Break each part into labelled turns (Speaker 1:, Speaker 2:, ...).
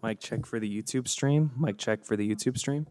Speaker 1: Mic check for the YouTube stream. Mic check for the YouTube stream.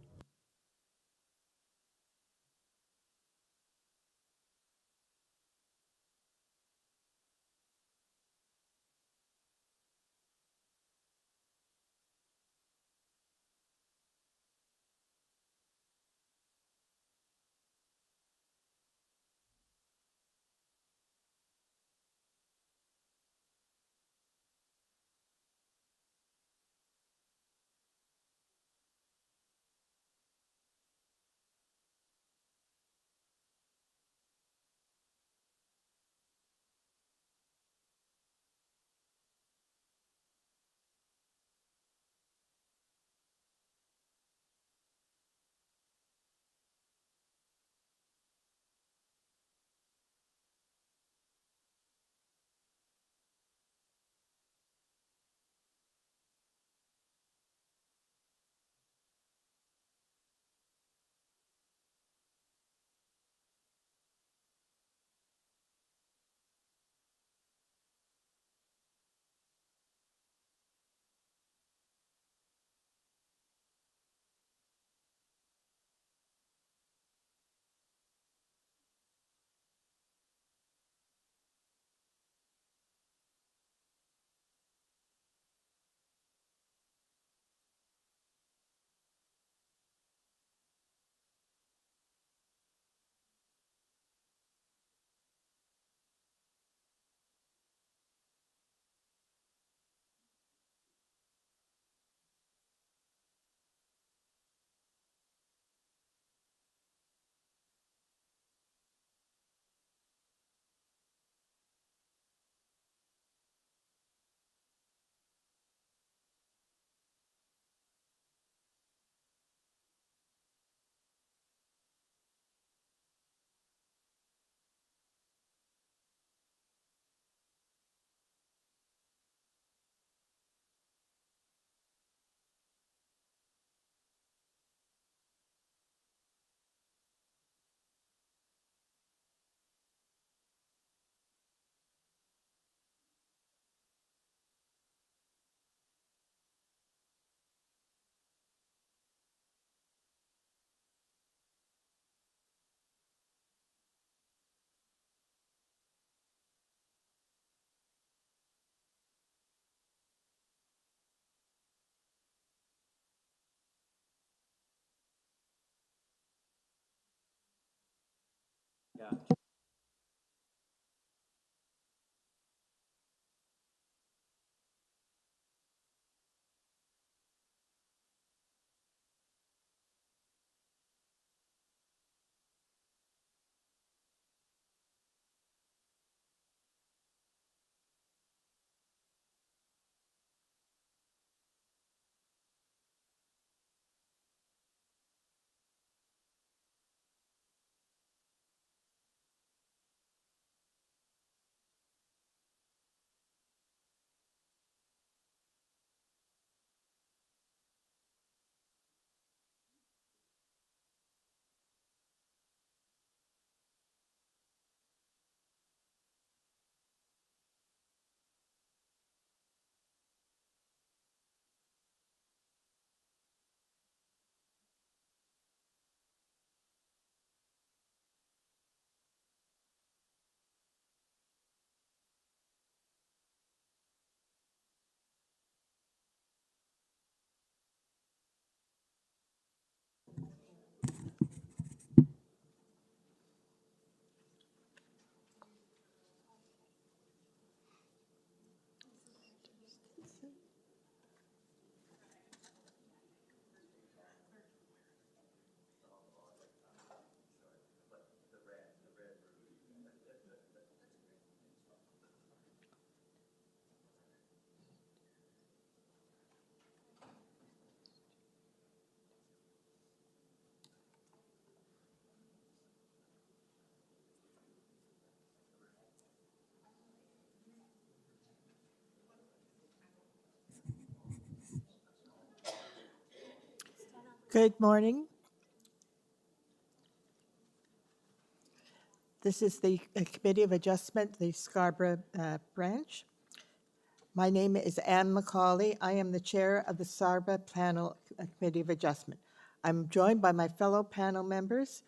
Speaker 2: Good morning. This is the Committee of Adjustment, the Scarborough branch. My name is Anne McCauley. I am the chair of the Scarborough Panel Committee of Adjustment. I'm joined by my fellow panel members,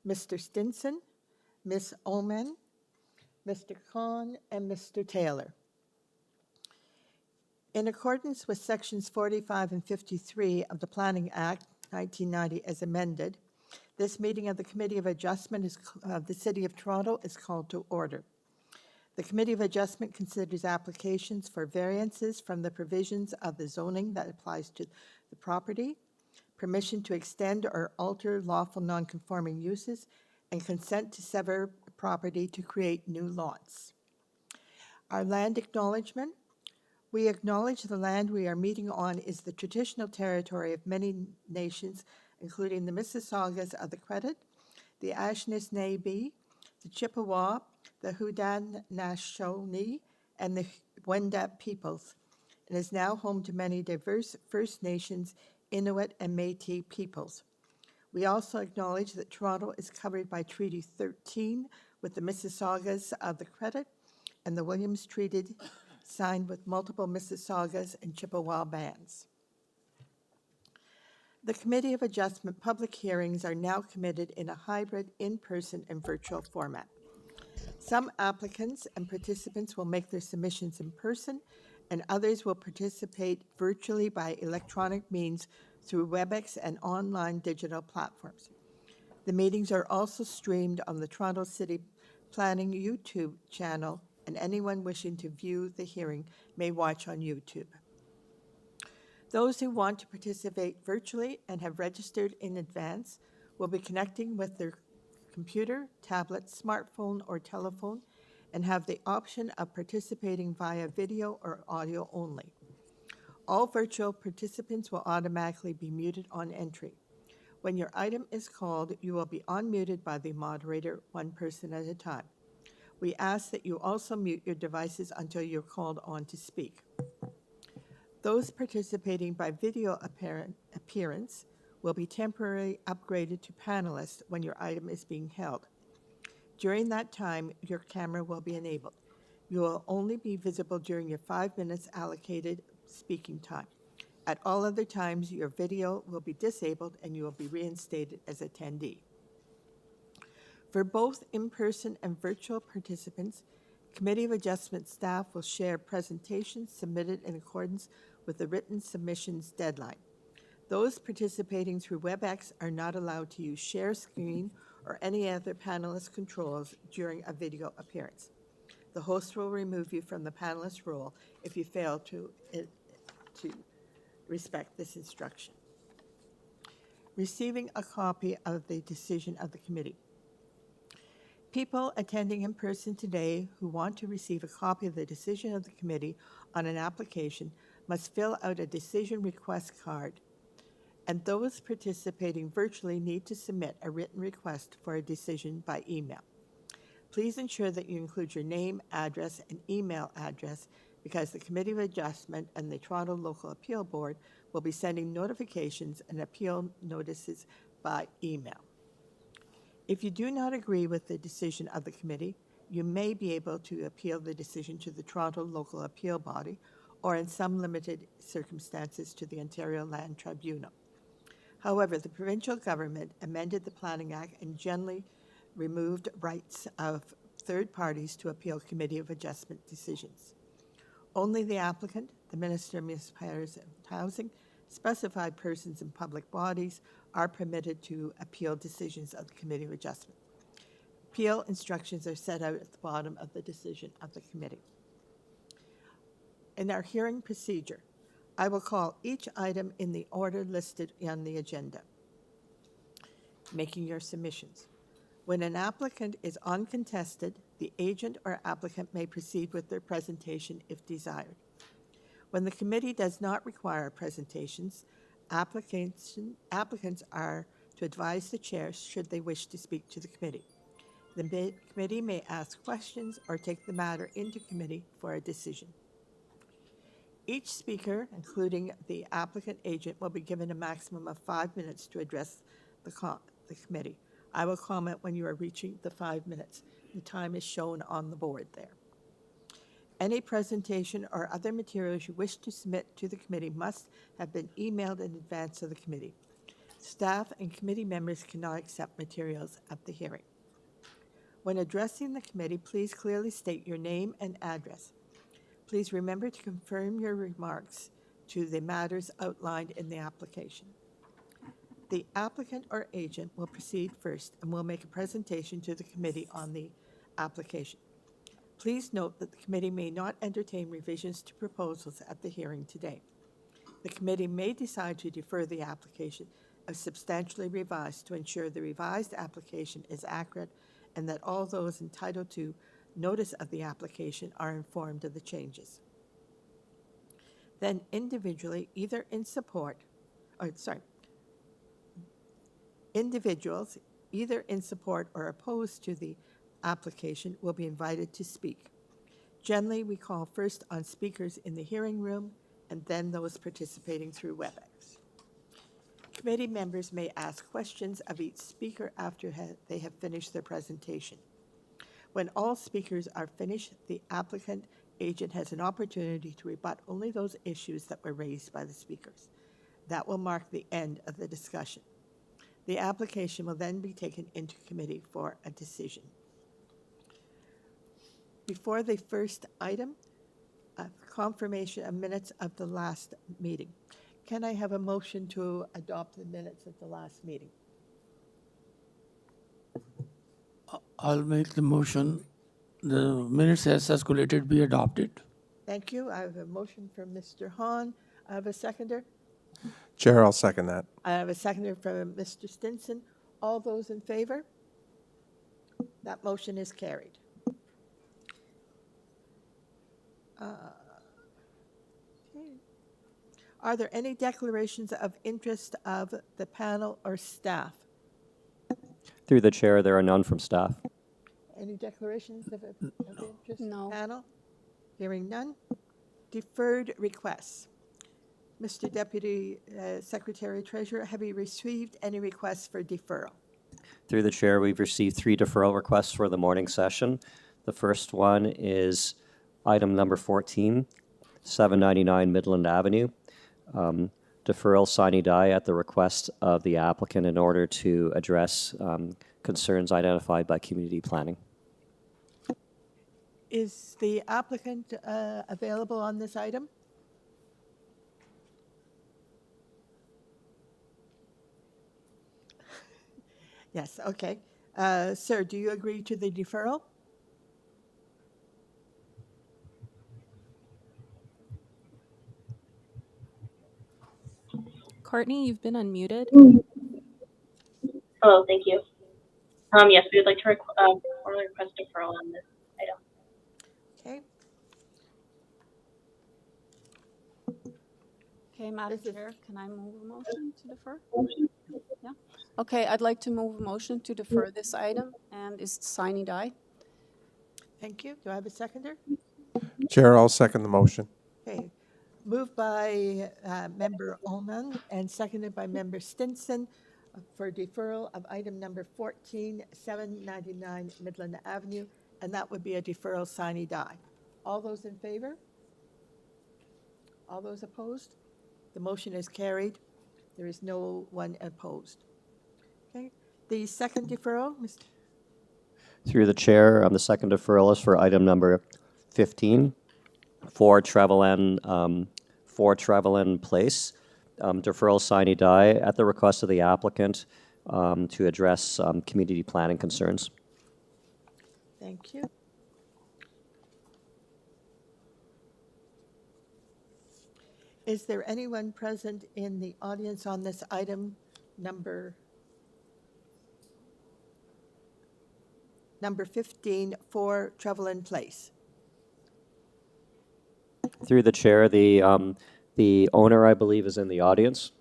Speaker 2: Mr. Stinson, Ms. Oman, Mr. Kahn, and Mr. Taylor. In accordance with Sections 45 and 53 of the Planning Act 1990 as amended, this meeting of the Committee of Adjustment of the City of Toronto is called to order. The Committee of Adjustment considers applications for variances from the provisions of the zoning that applies to the property, permission to extend or alter lawful nonconforming uses, and consent to sever property to create new lots. Our land acknowledgement. We acknowledge the land we are meeting on is the traditional territory of many nations, including the Mississaugas of the Credit, the Anishinaabe, the Chippewa, the Haudenosaunee, and the Wendat peoples, and is now home to many diverse First Nations, Inuit, and Métis peoples. We also acknowledge that Toronto is covered by Treaty 13 with the Mississaugas of the Credit and the Williams Treaty signed with multiple Mississaugas and Chippewa bands. The Committee of Adjustment public hearings are now committed in a hybrid in-person and virtual format. Some applicants and participants will make their submissions in person, and others will participate virtually by electronic means through WebEx and online digital platforms. The meetings are also streamed on the Toronto City Planning YouTube channel, and anyone wishing to view the hearing may watch on YouTube. Those who want to participate virtually and have registered in advance will be connecting with their computer, tablet, smartphone, or telephone, and have the option of participating via video or audio only. All virtual participants will automatically be muted on entry. When your item is called, you will be unmuted by the moderator, one person at a time. We ask that you also mute your devices until you're called on to speak. Those participating by video appearance will be temporarily upgraded to panelists when your item is being held. During that time, your camera will be enabled. You will only be visible during your 5 minutes allocated speaking time. At all other times, your video will be disabled and you will be reinstated as attendee. For both in-person and virtual participants, Committee of Adjustment staff will share presentations submitted in accordance with the written submissions deadline. Those participating through WebEx are not allowed to use share screen or any other panelist controls during a video appearance. The host will remove you from the panelist role if you fail to respect this instruction. Receiving a copy of the decision of the committee. People attending in person today who want to receive a copy of the decision of the committee on an application must fill out a decision request card, and those participating virtually need to submit a written request for a decision by email. Please ensure that you include your name, address, and email address because the Committee of Adjustment and the Toronto Local Appeal Board will be sending notifications and appeal notices by email. If you do not agree with the decision of the committee, you may be able to appeal the decision to the Toronto Local Appeal Body or in some limited circumstances to the Ontario Land Tribunal. However, the provincial government amended the Planning Act and generally removed rights of third parties to appeal Committee of Adjustment decisions. Only the applicant, the Minister of Municipalities and Housing, specified persons and public bodies are permitted to appeal decisions of the Committee of Adjustment. Appeal instructions are set out at the bottom of the decision of the committee. In our hearing procedure, I will call each item in the order listed on the agenda. Making your submissions. When an applicant is uncontested, the agent or applicant may proceed with their presentation if desired. When the committee does not require presentations, applicants are to advise the chair should they wish to speak to the committee. The committee may ask questions or take the matter into committee for a decision. Each speaker, including the applicant agent, will be given a maximum of 5 minutes to address the committee. I will comment when you are reaching the 5 minutes. The time is shown on the board there. Any presentation or other materials you wish to submit to the committee must have been emailed in advance of the committee. Staff and committee members cannot accept materials at the hearing. When addressing the committee, please clearly state your name and address. Please remember to confirm your remarks to the matters outlined in the application. The applicant or agent will proceed first and will make a presentation to the committee on the application. Please note that the committee may not entertain revisions to proposals at the hearing today. The committee may decide to defer the application if substantially revised to ensure the revised application is accurate and that all those entitled to notice of the application are informed of the changes. Then individually, individuals either in support or opposed to the application will be invited to speak. Generally, we call first on speakers in the hearing room and then those participating through WebEx. Committee members may ask questions of each speaker after they have finished their presentation. When all speakers are finished, the applicant agent has an opportunity to rebut only those issues that were raised by the speakers. That will mark the end of the discussion. The application will then be taken into committee for a decision. Before the first item, confirmation of minutes of the last meeting. Can I have a motion to adopt the minutes of the last meeting?
Speaker 3: I'll make the motion. The minutes as circulated be adopted.
Speaker 2: Thank you. I have a motion from Mr. Hahn. I have a seconder.
Speaker 4: Chair, I'll second that.
Speaker 2: I have a seconder from Mr. Stinson. All those in favor? That motion is carried. Okay. Are there any declarations of interest of the panel or staff?
Speaker 5: Through the chair, there are none from staff.
Speaker 2: Any declarations of interest?
Speaker 6: No.
Speaker 2: Panel? Hearing none. Deferred requests. Mr. Deputy Secretary Treasurer, have you received any requests for deferral?
Speaker 5: Through the chair, we've received 3 deferral requests for the morning session. The first one is item number 14, 799 Midland Avenue. Deferral sine die at the request of the applicant in order to address concerns identified by community planning.
Speaker 2: Is the applicant available on this item? Yes, okay. Sir, do you agree to the deferral?
Speaker 6: Courtney, you've been unmuted.
Speaker 7: Hello, thank you. Yes, we would like to formally request deferral on this item.
Speaker 2: Okay.
Speaker 6: Okay, Madam
Speaker 2: This is-
Speaker 6: Chair, can I move a motion to defer? Yeah. Okay, I'd like to move a motion to defer this item, and is sine die.
Speaker 2: Thank you. Do I have a seconder?
Speaker 4: Chair, I'll second the motion.
Speaker 2: Okay. Moved by Member Ullman and seconded by Member Stinson for deferral of item number 14, 799 Midland Avenue, and that would be a deferral sine die. All those in favor? All those opposed? The motion is carried. There is no one opposed. Okay. The second deferral, Mr.
Speaker 5: Through the chair, the second deferral is for item number 15, for TRELEVAN Place. Deferral sine die at the request of the applicant to address community planning concerns.
Speaker 2: Thank you. Is there anyone present in the audience on this item number 15 for TRELEVAN Place?
Speaker 5: Through the chair, the owner, I believe, is in the audience.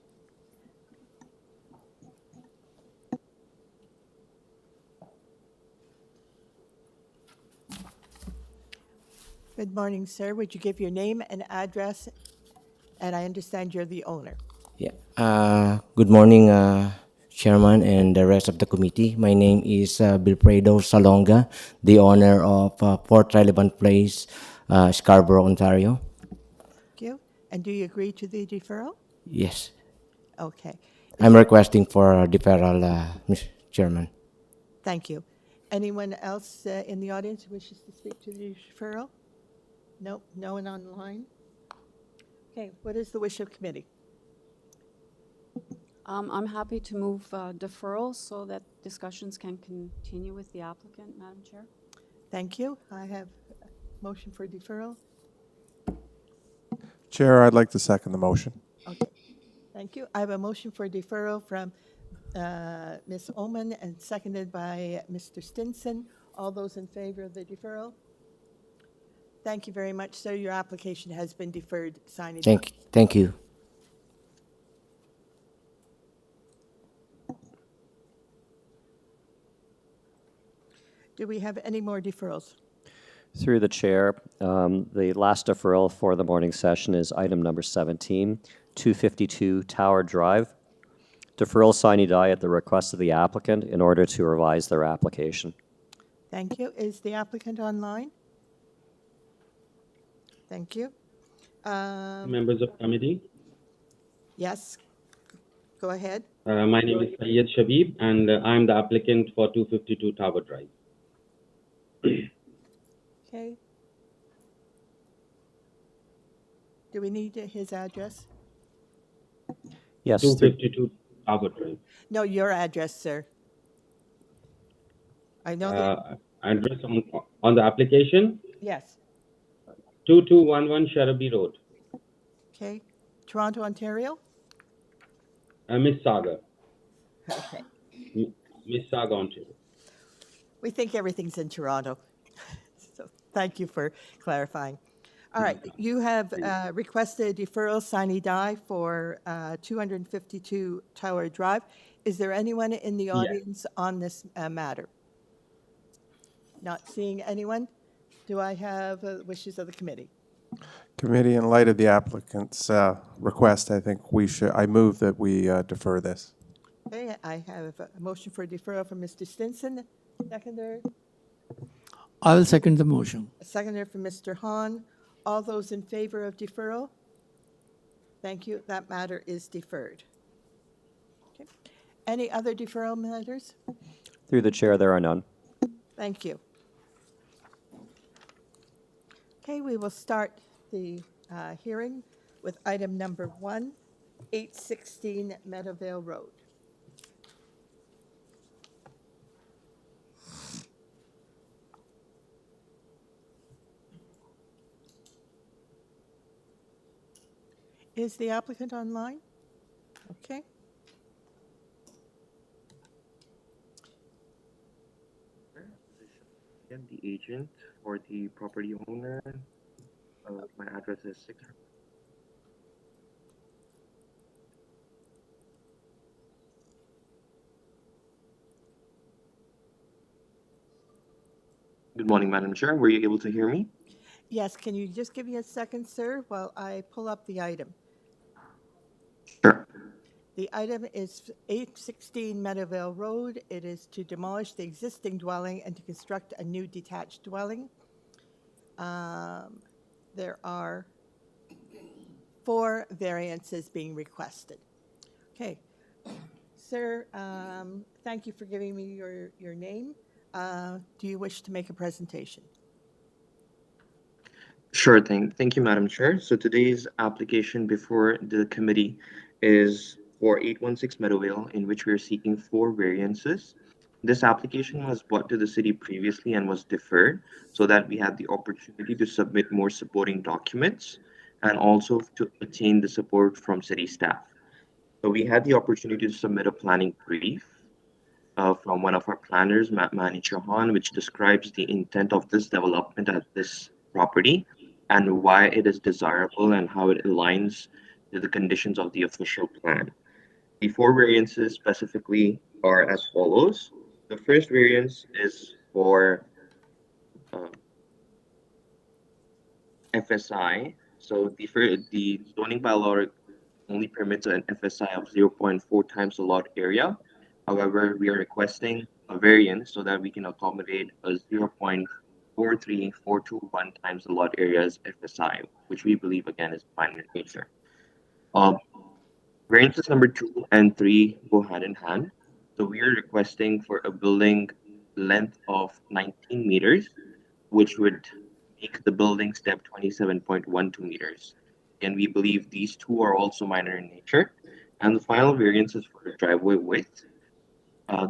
Speaker 2: Good morning, sir. Would you give your name and address? And I understand you're the owner.
Speaker 8: Yeah. Good morning, Chairman and the rest of the committee. My name is Wilfredo Salonga, the owner of Trelevan Place, Scarborough, Ontario.
Speaker 2: Thank you. And do you agree to the deferral?
Speaker 8: Yes.
Speaker 2: Okay.
Speaker 8: I'm requesting for deferral, Mr. Chairman.
Speaker 2: Thank you. Anyone else in the audience who wishes to speak to the deferral? No, no one online? Okay, what is the wish of committee?
Speaker 6: I'm happy to move deferral so that discussions can continue with the applicant, Madam Chair.
Speaker 2: Thank you. I have a motion for deferral.
Speaker 4: Chair, I'd like to second the motion.
Speaker 2: Okay, thank you. I have a motion for deferral from Ms. Oman and seconded by Mr. Stinson. All those in favor of the deferral? Thank you very much, sir. Your application has been deferred. Sign it.
Speaker 8: Thank you.
Speaker 2: Do we have any more deferrals?
Speaker 5: Through the chair, the last deferral for the morning session is item number 17, 252 Tower Drive. Deferral sine die at the request of the applicant in order to revise their application.
Speaker 2: Thank you. Is the applicant online? Thank you.
Speaker 9: Members of committee.
Speaker 2: Yes, go ahead.
Speaker 9: My name is Syed Shabib, and I'm the applicant for 252 Tower Drive.
Speaker 2: Okay. Do we need his address?
Speaker 5: Yes, through,
Speaker 9: 252 Tower Drive.
Speaker 2: No, your address, sir. I know that,
Speaker 9: Address on the application,
Speaker 2: yes.
Speaker 9: 2211 Sharabi Road,
Speaker 2: Okay. Toronto, Ontario?
Speaker 9: Mississauga,
Speaker 2: Okay.
Speaker 9: Mississauga, Ontario.
Speaker 2: We think everything's in Toronto. So thank you for clarifying. All right, you have requested deferral sine die for 252 Tower Drive. Is there anyone in the audience on this matter? Not seeing anyone. Do I have wishes of the committee?
Speaker 4: Committee, in light of the applicant's request, I think I move that we defer this.
Speaker 2: Okay, I have a motion for deferral from Mr. Stinson. Seconder,
Speaker 3: I will second the motion.
Speaker 2: a seconder from Mr. Hahn. All those in favor of deferral? Thank you. That matter is deferred. Okay. Any other deferral matters?
Speaker 5: through the chair, there are none.
Speaker 2: Thank you. Okay, we will start the hearing with item number 1, 816 Meadowvale Road. Is the applicant online? Okay.
Speaker 10: I'm the agent for the property owner. My address is 6. Good morning, Madam Chair. Were you able to hear me?
Speaker 2: Yes, can you just give me a second, sir, while I pull up the item?
Speaker 10: Sure.
Speaker 2: The item is 816 Meadowvale Road. It is to demolish the existing dwelling and to construct a new detached dwelling. There are 4 variances being requested. Okay. Sir, thank you for giving me your name. Do you wish to make a presentation?
Speaker 10: Sure thing. Thank you, Madam Chair. So today's application before the committee is for 816 Meadowvale, in which we are seeking 4 variances. This application was brought to the city previously and was deferred so that we had the opportunity to submit more supporting documents and also to obtain the support from city staff. So we had the opportunity to submit a planning brief from one of our planners, Manager Han, which describes the intent of this development at this property and why it is desirable and how it aligns to the conditions of the official plan. The 4 variances specifically are as follows. The first variance is for FSI. So the zoning bylaw only permits an FSI of 0.4 times the lot area. However, we are requesting a variance so that we can accommodate a 0.5 6.43421 times the lot area's FSI, which we believe again is minor in nature. Uh, Variances number 2 and 3 go hand in hand. So we are requesting for a building length of 19 meters, which would make the building step 27.12 meters. And we believe these two are also minor in nature. And the final variance is for the driveway width.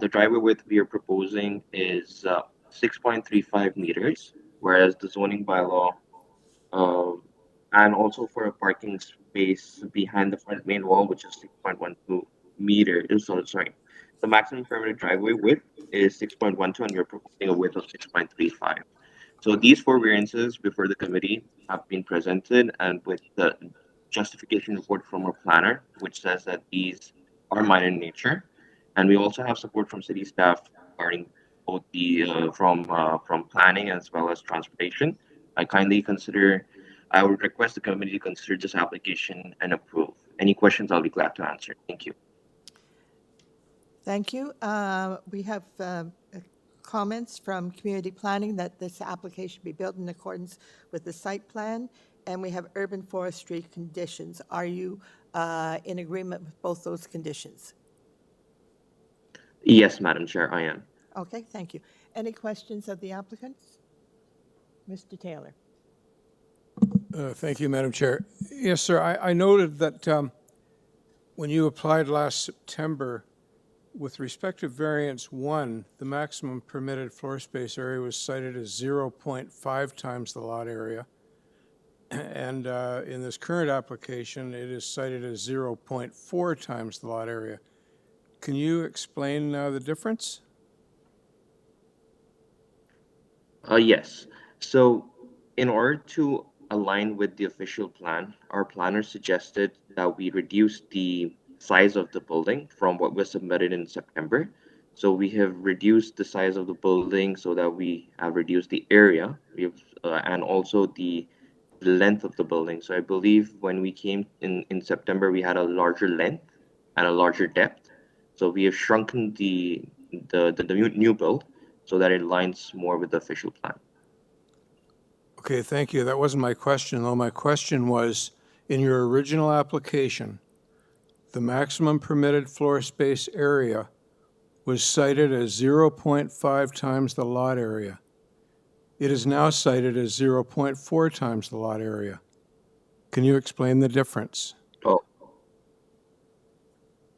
Speaker 10: The driveway width we are proposing is 6.35 meters, whereas the zoning bylaw and also for a parking space behind the front main wall, which is 6.12 meters. Sorry. The maximum permitted driveway width is 6.12, and you're proposing a width of 6.35. So these four variances before the committee have been presented, and with the justification report from our planner, which says that these are minor in nature. And we also have support from city staff regarding both the from planning as well as transportation. I would request the committee to consider this application and approve. Any questions, I'll be glad to answer. Thank you.
Speaker 2: Thank you. We have comments from community planning that this application be built in accordance with the site plan, and we have urban forestry conditions. Are you in agreement with both those conditions?
Speaker 10: Yes, Madam Chair, I am.
Speaker 2: Okay, thank you. Any questions of the applicants? Mr. Taylor.
Speaker 11: Thank you, Madam Chair. Yes, sir, I noted that when you applied last September, with respect to variance 1, the maximum permitted floor space area was cited as 0.5 times the lot area. And in this current application, it is cited as 0.4 times the lot area. Can you explain the difference?
Speaker 10: Yes. So in order to align with the official plan, our planner suggested that we reduce the size of the building from what was submitted in September. So we have reduced the size of the building so that we have reduced the area and also the length of the building. So I believe when we came in September, we had a larger length and a larger depth. So we have shrunken the new build so that it aligns more with the official plan.
Speaker 11: Okay, thank you. That wasn't my question, though. My question was, in your original application, the maximum permitted floor space area was cited as 0.5 times the lot area. It is now cited as 0.4 times the lot area. Can you explain the difference?
Speaker 10: Oh,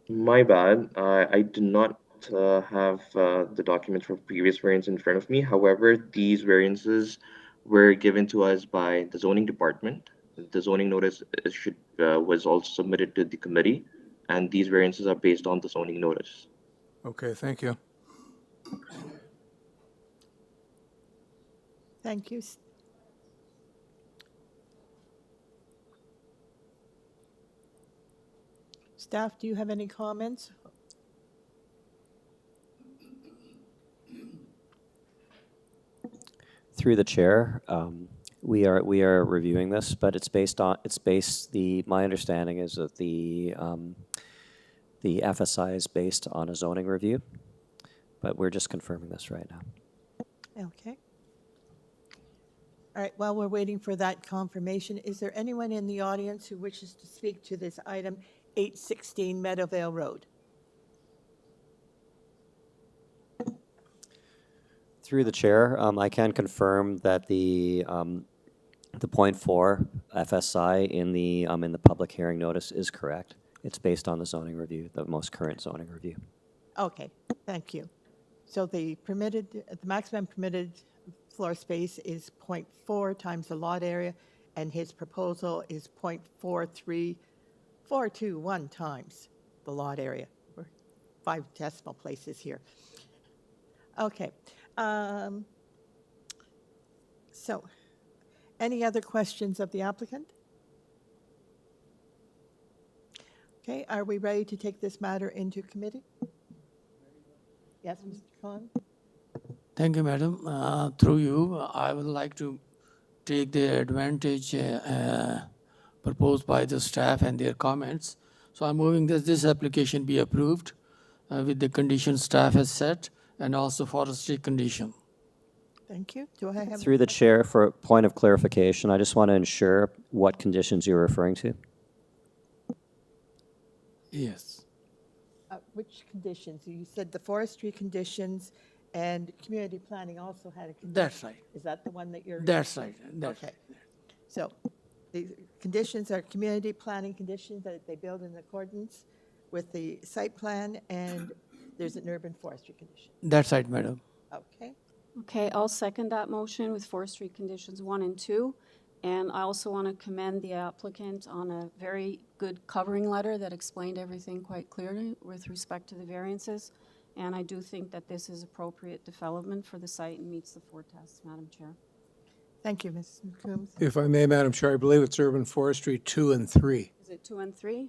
Speaker 10: my bad. I do not have the documents for previous variants in front of me. However, these variances were given to us by the zoning department. The zoning notice was also submitted to the committee, and these variances are based on the zoning notice.
Speaker 11: Okay, thank you.
Speaker 2: Thank you. Staff, do you have any comments?
Speaker 5: Through the chair, we are reviewing this, but my understanding is that the FSI is based on a zoning review, but we're just confirming this right now.
Speaker 2: Okay. All right, while we're waiting for that confirmation, is there anyone in the audience who wishes to speak to this item 816 Meadowvale Road?
Speaker 5: Through the chair, I can confirm that the 0.4 FSI in the public hearing notice is correct. It's based on the zoning review, the most current zoning review.
Speaker 2: Okay, thank you. So the maximum permitted floor space is 0.4 times the lot area, and his proposal is 0.43421 times the lot area. We're 5 decimal places here. Okay. So, any other questions of the applicant? Okay, are we ready to take this matter into committee? Yes, Mr. Khan?
Speaker 3: Thank you, Madam. Through you, I would like to take the advantage proposed by the staff and their comments. So I'm moving that this application be approved with the conditions staff has set and also forestry condition.
Speaker 2: Thank you. Do I have?
Speaker 5: Through the chair, for a point of clarification, I just want to ensure what conditions you're referring to.
Speaker 3: Yes.
Speaker 2: Which conditions? You said the forestry conditions and community planning also had a condition.
Speaker 3: That's right.
Speaker 2: Is that the one that you're?
Speaker 3: That's right. That's
Speaker 2: Okay. So the conditions are community planning conditions that they build in accordance with the site plan, and there's an urban forestry condition.
Speaker 3: That's right, madam.
Speaker 2: Okay.
Speaker 6: Okay, I'll second that motion with forestry conditions 1 and 2. And I also want to commend the applicant on a very good covering letter that explained everything quite clearly with respect to the variances. And I do think that this is appropriate development for the site and meets the 4 tests, Madam Chair.
Speaker 2: Thank you, Ms. Coombs.
Speaker 11: If I may, Madam Chair, I believe it's urban forestry 2 and 3.
Speaker 6: Is it 2 and 3?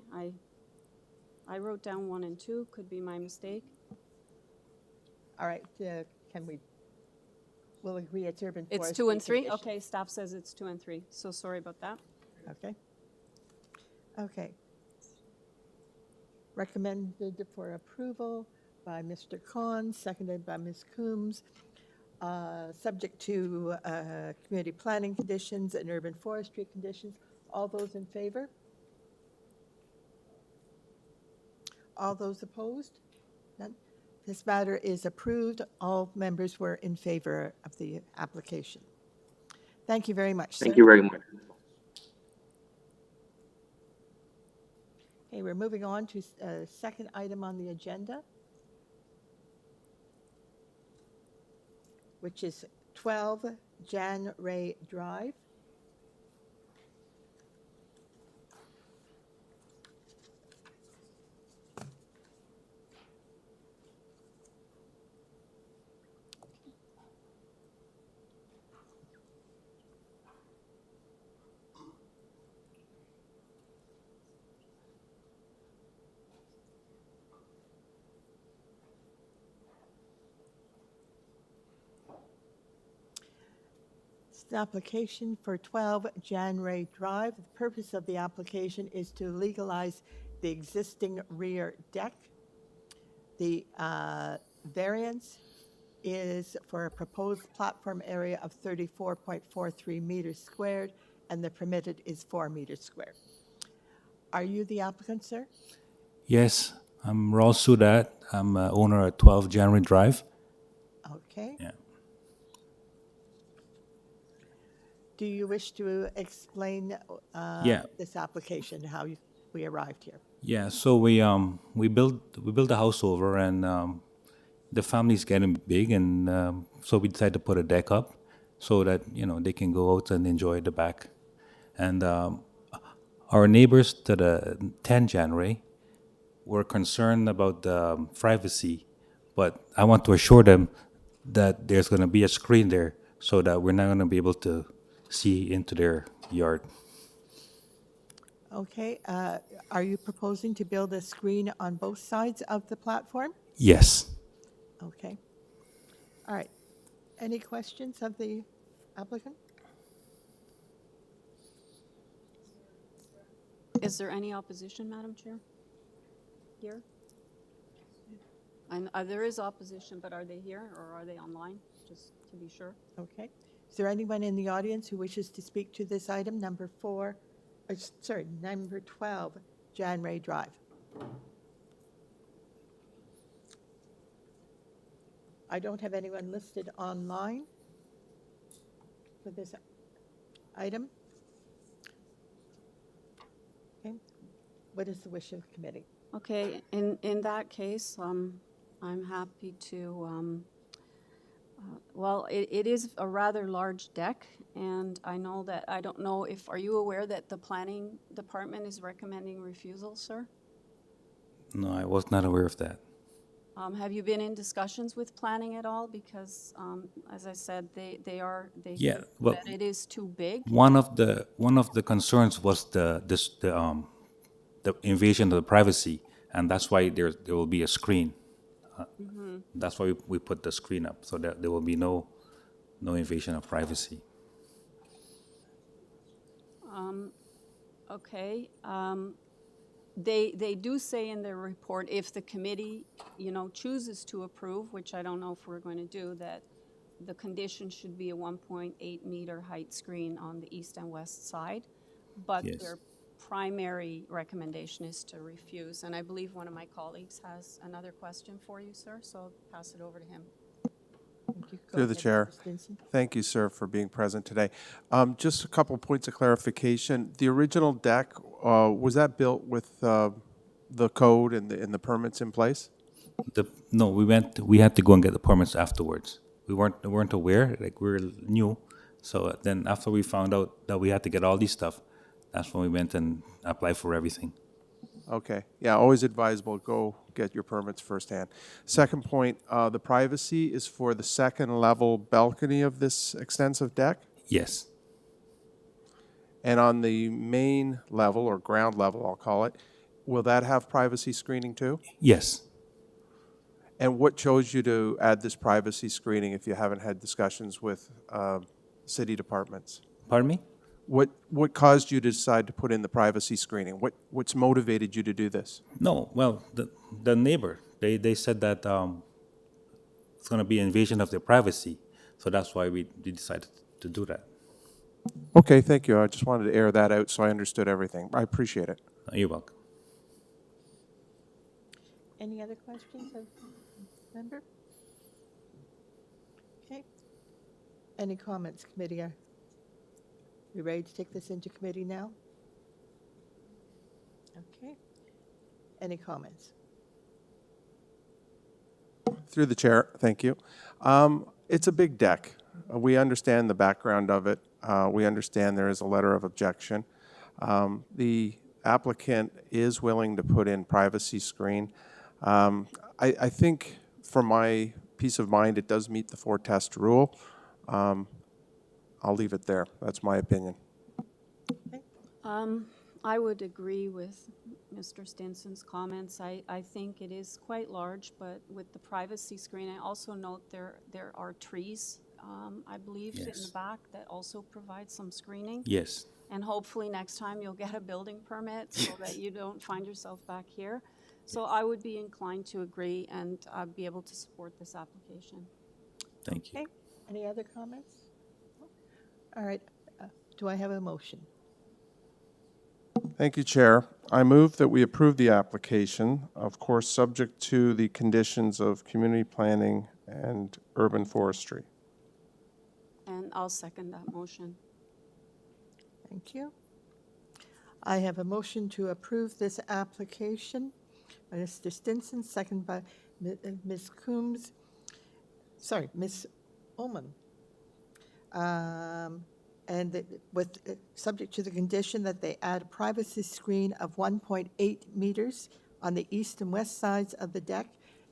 Speaker 6: I wrote down 1 and 2, could be my mistake.
Speaker 2: All right, we'll agree it's urban forestry.
Speaker 6: It's 2 and 3?
Speaker 2: conditions.
Speaker 6: Okay, staff says it's 2 and 3, so sorry about that.
Speaker 2: Okay. Okay. Recommended for approval by Mr. Khan, seconded by Ms. Coombs, subject to community planning conditions and urban forestry conditions. All those in favor? All those opposed? None? This matter is approved. All members were in favor of the application. Thank you very much, sir.
Speaker 10: Thank you very much.
Speaker 2: Okay, we're moving on to second item on the agenda, which is 12 JANRAY Drive. It's an application for 12 JANRAY Drive. The purpose of the application is to legalize the existing rear deck. The variance is for a proposed platform area of 34.43 meters squared, and the permitted is 4 meters squared. Are you the applicant, sir?
Speaker 12: Yes, I'm Raul Sudat. I'm owner at 12 JANRAY Drive.
Speaker 2: Okay.
Speaker 12: Yeah.
Speaker 2: Do you wish to explain
Speaker 12: Yeah.
Speaker 2: this application, how we arrived here?
Speaker 12: Yeah, so we built the house over, and the family's getting big, and so we decided to put a deck up so that they can go out and enjoy the back. And our neighbors to the 10 JANRAY were concerned about the privacy, but I want to assure them that there's going to be a screen there so that we're not going to be able to see into their yard.
Speaker 2: Okay. Are you proposing to build a screen on both sides of the platform?
Speaker 12: Yes.
Speaker 2: Okay. All right. Any questions of the applicant?
Speaker 6: Is there any opposition, Madam Chair? Here? And there is opposition, but are they here or are they online, just to be sure?
Speaker 2: Okay. Is there anyone in the audience who wishes to speak to this item, number 12, JANRAY Drive? I don't have anyone listed online for this item. Okay. What is the wish of the committee?
Speaker 6: Okay, in that case, I'm happy to, well, it is a rather large deck, and I don't know if, are you aware that the planning department is recommending refusal, sir?
Speaker 12: No, I was not aware of that.
Speaker 6: Have you been in discussions with planning at all? Because, as I said, they
Speaker 12: Yeah,
Speaker 6: think
Speaker 12: well,
Speaker 6: that it is too big.
Speaker 12: One of the concerns was the invasion of the privacy, and that's why there will be a screen. That's why we put the screen up, so that there will be no invasion of privacy.
Speaker 6: Okay. They do say in their report, if the committee, chooses to approve, which I don't know if we're going to do, that the condition should be a 1.8 meter height screen on the east and west side, but
Speaker 12: Yes.
Speaker 6: their primary recommendation is to refuse. And I believe one of my colleagues has another question for you, sir, so I'll pass it over to him.
Speaker 2: Thank you. Go
Speaker 4: Through the
Speaker 2: ahead,
Speaker 4: chair.
Speaker 2: Mr. Stinson.
Speaker 4: Thank you, sir, for being present today. Just a couple points of clarification. The original deck, was that built with the code and the permits in place?
Speaker 12: No, we had to go and get the permits afterwards. We weren't aware, like we were new. So then after we found out that we had to get all these stuff, that's when we went and applied for everything.
Speaker 4: Okay. Yeah, always advisable, go get your permits firsthand. Second point, the privacy is for the second level balcony of this extensive deck?
Speaker 12: Yes.
Speaker 4: And on the main level, or ground level, I'll call it, will that have privacy screening too?
Speaker 12: Yes.
Speaker 4: And what chose you to add this privacy screening if you haven't had discussions with city departments?
Speaker 12: Pardon me?
Speaker 4: What caused you to decide to put in the privacy screening? What's motivated you to do this?
Speaker 12: No, well, the neighbor, they said that it's going to be an invasion of their privacy. So that's why we decided to do that.
Speaker 4: Okay, thank you. I just wanted to air that out so I understood everything. I appreciate it.
Speaker 12: You're welcome.
Speaker 2: Any other questions of member? Okay. Any comments, committee? Are we ready to take this into committee now? Okay. Any comments?
Speaker 4: Through the chair, thank you. It's a big deck. We understand the background of it. We understand there is a letter of objection. The applicant is willing to put in privacy screen. I think for my peace of mind, it does meet the 4-test rule. I'll leave it there. That's my opinion.
Speaker 6: I would agree with Mr. Stinson's comments. I think it is quite large, but with the privacy screen, I also note there are trees, I believe, in the back that also provide some screening.
Speaker 12: Yes.
Speaker 6: And hopefully next time you'll get a building permit so that you don't find yourself back here. So I would be inclined to agree and be able to support this application.
Speaker 12: Thank you.
Speaker 2: Okay. Any other comments? All right. Do I have a motion?
Speaker 4: Thank you, Chair. I move that we approve the application, of course, subject to the conditions of community planning and urban forestry.
Speaker 6: And I'll second that motion.
Speaker 2: Thank you. I have a motion to approve this application by Mr. Stinson, second by Ms. Coombs. Sorry, Ms. Ullman. And subject to the condition that they add a privacy screen of 1.8 meters on the east and west sides of the deck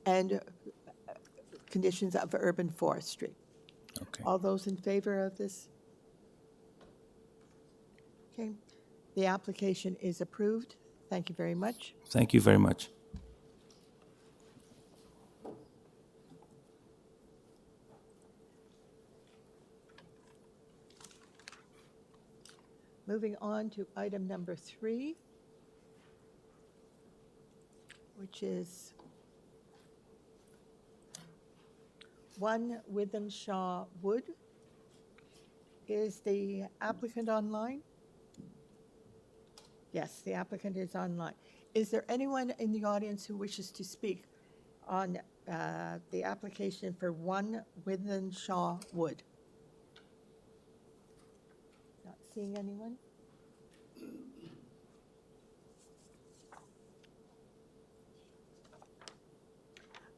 Speaker 2: and conditions of urban forestry.
Speaker 12: Okay.
Speaker 2: All those in favor of this? Okay. The application is approved. Thank you very much.
Speaker 12: Thank you very much.
Speaker 2: Moving on to item number 3, which is 1 WYTHENSHAWE Wood. Is the applicant online? Yes, the applicant is online. Is there anyone in the audience who wishes to speak on the application for 1 WYTHENSHAWE Wood? Not seeing anyone?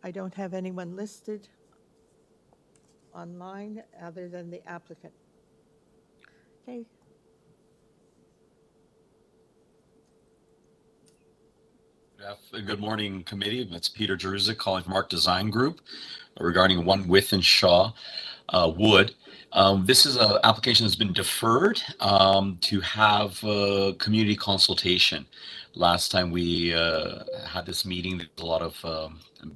Speaker 2: I don't have anyone listed online other than the applicant. Okay.
Speaker 13: Good morning, committee. It's Peter Jeruzik calling from Arc Design Group regarding 1 WYTHENSHAWE Wood. This is an application that's been deferred to have community consultation. Last time we had this meeting, there was a lot of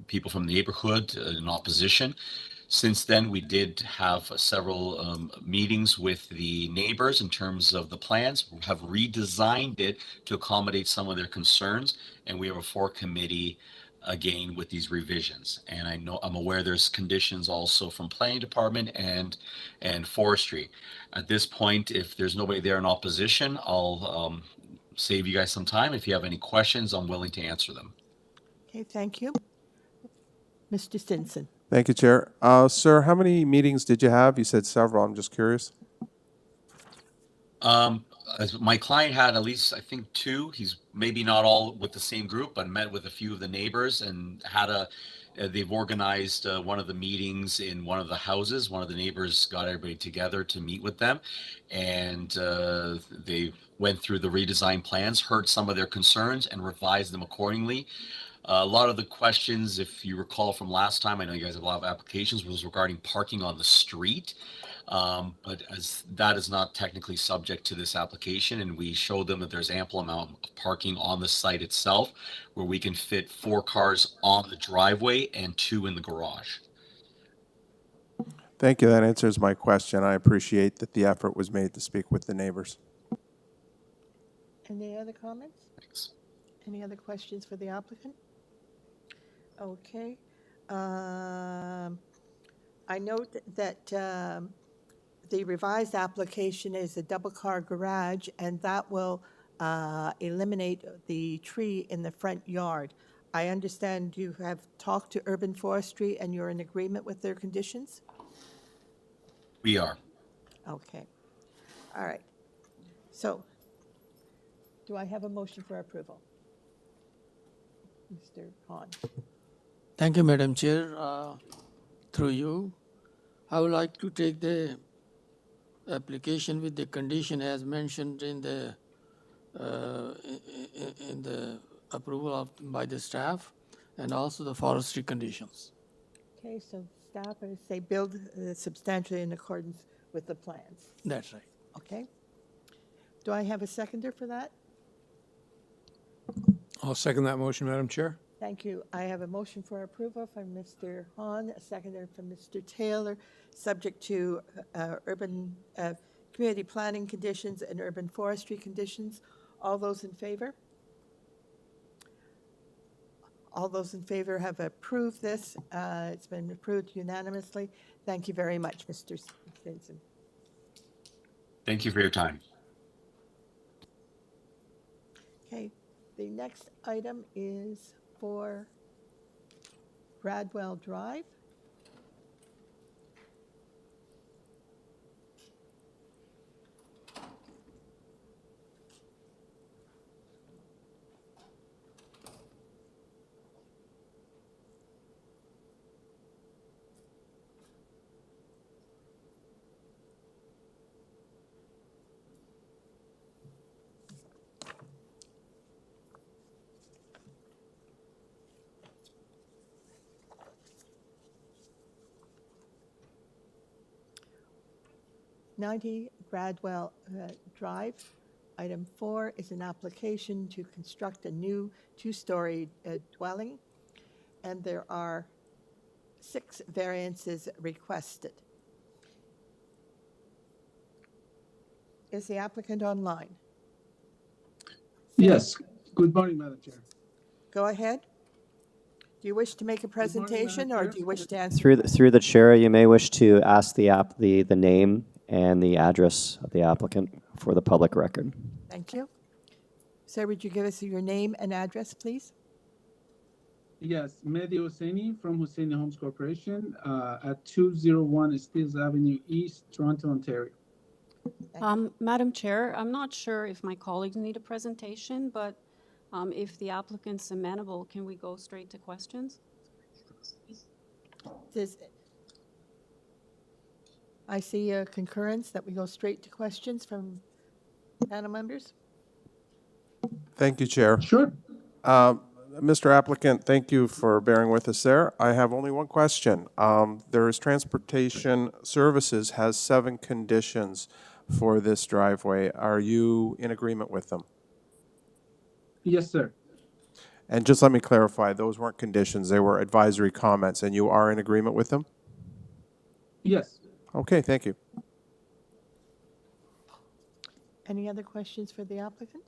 Speaker 13: people from the neighborhood in opposition. Since then, we did have several meetings with the neighbors in terms of the plans. We have redesigned it to accommodate some of their concerns, and we have a 4-committee again with these revisions. And I'm aware there's conditions also from planning department and forestry. At this point, if there's nobody there in opposition, I'll save you guys some time. If you have any questions, I'm willing to answer them.
Speaker 2: Okay, thank you. Mr. Stinson.
Speaker 4: Thank you, Chair. Sir, how many meetings did you have? You said several. I'm just curious.
Speaker 13: As my client had at least, I think, two. He's maybe not all with the same group, but met with a few of the neighbors and had they've organized one of the meetings in one of the houses. One of the neighbors got everybody together to meet with them, and they went through the redesign plans, heard some of their concerns, and revised them accordingly. A lot of the questions, if you recall from last time, I know you guys have a lot of applications, was regarding parking on the street. But as that is not technically subject to this application, and we showed them that there's ample amount of parking on the site itself where we can fit 4 cars on the driveway and 2 in the garage.
Speaker 4: Thank you. That answers my question. I appreciate that the effort was made to speak with the neighbors.
Speaker 2: Any other comments?
Speaker 13: Thanks.
Speaker 2: Any other questions for the applicant? Okay. I note that the revised application is a double-car garage, and that will eliminate the tree in the front yard. I understand you have talked to Urban Forestry and you're in agreement with their conditions?
Speaker 13: We are.
Speaker 2: Okay. All right. So, do I have a motion for approval? Mr. Hahn.
Speaker 3: Thank you, Madam Chair. Through you, I would like to take the application with the condition as mentioned in the approval by the staff, and also the forestry conditions.
Speaker 2: Okay, so staff is say build substantially in accordance with the plans.
Speaker 3: That's right.
Speaker 2: Okay. Do I have a seconder for that?
Speaker 11: I'll second that motion, Madam Chair.
Speaker 2: Thank you. I have a motion for approval from Mr. Hahn, a seconder from Mr. Taylor, subject to urban community planning conditions and urban forestry conditions. All those in favor? All those in favor have approved this. It's been approved unanimously. Thank you very much, Mr. Stinson.
Speaker 13: Thank you for your time.
Speaker 2: Okay, the next item is for Gradwell Drive. '90 Gradwell Drive. Item 4 is an application to construct a new 2-story dwelling, and there are 6 variances requested. Is the applicant online?
Speaker 14: Yes. Good morning, Madam Chair.
Speaker 2: Go ahead. Do you wish to make a presentation, or do you wish to answer?
Speaker 5: Through the chair, you may wish to ask the name and the address of the applicant for the public record.
Speaker 2: Thank you. Sir, would you give us your name and address, please?
Speaker 14: Yes, Mehdi Hosseini from Hosseini Homes Corporation at 201 Steeles Avenue East, Toronto, Ontario.
Speaker 6: Madam Chair, I'm not sure if my colleagues need a presentation, but if the applicant's amenable, can we go straight to questions?
Speaker 2: I see a concurrence that we go straight to questions from panel members.
Speaker 4: Thank you, Chair.
Speaker 14: Sure.
Speaker 4: Mr. Applicant, thank you for bearing with us there. I have only one question. There is Transportation Services has 7 conditions for this driveway. Are you in agreement with them?
Speaker 14: Yes, sir.
Speaker 4: And just let me clarify, those weren't conditions, they were advisory comments, and you are in agreement with them?
Speaker 14: Yes.
Speaker 4: Okay, thank you.
Speaker 2: Any other questions for the applicant?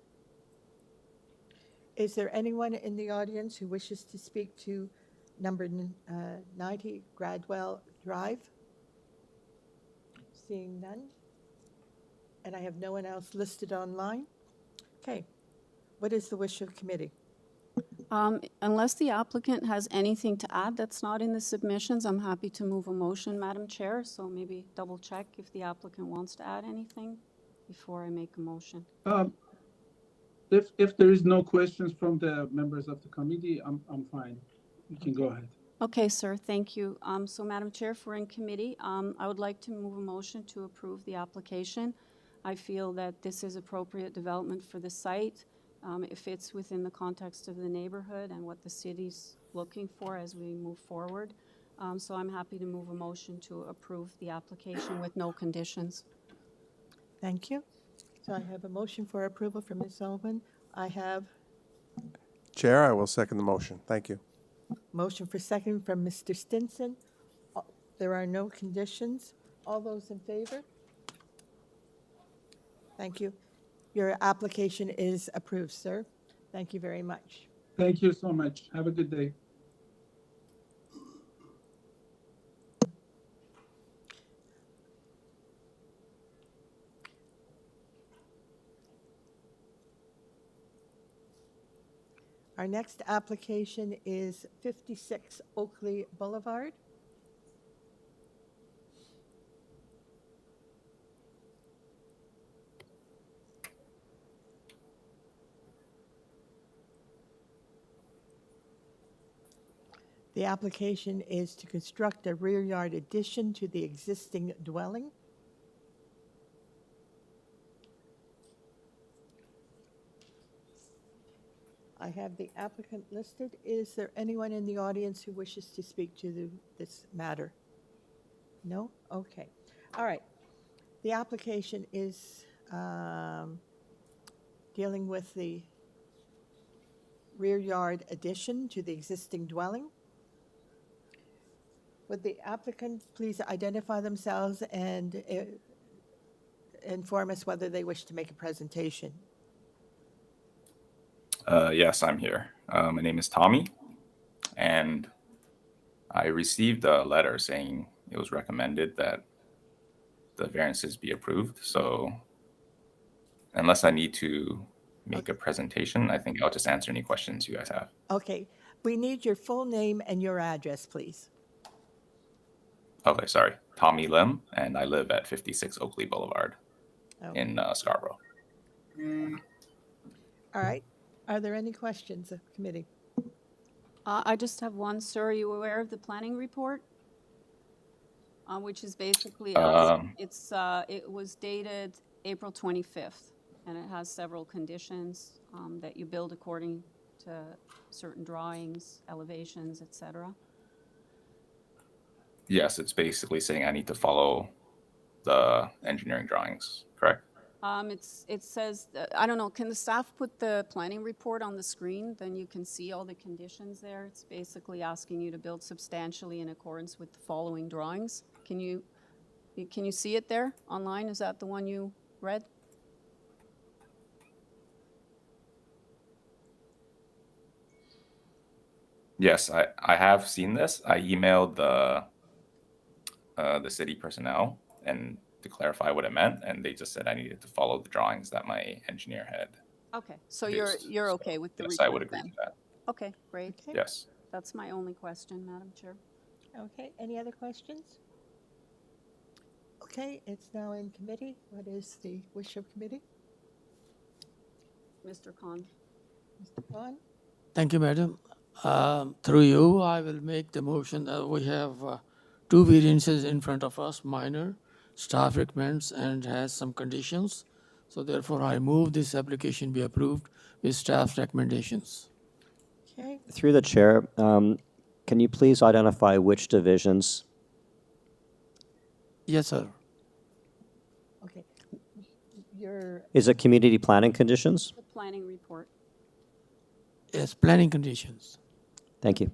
Speaker 2: Is there anyone in the audience who wishes to speak to number 90 Gradwell Drive? Seeing none. And I have no one else listed online. Okay. What is the wish of committee?
Speaker 6: Unless the applicant has anything to add that's not in the submissions, I'm happy to move a motion, Madam Chair. So maybe double check if the applicant wants to add anything before I make a motion.
Speaker 14: If there is no questions from the members of the committee, I'm fine. You can go ahead.
Speaker 6: Okay, sir, thank you. So Madam Chair, if we're in committee, I would like to move a motion to approve the application. I feel that this is appropriate development for the site. It fits within the context of the neighborhood and what the city's looking for as we move forward. So I'm happy to move a motion to approve the application with no conditions.
Speaker 2: Thank you. So I have a motion for approval from Ms. Sullivan. I have
Speaker 4: Chair, I will second the motion. Thank you.
Speaker 2: motion for second from Mr. Stinson. There are no conditions. All those in favor? Thank you. Your application is approved, sir. Thank you very much.
Speaker 14: Thank you so much. Have a good day.
Speaker 2: Our next application is 56 Oakley Boulevard. The application is to construct a rear yard addition to the existing dwelling. I have the applicant listed. Is there anyone in the audience who wishes to speak to this matter? No? Okay. All right. The application is dealing with the rear yard addition to the existing dwelling. Would the applicant please identify themselves and inform us whether they wish to make a presentation?
Speaker 15: Yes, I'm here. My name is Tommy, and I received a letter saying it was recommended that the variances be approved. So unless I need to make a presentation, I think I'll just answer any questions you guys have.
Speaker 2: Okay. We need your full name and your address, please.
Speaker 15: Okay, sorry. Tommy Lim, and I live at 56 Oakley Boulevard in Scarborough.
Speaker 2: All right. Are there any questions of committee?
Speaker 6: I just have one, sir. Are you aware of the planning report? Which is basically, it was dated April 25th, and it has several conditions that you build according to certain drawings, elevations, etc.
Speaker 15: Yes, it's basically saying I need to follow the engineering drawings, correct?
Speaker 6: It says, I don't know, can the staff put the planning report on the screen? Then you can see all the conditions there. It's basically asking you to build substantially in accordance with the following drawings. Can you see it there online? Is that the one you read?
Speaker 15: Yes, I have seen this. I emailed the city personnel and to clarify what it meant, and they just said I needed to follow the drawings that my engineer had.
Speaker 6: Okay, so
Speaker 15: produced.
Speaker 6: you're okay with the
Speaker 15: Yes,
Speaker 6: report
Speaker 15: I would agree
Speaker 6: then?
Speaker 15: with that.
Speaker 6: Okay, great.
Speaker 2: Okay.
Speaker 15: Yes.
Speaker 6: That's my only question, Madam Chair.
Speaker 2: Okay. Any other questions? Okay. It's now in committee. What is the wish of committee?
Speaker 6: Mr. Khan.
Speaker 2: Mr. Khan?
Speaker 3: Thank you, Madam. Through you, I will make the motion that we have two variances in front of us, minor. Staff recommends and has some conditions. So therefore, I move this application be approved with staff's recommendations.
Speaker 2: Okay.
Speaker 5: Through the chair, can you please identify which divisions?
Speaker 3: Yes, sir.
Speaker 2: Okay. Your
Speaker 5: Is it community planning conditions?
Speaker 6: The planning report.
Speaker 3: Yes, planning conditions.
Speaker 5: Thank you.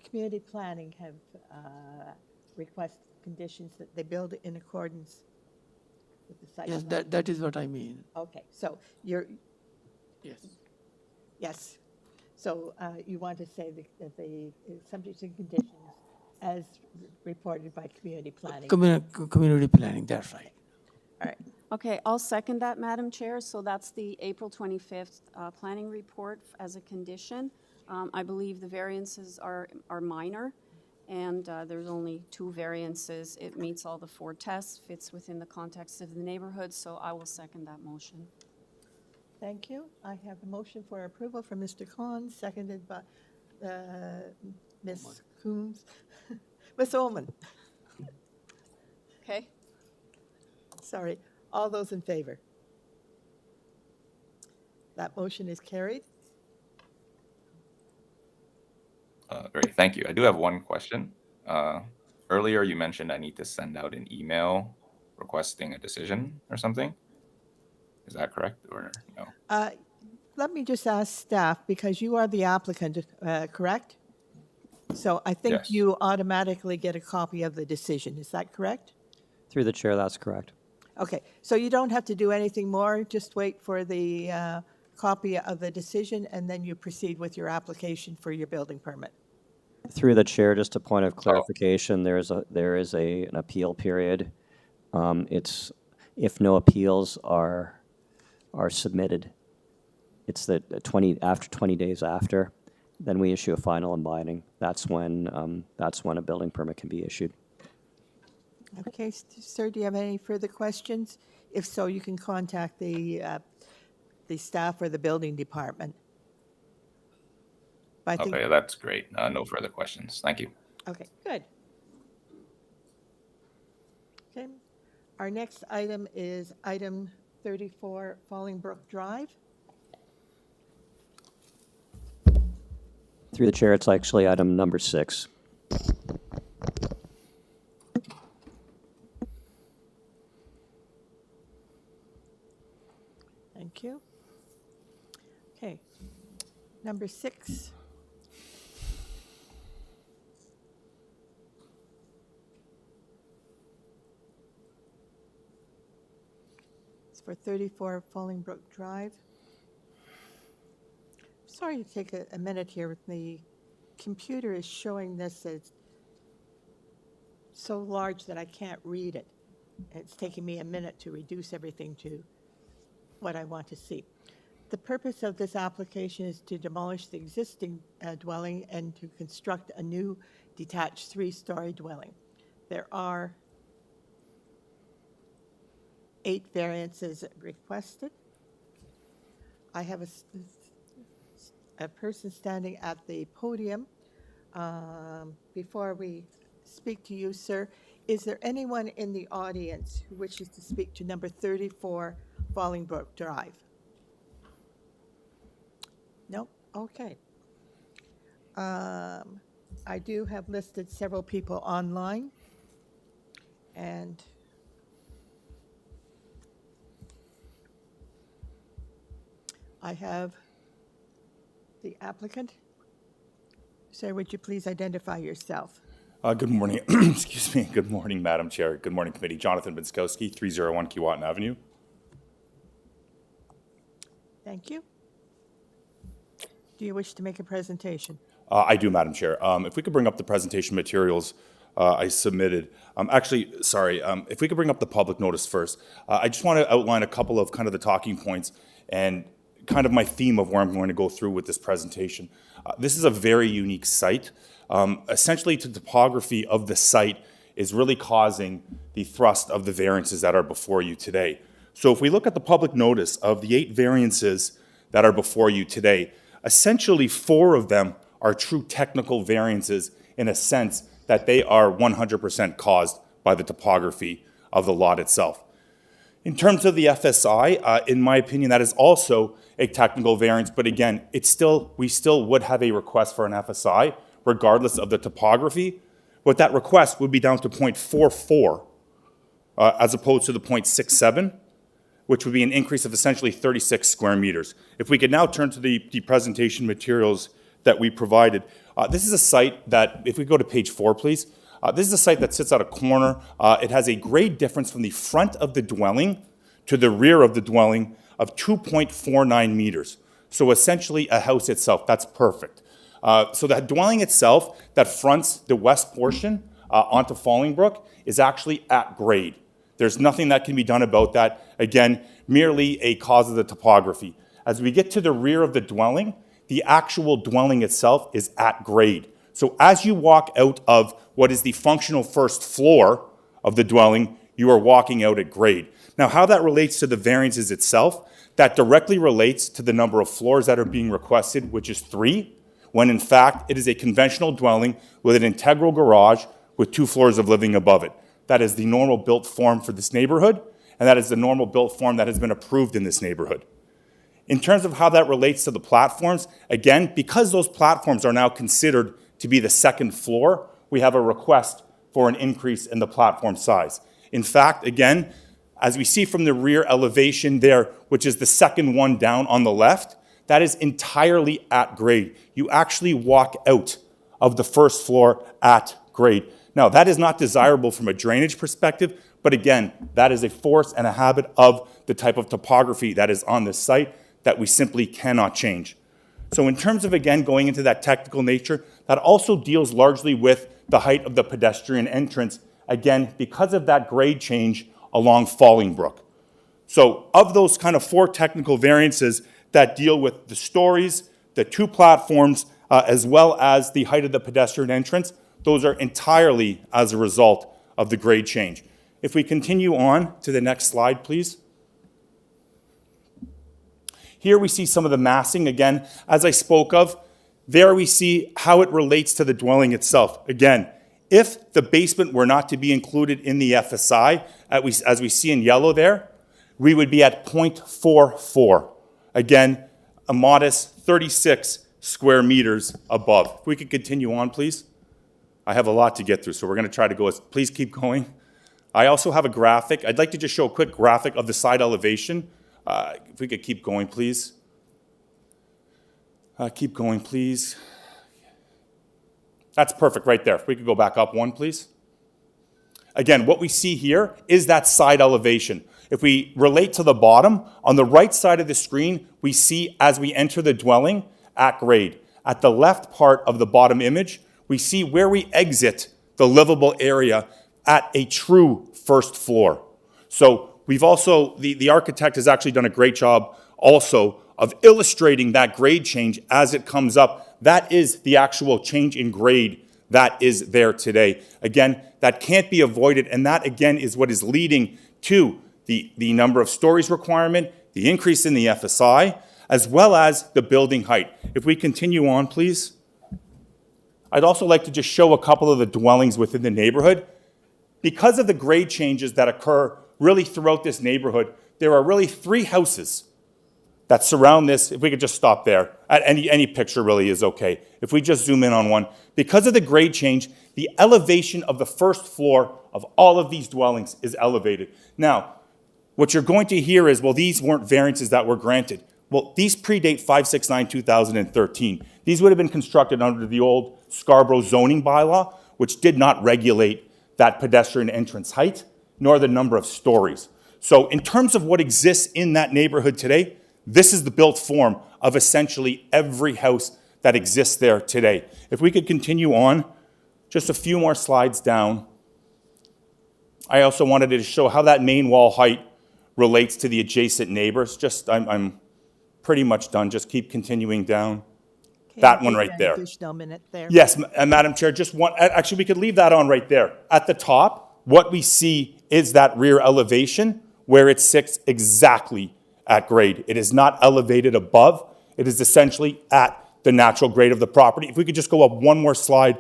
Speaker 2: community planning have requested conditions that they build in accordance with the site.
Speaker 3: Yes,
Speaker 2: plan.
Speaker 3: that is what I mean.
Speaker 2: Okay, so you're,
Speaker 3: Yes.
Speaker 2: Yes. So you want to say that the subject and conditions as reported by community planning.
Speaker 3: Community planning, that's right.
Speaker 2: All right.
Speaker 6: Okay, I'll second that, Madam Chair. So that's the April 25th planning report as a condition. I believe the variances are minor, and there's only 2 variances. It meets all the 4 tests, fits within the context of the neighborhood, so I will second that motion.
Speaker 2: Thank you. I have a motion for approval from Mr. Khan, seconded by Ms. Coombs. Ms. Ullman.
Speaker 6: Okay.
Speaker 2: Sorry. All those in favor? That motion is carried.
Speaker 15: Great, thank you. I do have one question. Earlier, you mentioned I need to send out an email requesting a decision or something. Is that correct or no?
Speaker 2: Let me just ask staff, because you are the applicant, correct? So I think
Speaker 5: Yes.
Speaker 2: you automatically get a copy of the decision. Is that correct?
Speaker 5: Through the chair, that's correct.
Speaker 2: Okay, so you don't have to do anything more, just wait for the copy of the decision, and then you proceed with your application for your building permit.
Speaker 5: Through the chair, just a point of clarification, there is an appeal period. It's, if no appeals are submitted, it's after 20 days after, then we issue a final and binding. That's when a building permit can be issued.
Speaker 2: Okay, sir, do you have any further questions? If so, you can contact the staff or the building department. But I think,
Speaker 15: Okay, that's great. No further questions. Thank you.
Speaker 2: okay, good. Okay, our next item is item 34, Fallingbrook Drive.
Speaker 5: Through the chair, it's actually item number 6.
Speaker 2: Thank you. Okay, number 6. It's for 34 Fallingbrook Drive. Sorry to take a minute here. The computer is showing this as so large that I can't read it. It's taking me a minute to reduce everything to what I want to see. The purpose of this application is to demolish the existing dwelling and to construct a new detached 3-story dwelling. There are 8 variances requested. I have a person standing at the podium. Before we speak to you, sir, is there anyone in the audience who wishes to speak to number 34 Fallingbrook Drive? No? Okay. I do have listed several people online, and I have the applicant. Sir, would you please identify yourself?
Speaker 16: Good morning. Excuse me. Good morning, Madam Chair. Good morning, Committee. Jonathan Binskowski, 301 Keewatin Avenue.
Speaker 2: Thank you. Do you wish to make a presentation?
Speaker 16: I do, Madam Chair. If we could bring up the presentation materials I submitted. If we could bring up the public notice first. I just want to outline a couple of kind of the talking points and kind of my theme of where I'm going to go through with this presentation. This is a very unique site. Essentially, the topography of the site is really causing the thrust of the variances that are before you today. So if we look at the public notice of the 8 variances that are before you today, essentially 4 of them are true technical variances in a sense that they are 100% caused by the topography of the lot itself. In terms of the FSI, in my opinion, that is also a technical variance, but again, we still would have a request for an FSI regardless of the topography, but that request would be down to 0.44 as opposed to the 0.67, which would be an increase of essentially 36 square meters. If we could now turn to the presentation materials that we provided, this is a site that, if we go to page 4, please, this is a site that sits at a corner. It has a grade difference from the front of the dwelling to the rear of the dwelling of 2.49 meters. So essentially a house itself, that's perfect. So that dwelling itself that fronts the west portion onto Fallingbrook is actually at grade. There's nothing that can be done about that. Again, merely a cause of the topography. As we get to the rear of the dwelling, the actual dwelling itself is at grade. So as you walk out of what is the functional first floor of the dwelling, you are walking out at grade. Now, how that relates to the variances itself, that directly relates to the number of floors that are being requested, which is 3, when in fact it is a conventional dwelling with an integral garage with 2 floors of living above it. That is the normal built form for this neighborhood, and that is the normal built form that has been approved in this neighborhood. In terms of how that relates to the platforms, again, because those platforms are now considered to be the second floor, we have a request for an increase in the platform size. In fact, again, as we see from the rear elevation there, which is the second one down on the left, that is entirely at grade. You actually walk out of the first floor at grade. Now, that is not desirable from a drainage perspective, but again, that is a force and a habit of the type of topography that is on this site that we simply cannot change. So in terms of, again, going into that technical nature, that also deals largely with the height of the pedestrian entrance, again, because of that grade change along Fallingbrook. So of those kind of 4 technical variances that deal with the stories, the 2 platforms, as well as the height of the pedestrian entrance, those are entirely as a result of the grade change. If we continue on to the next slide, please. Here we see some of the massing. Again, as I spoke of, there we see how it relates to the dwelling itself. Again, if the basement were not to be included in the FSI, as we see in yellow there, we would be at 0.44. Again, a modest 36 square meters above. If we could continue on, please. I have a lot to get through, so we're going to try to go. Please keep going. I also have a graphic. I'd like to just show a quick graphic of the side elevation. If we could keep going, please. Keep going, please. That's perfect right there. If we could go back up 1, please. Again, what we see here is that side elevation. If we relate to the bottom, on the right side of the screen, we see as we enter the dwelling at grade. At the left part of the bottom image, we see where we exit the livable area at a true first floor. So we've also, the architect has actually done a great job also of illustrating that grade change as it comes up. That is the actual change in grade that is there today. Again, that can't be avoided, and that again is what is leading to the number of stories requirement, the increase in the FSI, as well as the building height. If we continue on, please. I'd also like to just show a couple of the dwellings within the neighborhood. Because of the grade changes that occur really throughout this neighborhood, there are really 3 houses that surround this. If we could just stop there. Any picture really is okay. If we just zoom in on one. Because of the grade change, the elevation of the first floor of all of these dwellings is elevated. Now, what you're going to hear is, well, these weren't variances that were granted. Well, these predate 569-2013. These would have been constructed under the old Scarborough zoning bylaw, which did not regulate that pedestrian entrance height, nor the number of stories. So in terms of what exists in that neighborhood today, this is the built form of essentially every house that exists there today. If we could continue on, just a few more slides down. I also wanted to show how that main wall height relates to the adjacent neighbors. I'm pretty much done. Just keep continuing down.
Speaker 2: Okay,
Speaker 16: That one right there.
Speaker 2: Additional minute there.
Speaker 16: Yes, Madam Chair, just one. Actually, we could leave that on right there. At the top, what we see is that rear elevation where it sits exactly at grade. It is not elevated above. It is essentially at the natural grade of the property. If we could just go up one more slide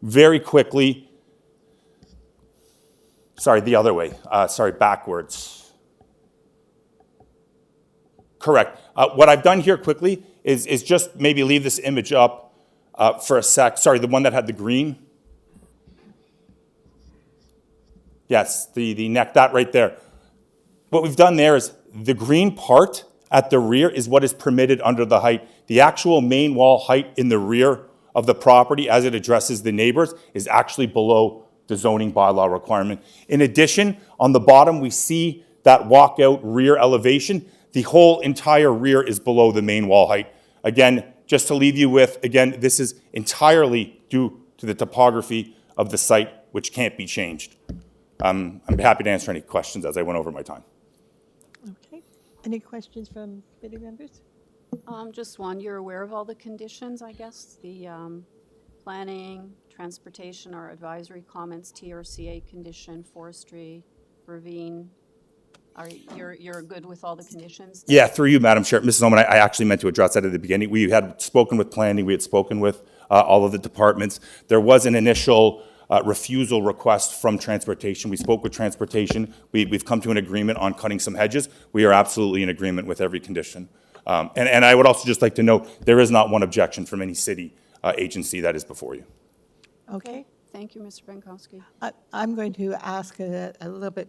Speaker 16: very quickly. Sorry, the other way. Sorry, backwards. Correct. What I've done here quickly is just maybe leave this image up for a sec. Sorry, the one that had the green. Yes, the neck, that right there. What we've done there is the green part at the rear is what is permitted under the height. The actual main wall height in the rear of the property as it addresses the neighbors is actually below the zoning bylaw requirement. In addition, on the bottom, we see that walkout rear elevation. The whole entire rear is below the main wall height. Again, just to leave you with, again, this is entirely due to the topography of the site, which can't be changed. I'm happy to answer any questions as I went over my time.
Speaker 2: Okay. Any questions from committee members?
Speaker 6: Just one, you're aware of all the conditions, I guess, the planning, transportation or advisory comments, TRCA condition, forestry, ravine. You're good with all the conditions?
Speaker 16: Yeah, through you, Madam Chair. Mrs. Oman, I actually meant to address that at the beginning. We had spoken with planning, we had spoken with all of the departments. There was an initial refusal request from transportation. We spoke with transportation. We've come to an agreement on cutting some hedges. We are absolutely in agreement with every condition. And I would also just like to note, there is not one objection from any city agency that is before you.
Speaker 2: Okay.
Speaker 6: Thank you, Mr. Benkowski.
Speaker 2: I'm going to ask a little bit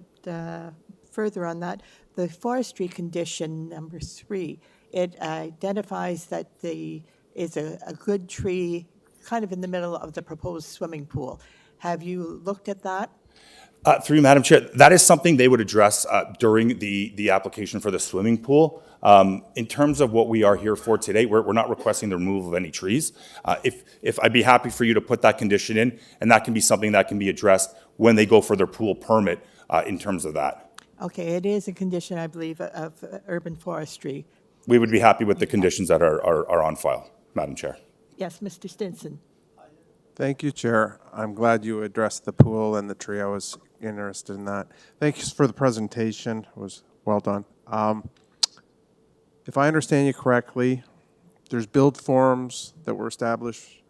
Speaker 2: further on that. The forestry condition number 3, it identifies that is a good tree kind of in the middle of the proposed swimming pool. Have you looked at that?
Speaker 16: Through you, Madam Chair, that is something they would address during the application for the swimming pool. In terms of what we are here for today, we're not requesting the removal of any trees. If I'd be happy for you to put that condition in, and that can be something that can be addressed when they go for their pool permit in terms of that.
Speaker 2: Okay, it is a condition, I believe, of urban forestry.
Speaker 16: We would be happy with the conditions that are on file, Madam Chair.
Speaker 2: Yes, Mr. Stinson.
Speaker 4: Thank you, Chair. I'm glad you addressed the pool and the tree. I was interested in that. Thank you for the presentation. It was well done. If I understand you correctly, there's build forms that were established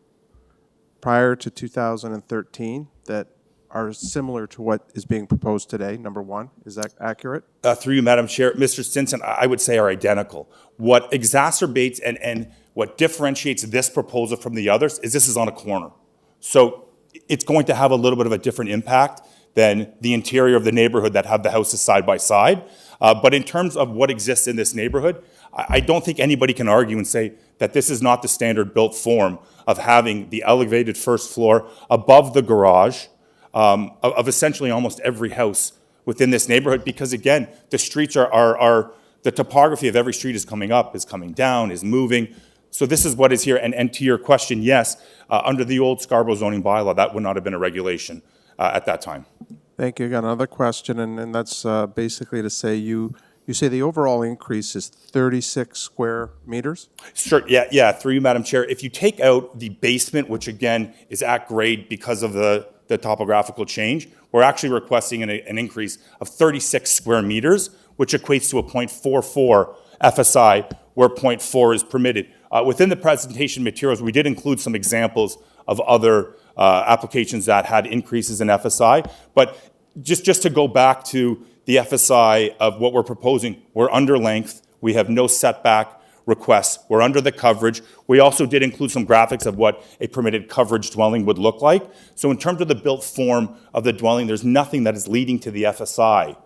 Speaker 4: prior to 2013 that are similar to what is being proposed today, number 1. Is that accurate?
Speaker 16: Through you, Madam Chair, Mr. Stinson, I would say are identical. What exacerbates and what differentiates this proposal from the others is this is on a corner. So it's going to have a little bit of a different impact than the interior of the neighborhood that have the houses side by side. But in terms of what exists in this neighborhood, I don't think anybody can argue and say that this is not the standard built form of having the elevated first floor above the garage of essentially almost every house within this neighborhood, because again, the streets are the topography of every street is coming up, is coming down, is moving. So this is what is here. And to your question, yes, under the old Scarborough zoning bylaw, that would not have been a regulation at that time.
Speaker 4: Thank you. I got another question, and that's basically to say you say the overall increase is 36 square meters?
Speaker 16: Sure, yeah, through you, Madam Chair. If you take out the basement, which again is at grade because of the topographical change, we're actually requesting an increase of 36 square meters, which equates to a 0.44 FSI, where 0.4 is permitted. Within the presentation materials, we did include some examples of other applications that had increases in FSI, but just to go back to the FSI of what we're proposing, we're under length, we have no setback requests, we're under the coverage. We also did include some graphics of what a permitted coverage dwelling would look like. So in terms of the built form of the dwelling, there's nothing that is leading to the FSI,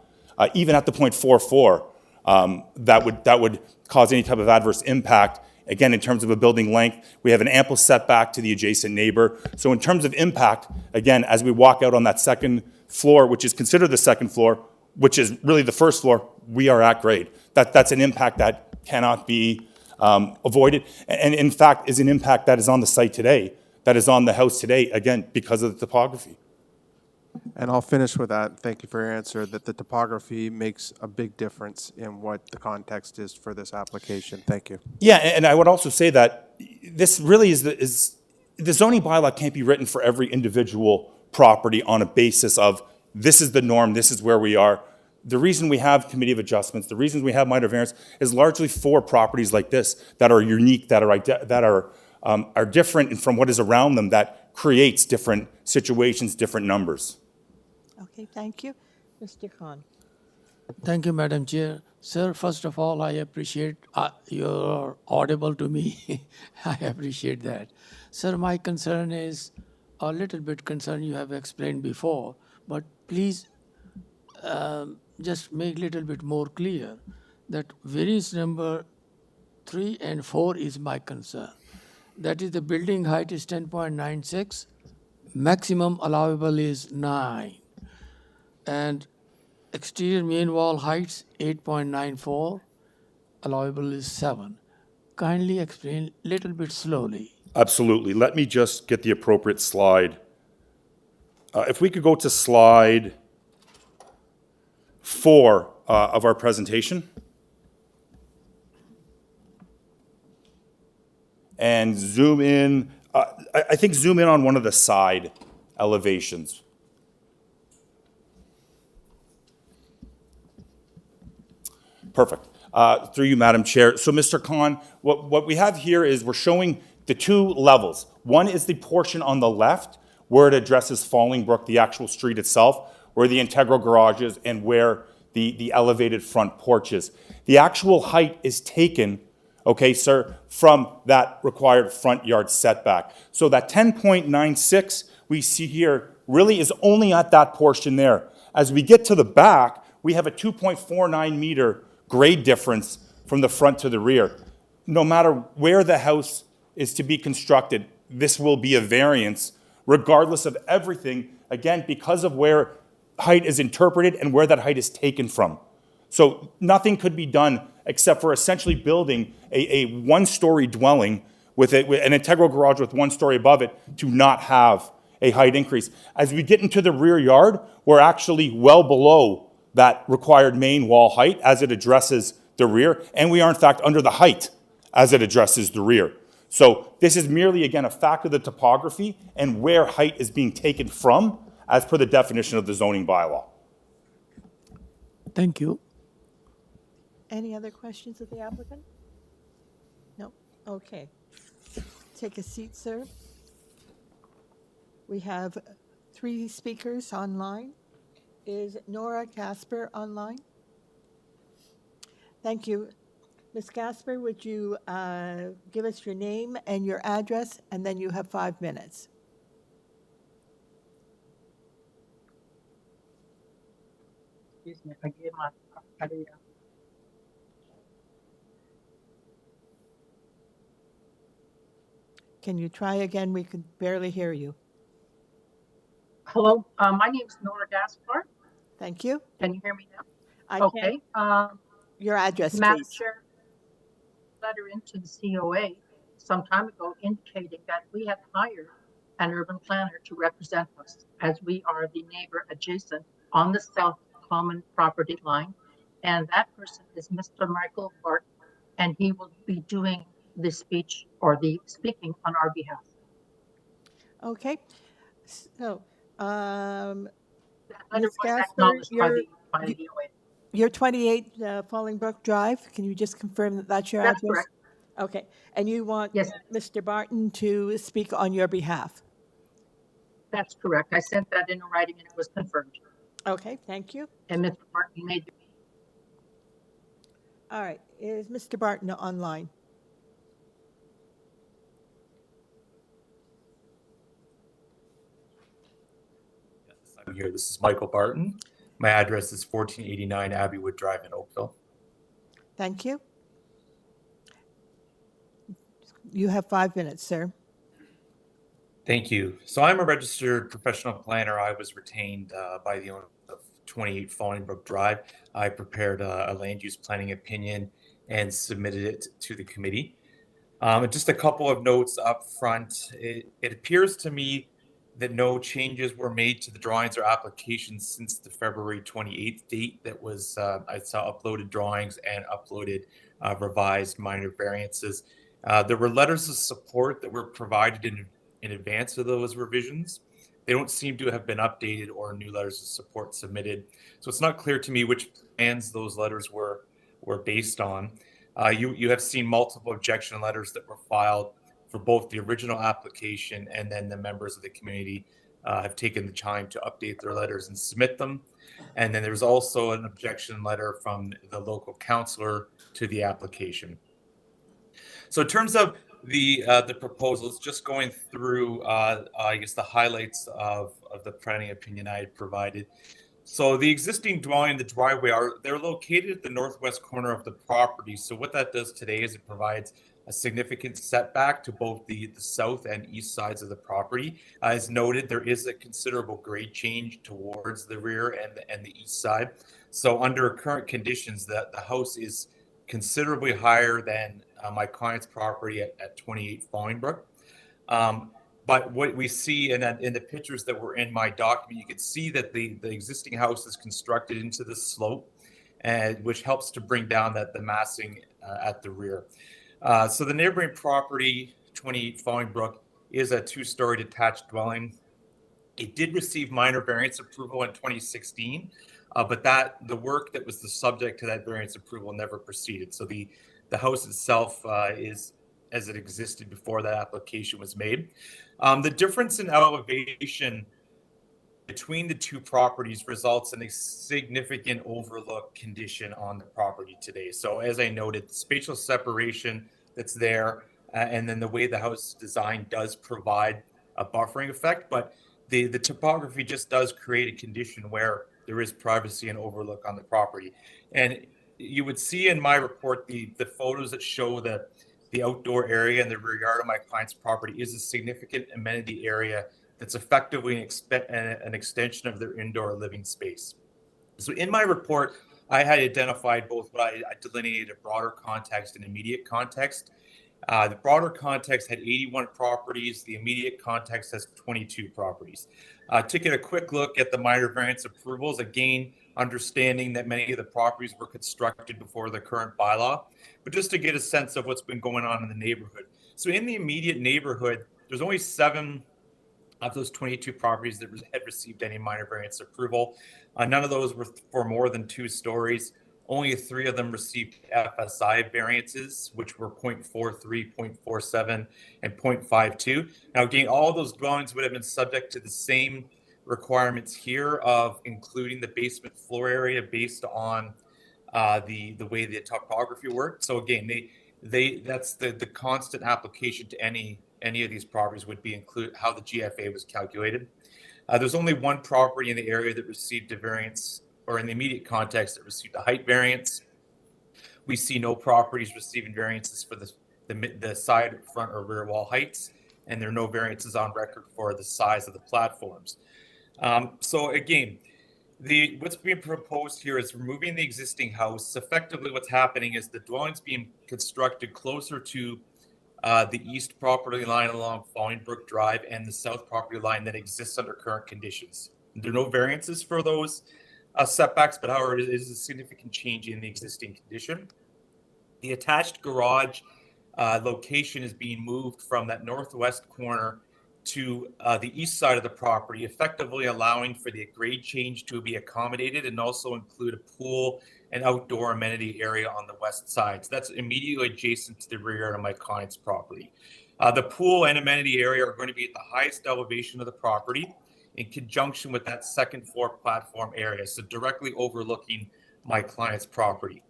Speaker 16: even at the 0.44, that would cause any type of adverse impact. Again, in terms of a building length, we have an ample setback to the adjacent neighbor. So in terms of impact, again, as we walk out on that second floor, which is considered the second floor, which is really the first floor, we are at grade. That's an impact that cannot be avoided, and in fact is an impact that is on the site today, that is on the house today, again, because of the topography.
Speaker 4: And I'll finish with that. Thank you for your answer, that the topography makes a big difference in what the context is for this application. Thank you.
Speaker 16: Yeah, and I would also say that this really is the zoning bylaw can't be written for every individual property on a basis of this is the norm, this is where we are. The reason we have committee of adjustments, the reason we have minor variance is largely for properties like this that are unique, that are different from what is around them, that creates different situations, different numbers.
Speaker 2: Okay, thank you. Mr. Khan.
Speaker 3: Thank you, Madam Chair. Sir, first of all, I appreciate you're audible to me. I appreciate that. Sir, my concern is a little bit concern you have explained before, but please just make a little bit more clear that variance number 3 and 4 is my concern. That is, the building height is 10.96, maximum allowable is 9, and exterior main wall heights 8.94, allowable is 7. Kindly explain little bit slowly.
Speaker 16: Absolutely. Let me just get the appropriate slide. If we could go to slide 4 of our presentation. And zoom in, I think zoom in on one of the side elevations. Perfect. Through you, Madam Chair. So, Mr. Khan, what we have here is we're showing the 2 levels. One is the portion on the left where it addresses Fallingbrook, the actual street itself, where the integral garage is and where the elevated front porch is. The actual height is taken, okay, sir, from that required front yard setback. So that 10.96 we see here really is only at that portion there. As we get to the back, we have a 2.49 meter grade difference from the front to the rear. No matter where the house is to be constructed, this will be a variance, regardless of everything, again, because of where height is interpreted and where that height is taken from. So nothing could be done except for essentially building a one-story dwelling with an integral garage with 1 story above it to not have a height increase. As we get into the rear yard, we're actually well below that required main wall height as it addresses the rear, and we are in fact under the height as it addresses the rear. So this is merely, again, a fact of the topography and where height is being taken from as per the definition of the zoning bylaw.
Speaker 3: Thank you.
Speaker 2: Any other questions of the applicant? No? Okay. Take a seat, sir. We have 3 speakers online. Is Nora Casper online? Thank you. Ms. Casper, would you give us your name and your address, and then you have 5 minutes.
Speaker 17: Excuse me, I gave my idea.
Speaker 2: Can you try again? We could barely hear you.
Speaker 17: Hello, my name is Nora Gaspar.
Speaker 2: Thank you.
Speaker 17: Can you hear me now?
Speaker 2: I
Speaker 17: Okay.
Speaker 2: Your address,
Speaker 17: Madam
Speaker 2: please.
Speaker 17: Chair, letter into the COA some time ago indicating that we had hired an urban planner to represent us as we are the neighbor adjacent on the south common property line. And that person is Mr. Michael Bart, and he will be doing the speech or the speaking on our behalf.
Speaker 2: Okay. So,
Speaker 17: That letter
Speaker 2: Ms.
Speaker 17: was
Speaker 2: Gasper,
Speaker 17: acknowledged by the DOA.
Speaker 2: you're 28 Fallingbrook Drive. Can you just confirm that that's your
Speaker 17: That's
Speaker 2: address?
Speaker 17: correct.
Speaker 2: Okay. And you want
Speaker 17: Yes.
Speaker 2: Mr. Barton to speak on your behalf?
Speaker 17: That's correct. I sent that in writing and it was confirmed.
Speaker 2: Okay, thank you.
Speaker 17: And Mr. Martin made the
Speaker 2: All right. Is Mr. Barton online?
Speaker 18: I'm here. This is Michael Barton. My address is 1489 Abbeywood Drive in Oakville.
Speaker 2: Thank you. You have 5 minutes, sir.
Speaker 18: Thank you. So I'm a registered professional planner. I was retained by the owner of 28 Fallingbrook Drive. I prepared a land use planning opinion and submitted it to the committee. Just a couple of notes up front. It appears to me that no changes were made to the drawings or applications since the February 28th date that was, I saw uploaded drawings and uploaded revised minor variances. There were letters of support that were provided in advance of those revisions. They don't seem to have been updated or new letters of support submitted. So it's not clear to me which plans those letters were based on. You have seen multiple objection letters that were filed for both the original application, and then the members of the community have taken the time to update their letters and submit them. And then there's also an objection letter from the local councillor to the application. So in terms of the proposals, just going through, I guess, the highlights of the planning opinion I had provided. So the existing dwelling and the driveway they're located at the northwest corner of the property. So what that does today is it provides a significant setback to both the south and east sides of the property. As noted, there is a considerable grade change towards the rear and the east side. So under current conditions, the house is considerably higher than my client's property at 28 Fallingbrook. But what we see in the pictures that were in my document, you can see that the existing house is constructed into the slope, and which helps to bring down the massing at the rear. So the neighboring property, 28 Fallingbrook, is a two-story detached dwelling. It did receive minor variance approval in 2016, but the work that was the subject to that variance approval never proceeded. So the house itself is as it existed before that application was made. The difference in elevation between the two properties results in a significant overlook condition on the property today. So as I noted, the spatial separation that's there, and then the way the house is designed does provide a buffering effect, but the topography just does create a condition where there is privacy and overlook on the property. And you would see in my report the photos that show the outdoor area in the rear yard of my client's property is a significant amenity area that's effectively an extension of their indoor living space. So in my report, I had identified both what I delineated a broader context and immediate context. The broader context had 81 properties. The immediate context has 22 properties. To get a quick look at the minor variance approvals, again, understanding that many of the properties were constructed before the current bylaw, but just to get a sense of what's been going on in the neighborhood. So in the immediate neighborhood, there's only 7 of those 22 properties that had received any minor variance approval. None of those were for more than 2 stories. Only 3 of them received FSI variances, which were 0.43, 0.47, and 0.52. Now, again, all of those dwellings would have been subject to the same requirements here of including the basement floor area based on the way the topography worked. So again, that's the constant application to any of these properties would be include how the GFA was calculated. There's only 1 property in the area that received a variance, or in the immediate context, that received a height variance. We see no properties receiving variances for the side, front, or rear wall heights, and there are no variances on record for the size of the platforms. So again, what's being proposed here is removing the existing house. Effectively, what's happening is the dwelling's being constructed closer to the east property line along Fallingbrook Drive and the south property line that exists under current conditions. There are no variances for those setbacks, but however, it is a significant change in the existing condition. The attached garage location is being moved from that northwest corner to the east side of the property, effectively allowing for the grade change to be accommodated and also include a pool and outdoor amenity area on the west side. So that's immediately adjacent to the rear of my client's property. The pool and amenity area are going to be at the highest elevation of the property in conjunction with that second floor platform area, so directly overlooking my client's property.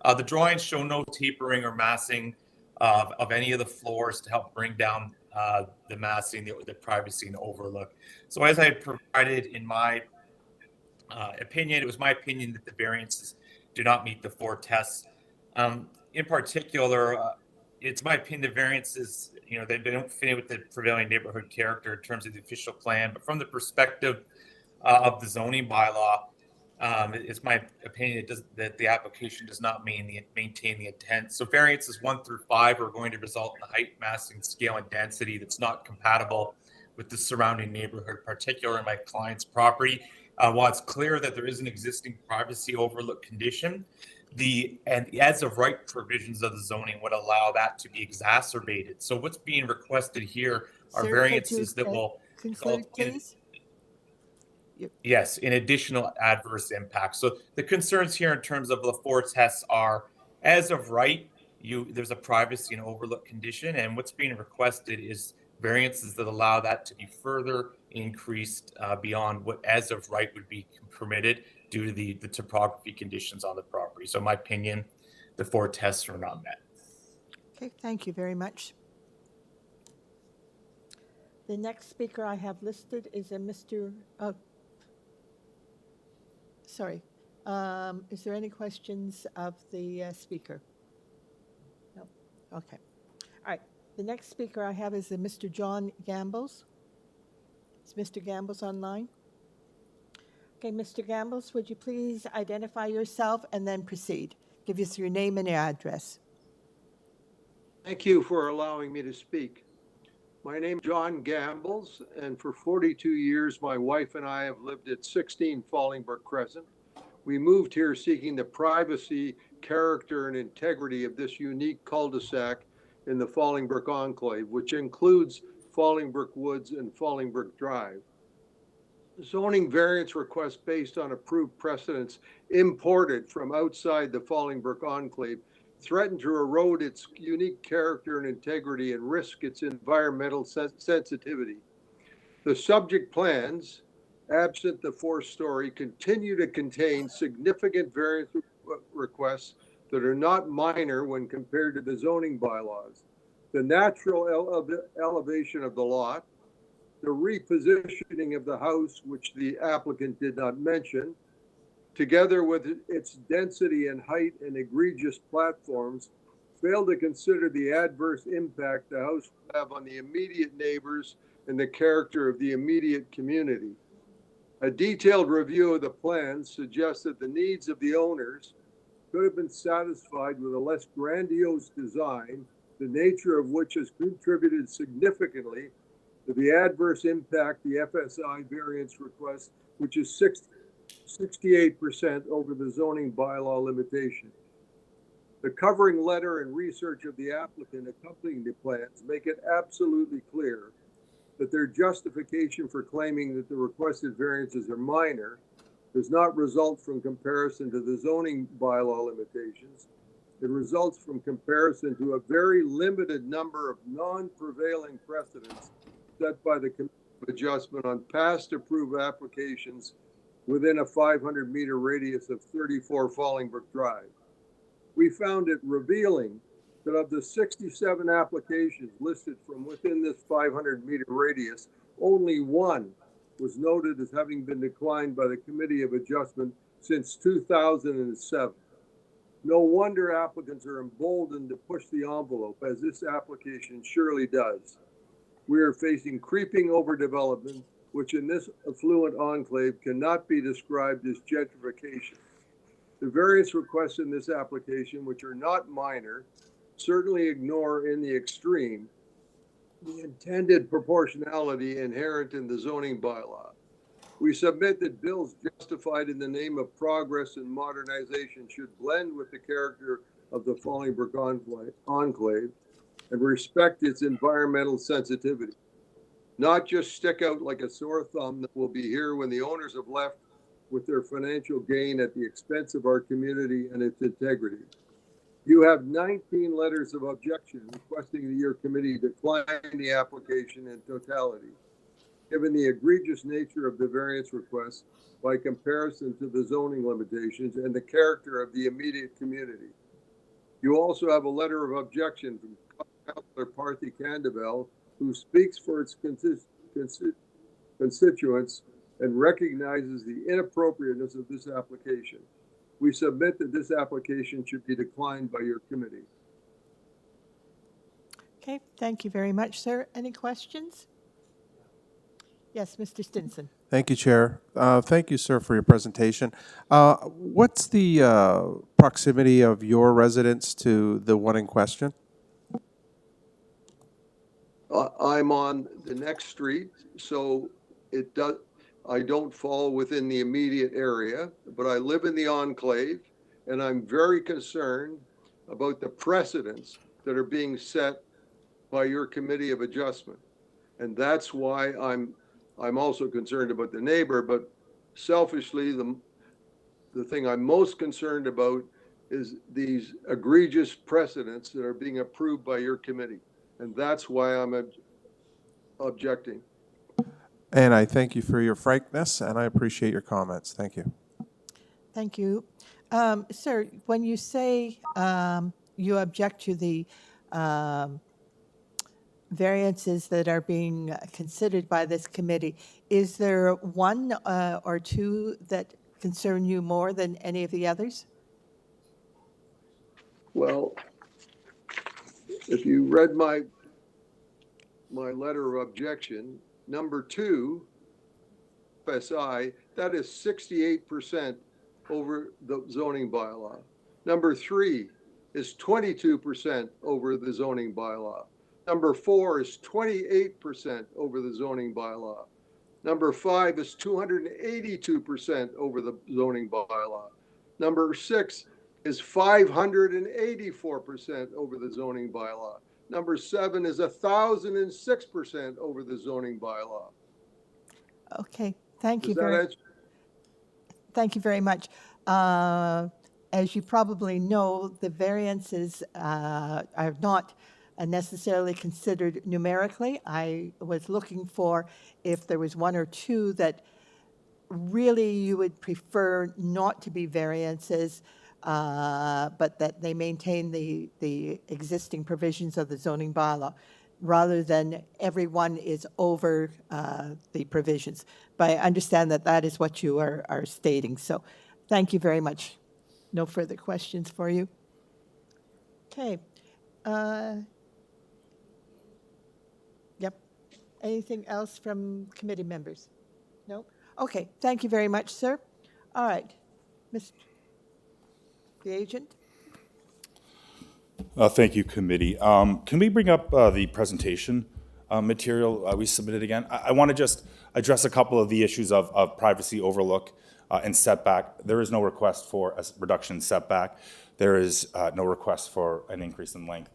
Speaker 18: The drawings show no tapering or massing of any of the floors to help bring down the massing, the privacy, and overlook. So as I had provided in my opinion, it was my opinion that the variances do not meet the 4 tests. In particular, it's my opinion the variances, they don't fit in with the prevailing neighborhood character in terms of the official plan, but from the perspective of the zoning bylaw, it's my opinion that the application does not maintain the intent. So variances 1 through 5 are going to result in a height, massing, scale, and density that's not compatible with the surrounding neighborhood, particularly in my client's property. While it's clear that there is an existing privacy overlook condition, and as of right provisions of the zoning would allow that to be exacerbated. So what's being requested here are variances that will
Speaker 2: conclude, please.
Speaker 18: Yes, in additional adverse impacts. So the concerns here in terms of the 4 tests are, as of right, there's a privacy and overlook condition, and what's being requested is variances that allow that to be further increased beyond what as of right would be permitted due to the topography conditions on the property. So in my opinion, the 4 tests are not met.
Speaker 2: Okay, thank you very much. The next speaker I have listed is a Mr. Sorry. Is there any questions of the speaker? No. Okay. All right. The next speaker I have is a Mr. John Gambles. Is Mr. Gambles online? Okay, Mr. Gambles, would you please identify yourself and then proceed? Give us your name and your address.
Speaker 19: Thank you for allowing me to speak. My name is John Gambles, and for 42 years, my wife and I have lived at 16 Fallingbrook Crescent. We moved here seeking the privacy, character, and integrity of this unique cul-de-sac in the Fallingbrook Enclave, which includes Fallingbrook Woods and Fallingbrook Drive. Zoning variance requests based on approved precedents imported from outside the Fallingbrook Enclave threaten to erode its unique character and integrity and risk its environmental sensitivity. The subject plans, absent the fourth story, continue to contain significant variance requests that are not minor when compared to the zoning bylaws. The natural elevation of the lot, the repositioning of the house, which the applicant did not mention, together with its density and height and egregious platforms, fail to consider the adverse impact the house will have on the immediate neighbors and the character of the immediate community. A detailed review of the plans suggests that the needs of the owners could have been satisfied with a less grandiose design, the nature of which has contributed significantly to the adverse impact the FSI variance request, which is 68% over the zoning bylaw limitation. The covering letter and research of the applicant accompanying the plans make it absolutely clear that their justification for claiming that the requested variances are minor does not result from comparison to the zoning bylaw limitations. It results from comparison to a very limited number of non-prevailing precedents set by the Committee of Adjustment on past approved applications within a 500-meter radius of 34 Fallingbrook Drive. We found it revealing that of the 67 applications listed from within this 500-meter radius, only one was noted as having been declined by the Committee of Adjustment since 2007. No wonder applicants are emboldened to push the envelope, as this application surely does. We are facing creeping overdevelopment, which in this affluent enclave cannot be described as gentrification. The various requests in this application, which are not minor, certainly ignore in the extreme the intended proportionality inherent in the zoning bylaw. We submit that bills justified in the name of progress and modernization should blend with the character of the Fallingbrook Enclave and respect its environmental sensitivity, not just stick out like a sore thumb that will be here when the owners have left with their financial gain at the expense of our community and its integrity. You have 19 letters of objection requesting that your committee decline the application in totality, given the egregious nature of the variance requests by comparison to the zoning limitations and the character of the immediate community. You also have a letter of objection from Councillor Parthy Candavel, who speaks for its constituents and recognizes the inappropriateness of this application. We submit that this application should be declined by your committee.
Speaker 2: Okay, thank you very much, sir. Any questions? Yes, Mr. Stinson.
Speaker 4: Thank you, Chair. Thank you, sir, for your presentation. What's the proximity of your residence to the one in question?
Speaker 19: I'm on the next street, so I don't fall within the immediate area, but I live in the enclave, and I'm very concerned about the precedents that are being set by your Committee of Adjustment. And that's why I'm also concerned about the neighbor, but selfishly, the thing I'm most concerned about is these egregious precedents that are being approved by your committee. And that's why I'm objecting.
Speaker 4: And I thank you for your frankness, and I appreciate your comments. Thank you.
Speaker 2: Thank you. Sir, when you say you object to the variances that are being considered by this committee, is there one or two that concern you more than any of the others?
Speaker 19: Well, if you read my letter of objection, number 2, FSI, that is 68% over the zoning bylaw. Number 3 is 22% over the zoning bylaw. Number 4 is 28% over the zoning bylaw. Number 5 is 282% over the zoning bylaw. Number 6 is 584% over the zoning bylaw. Number 7 is 1,006% over the zoning bylaw.
Speaker 2: Okay, thank you
Speaker 19: Does that
Speaker 2: very
Speaker 19: answer?
Speaker 2: Thank you very much. As you probably know, the variances are not necessarily considered numerically. I was looking for if there was one or two that really you would prefer not to be variances, but that they maintain the existing provisions of the zoning bylaw, rather than everyone is over the provisions. But I understand that that is what you are stating. So thank you very much. No further questions for you. Okay. Yep. Anything else from committee members? No? Okay. Thank you very much, sir. All right. Mr. the agent?
Speaker 16: Thank you, committee. Can we bring up the presentation material we submitted again? I want to just address a couple of the issues of privacy overlook and setback. There is no request for a reduction in setback. There is no request for an increase in length.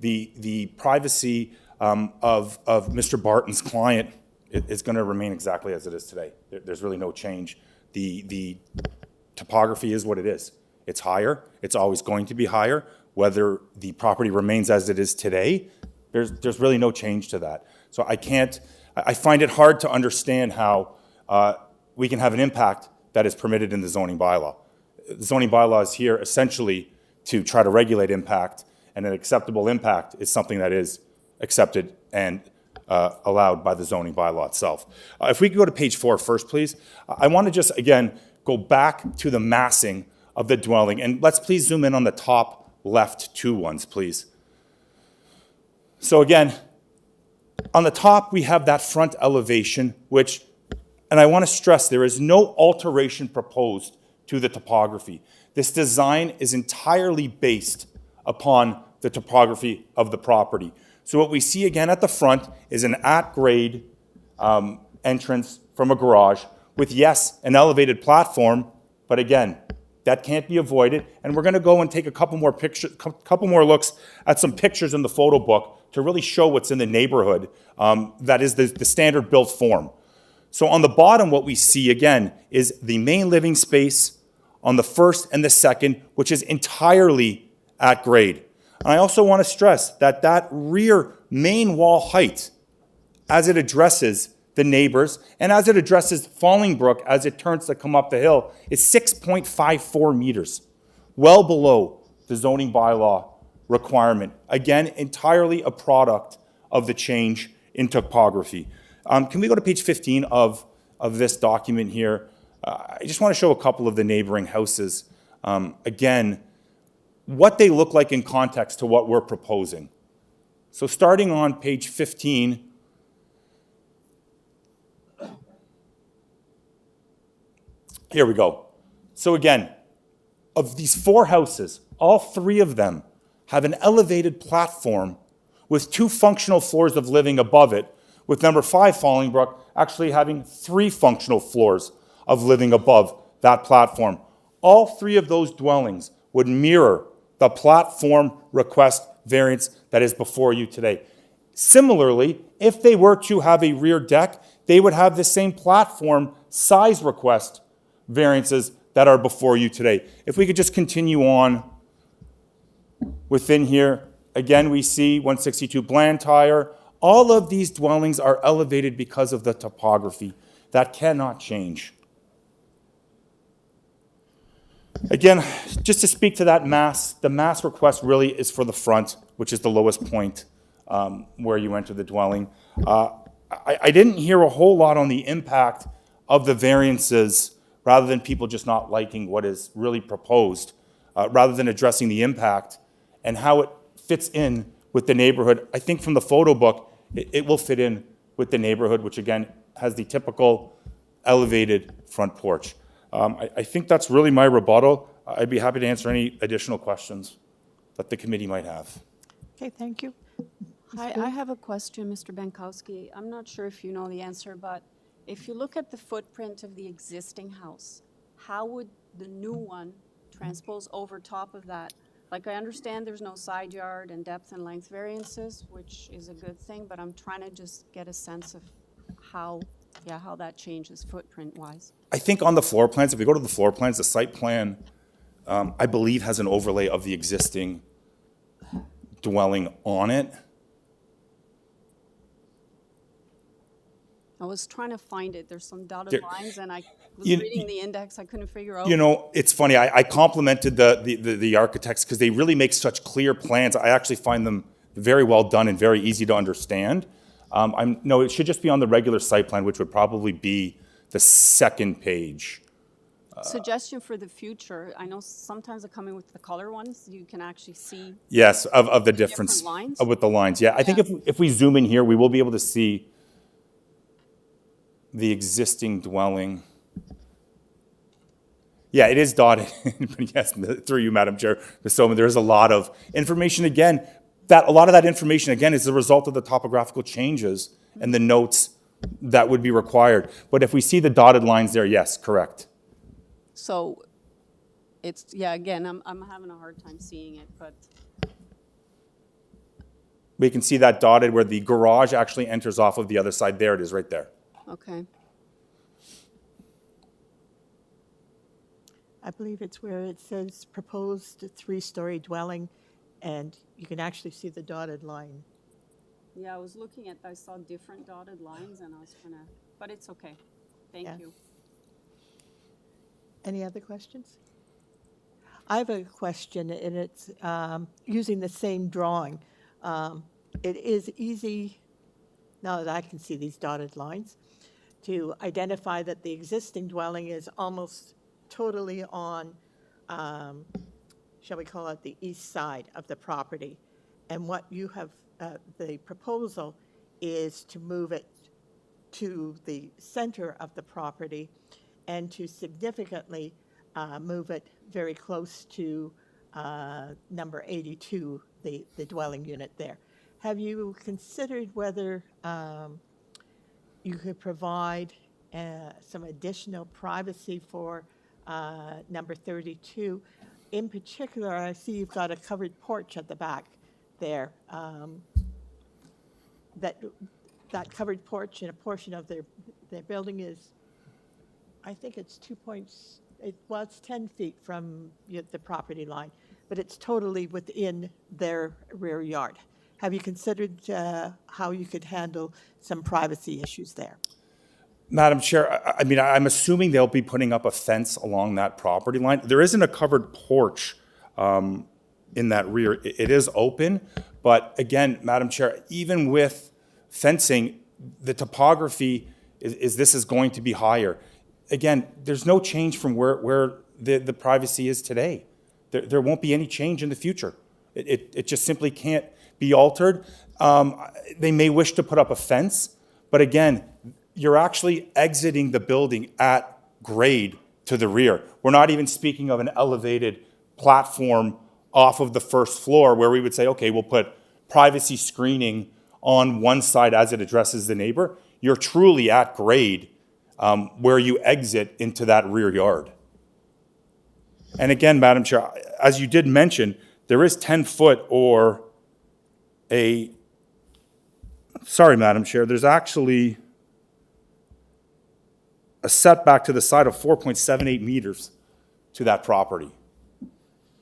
Speaker 16: The privacy of Mr. Barton's client is going to remain exactly as it is today. There's really no change. The topography is what it is. It's higher. It's always going to be higher. Whether the property remains as it is today, there's really no change to that. So I find it hard to understand how we can have an impact that is permitted in the zoning bylaw. The zoning bylaw is here essentially to try to regulate impact, and an acceptable impact is something that is accepted and allowed by the zoning bylaw itself. If we could go to page 4 first, please. I want to just, again, go back to the massing of the dwelling, and let's please zoom in on the top left 2 ones, please. So again, on the top, we have that front elevation, which, and I want to stress, there is no alteration proposed to the topography. This design is entirely based upon the topography of the property. So what we see again at the front is an at-grade entrance from a garage with, yes, an elevated platform, but again, that can't be avoided. And we're going to go and take a couple more looks at some pictures in the photo book to really show what's in the neighborhood. That is the standard built form. So on the bottom, what we see again is the main living space on the first and the second, which is entirely at grade. And I also want to stress that that rear main wall height, as it addresses the neighbors and as it addresses Fallingbrook as it turns to come up the hill, is 6.54 meters, well below the zoning bylaw requirement. Again, entirely a product of the change in topography. Can we go to page 15 of this document here? I just want to show a couple of the neighboring houses. Again, what they look like in context to what we're proposing. So starting on page 15, here we go. So again, of these 4 houses, all 3 of them have an elevated platform with 2 functional floors of living above it, with number 5 Fallingbrook actually having 3 functional floors of living above that platform. All 3 of those dwellings would mirror the platform request variance that is before you today. Similarly, if they were to have a rear deck, they would have the same platform size request variances that are before you today. If we could just continue on within here, again, we see 162 Blantyre. All of these dwellings are elevated because of the topography. That cannot change. Again, just to speak to that mass, the mass request really is for the front, which is the lowest point where you enter the dwelling. I didn't hear a whole lot on the impact of the variances rather than people just not liking what is really proposed, rather than addressing the impact and how it fits in with the neighborhood. I think from the photo book, it will fit in with the neighborhood, which again has the typical elevated front porch. I think that's really my rebuttal. I'd be happy to answer any additional questions that the committee might have.
Speaker 2: Okay, thank you.
Speaker 6: Hi, I have a question, Mr. Bankowski. I'm not sure if you know the answer, but if you look at the footprint of the existing house, how would the new one transpose over top of that? Like, I understand there's no side yard and depth and length variances, which is a good thing, but I'm trying to just get a sense of how that changes footprint-wise.
Speaker 16: I think on the floor plans, if we go to the floor plans, the site plan, I believe, has an overlay of the existing dwelling on it.
Speaker 6: I was trying to find it. There's some dotted lines, and I was
Speaker 16: You-
Speaker 6: reading the index. I couldn't figure out.
Speaker 16: You know, it's funny. I complimented the architects because they really make such clear plans. I actually find them very well done and very easy to understand. No, it should just be on the regular site plan, which would probably be the second page.
Speaker 6: Suggestion for the future. I know sometimes they come in with the color ones. You can actually see.
Speaker 16: Yes, of the difference
Speaker 6: lines?
Speaker 16: with the lines. Yeah, I think if we zoom in here, we will be able to see the existing dwelling. Yeah, it is dotted. But yes, through you, Madam Chair, Ms. Soman, there is a lot of information. Again, a lot of that information, again, is the result of the topographical changes and the notes that would be required. But if we see the dotted lines there, yes, correct.
Speaker 6: So it's, yeah, again, I'm having a hard time seeing it, but
Speaker 16: We can see that dotted where the garage actually enters off of the other side. There it is, right there.
Speaker 6: okay.
Speaker 2: I believe it's where it says proposed 3-story dwelling, and you can actually see the dotted line.
Speaker 6: Yeah, I was looking at, I saw different dotted lines, and I was trying to, but it's okay. Thank you.
Speaker 2: Any other questions? I have a question, and it's using the same drawing. It is easy, now that I can see these dotted lines, to identify that the existing dwelling is almost totally on, shall we call it, the east side of the property. And what you have, the proposal is to move it to the center of the property and to significantly move it very close to number 82, the dwelling unit there. Have you considered whether you could provide some additional privacy for number 32? In particular, I see you've got a covered porch at the back there. That covered porch in a portion of their building is, I think it's 10 feet from the property line, but it's totally within their rear yard. Have you considered how you could handle some privacy issues there?
Speaker 16: Madam Chair, I mean, I'm assuming they'll be putting up a fence along that property line. There isn't a covered porch in that rear. It is open, but again, Madam Chair, even with fencing, the topography is going to be higher. Again, there's no change from where the privacy is today. There won't be any change in the future. It just simply can't be altered. They may wish to put up a fence, but again, you're actually exiting the building at grade to the rear. We're not even speaking of an elevated platform off of the first floor where we would say, okay, we'll put privacy screening on one side as it addresses the neighbor. You're truly at grade where you exit into that rear yard. And again, Madam Chair, as you did mention, there is 10 foot or sorry, Madam Chair, there's actually a setback to the side of 4.78 meters to that property.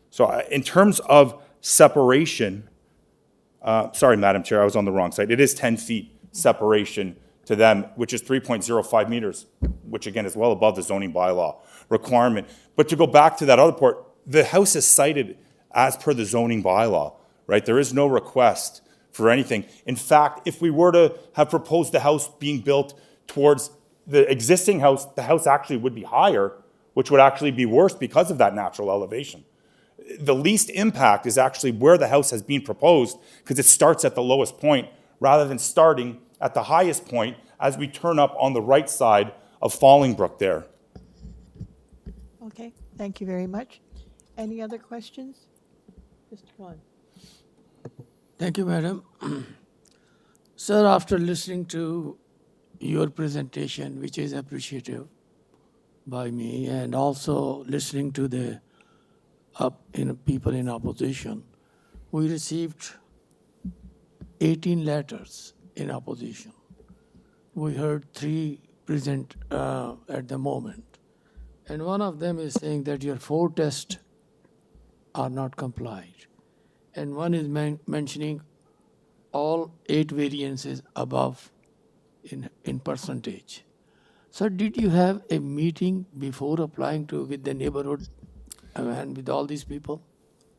Speaker 16: So in terms of separation, sorry, Madam Chair, I was on the wrong side. It is 10 feet separation to them, which is 3.05 meters, which again is well above the zoning bylaw requirement. But to go back to that other part, the house is cited as per the zoning bylaw, right? There is no request for anything. In fact, if we were to have proposed the house being built towards the existing house, the house actually would be higher, which would actually be worse because of that natural elevation. The least impact is actually where the house has been proposed because it starts at the lowest point rather than starting at the highest point as we turn up on the right side of Fallingbrook there.
Speaker 2: Okay, thank you very much. Any other questions? Mr. Khan?
Speaker 3: Thank you, Madam. Sir, after listening to your presentation, which is appreciative by me, and also listening to the people in opposition, we received 18 letters in opposition. We heard 3 present at the moment. And one of them is saying that your 4 tests are not complied. And one is mentioning all 8 variances above in percentage. So did you have a meeting before applying with the neighborhood and with all these people?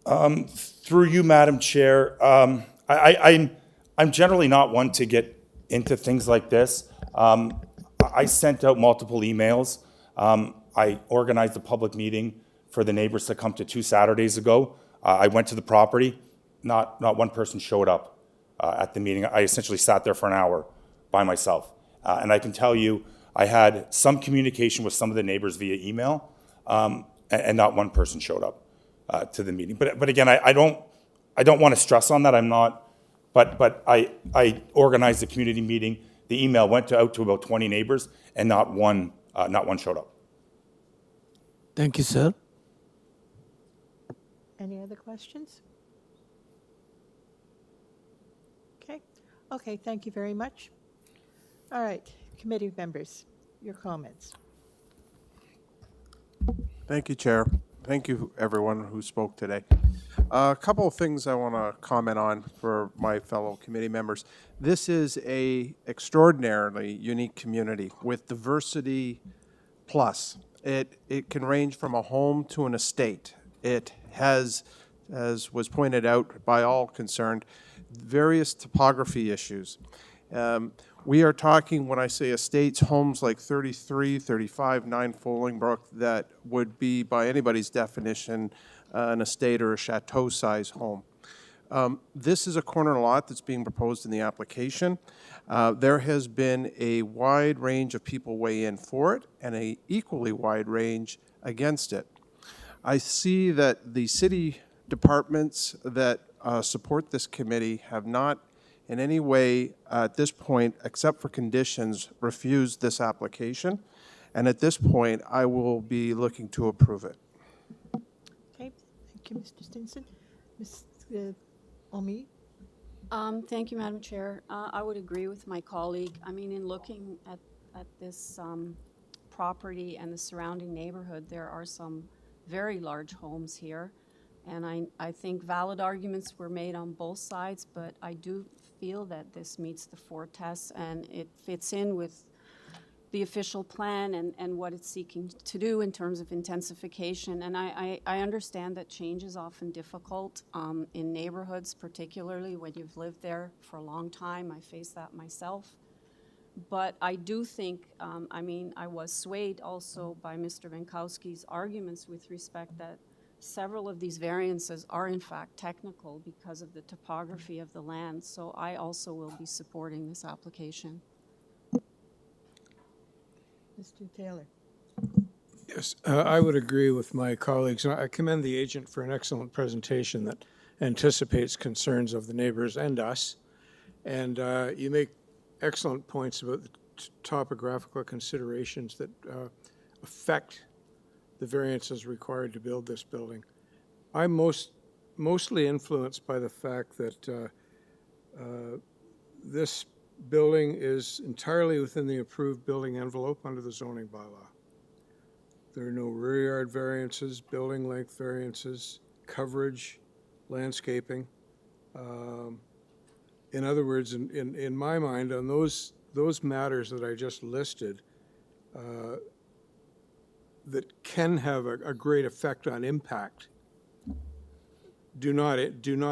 Speaker 16: Through you, Madam Chair, I'm generally not one to get into things like this. I sent out multiple emails. I organized a public meeting for the neighbors to come to 2 Saturdays ago. I went to the property. Not one person showed up at the meeting. I essentially sat there for an hour by myself. And I can tell you, I had some communication with some of the neighbors via email, and not one person showed up to the meeting. But again, I don't want to stress on that. I'm not. But I organized the community meeting. The email went out to about 20 neighbors, and not one showed up.
Speaker 3: Thank you, sir.
Speaker 2: Any other questions? Okay. Okay, thank you very much. All right, committee members, your comments.
Speaker 4: Thank you, Chair. Thank you, everyone who spoke today. A couple of things I want to comment on for my fellow committee members. This is a extraordinarily unique community with diversity plus. It can range from a home to an estate. It has, as was pointed out by all concerned, various topography issues. We are talking, when I say estates, homes like 33, 35, 9 Fallingbrook that would be, by anybody's definition, an estate or a chateau-size home. This is a corner lot that's being proposed in the application. There has been a wide range of people weigh in for it and an equally wide range against it. I see that the city departments that support this committee have not in any way at this point, except for conditions, refused this application. And at this point, I will be looking to approve it.
Speaker 2: Okay, thank you, Mr. Stinson. Ms. Omi?
Speaker 6: Thank you, Madam Chair. I would agree with my colleague. I mean, in looking at this property and the surrounding neighborhood, there are some very large homes here. And I think valid arguments were made on both sides, but I do feel that this meets the 4 tests and it fits in with the official plan and what it's seeking to do in terms of intensification. And I understand that change is often difficult in neighborhoods, particularly when you've lived there for a long time. I face that myself. But I do think, I mean, I was swayed also by Mr. Venkowski's arguments with respect that several of these variances are in fact technical because of the topography of the land. So I also will be supporting this application.
Speaker 2: Mr. Taylor?
Speaker 11: Yes, I would agree with my colleagues. I commend the agent for an excellent presentation that anticipates concerns of the neighbors and us. And you make excellent points about the topographical considerations that affect the variances required to build this building. I'm mostly influenced by the fact that this building is entirely within the approved building envelope under the zoning bylaw. There are no rear yard variances, building length variances, coverage, landscaping. In other words, in my mind, on those matters that I just listed, that can have a great effect on impact, do not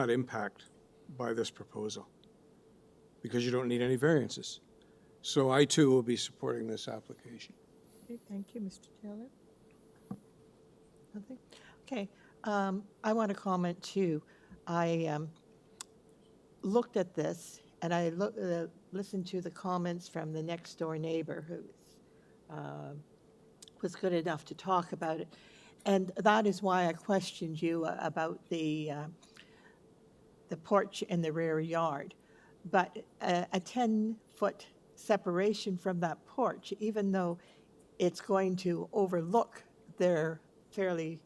Speaker 11: impact by this proposal, because you don't need any variances. So I too will be supporting this application.
Speaker 2: Okay, thank you, Mr. Taylor. Nothing? Okay, I want to comment too. I looked at this and I listened to the comments from the next door neighbor who was good enough to talk about it. And that is why I questioned you about the porch in the rear yard. But a 10-foot separation from that porch, even though it's going to overlook their fairly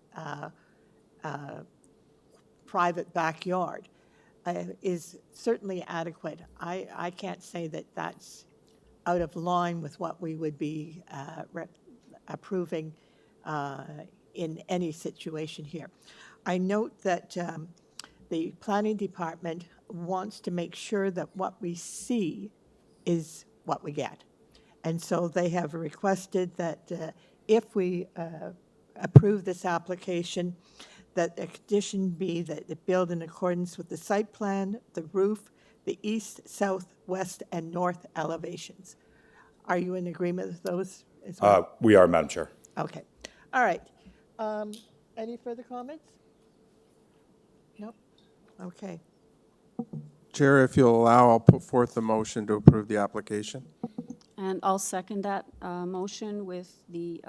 Speaker 2: private backyard, is certainly adequate. I can't say that that's out of line with what we would be approving in any situation here. I note that the planning department wants to make sure that what we see is what we get. And so they have requested that if we approve this application, that the condition be that it build in accordance with the site plan, the roof, the east, south, west, and north elevations. Are you in agreement with those as well?
Speaker 16: We are, Madam Chair.
Speaker 2: Okay. All right. Any further comments? Nope. Okay.
Speaker 4: Chair, if you'll allow, I'll put forth the motion to approve the application.
Speaker 6: And I'll second that motion with the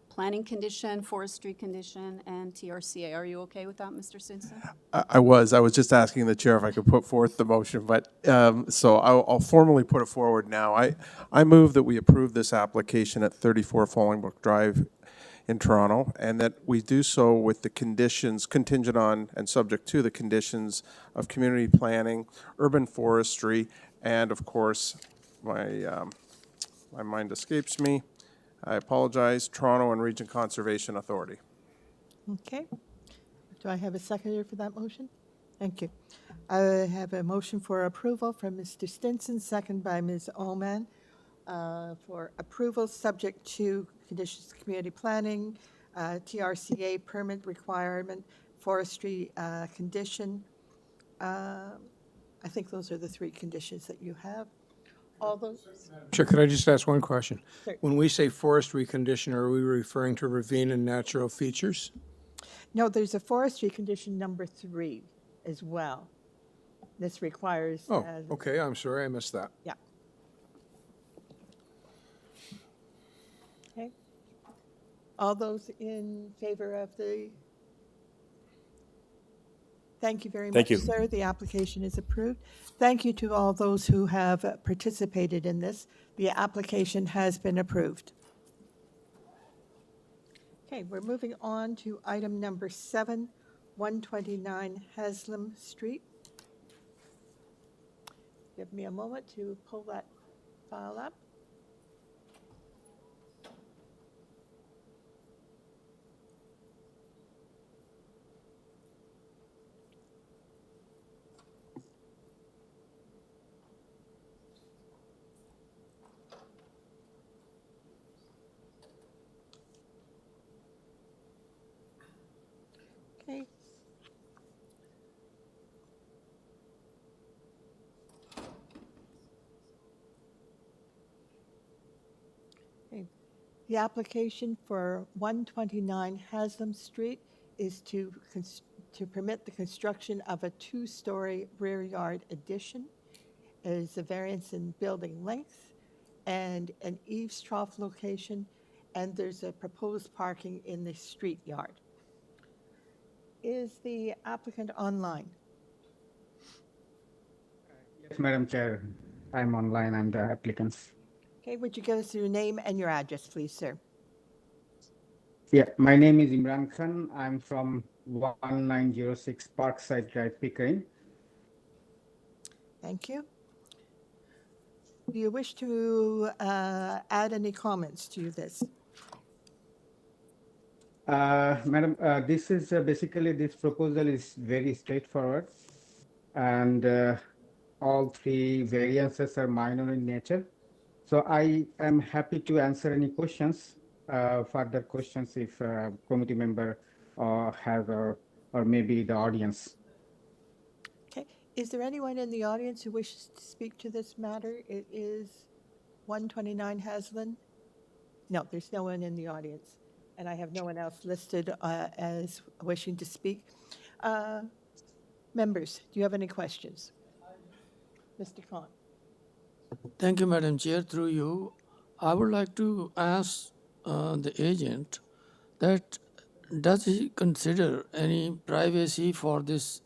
Speaker 6: planning condition, forestry condition, and TRCA. Are you okay with that, Mr. Stinson?
Speaker 4: I was just asking the chair if I could put forth the motion, but so I'll formally put it forward now. I move that we approve this application at 34 Fallingbrook Drive in Toronto, and that we do so with the conditions contingent on and subject to the conditions of community planning, urban forestry, and of course, my mind escapes me. I apologize, Toronto and Region Conservation Authority.
Speaker 2: Okay. Do I have a seconder for that motion? Thank you. I have a motion for approval from Mr. Stinson, second by Ms. Ullman, for approval subject to conditions of community planning, TRCA permit requirement, forestry condition. I think those are the three conditions that you have. All those?
Speaker 11: Sure, could I just ask one question?
Speaker 2: Sure.
Speaker 11: When we say forestry condition, are we referring to ravine and natural features?
Speaker 2: No, there's a forestry condition number 3 as well. This requires.
Speaker 11: Oh, okay, I'm sorry, I missed that.
Speaker 2: Yeah. Okay. All those in favor of the. Thank you very much,
Speaker 16: Thank you.
Speaker 2: sir. The application is approved. Thank you to all those who have participated in this. The application has been approved. Okay, we're moving on to item number 7, 129 Haslam Street. Give me a moment to pull that file up. Okay. Okay. The application for 129 Haslam Street is to permit the construction of a 2-story rear yard addition. It is a variance in building length and an eaves trough location, and there's a proposed parking in the street yard. Is the applicant online?
Speaker 20: Yes, Madam Chair. I'm online. I'm the applicant.
Speaker 2: Okay, would you give us your name and your address, please, sir?
Speaker 20: Yeah, my name is Imran Khan. I'm from 1906 Parkside Drive, Pickering.
Speaker 2: Thank you. Do you wish to add any comments to this?
Speaker 20: Madam, this is basically this proposal is very straightforward, and all 3 variances are minor in nature. So I am happy to answer any questions, further questions if committee member has or maybe the audience.
Speaker 2: Okay. Is there anyone in the audience who wishes to speak to this matter? It is 129 Haslam. No, there's no one in the audience. And I have no one else listed as wishing to speak. Members, do you have any questions? Mr. Khan.
Speaker 3: Thank you, Madam Chair. Through you, I would like to ask the agent that does he consider any privacy for this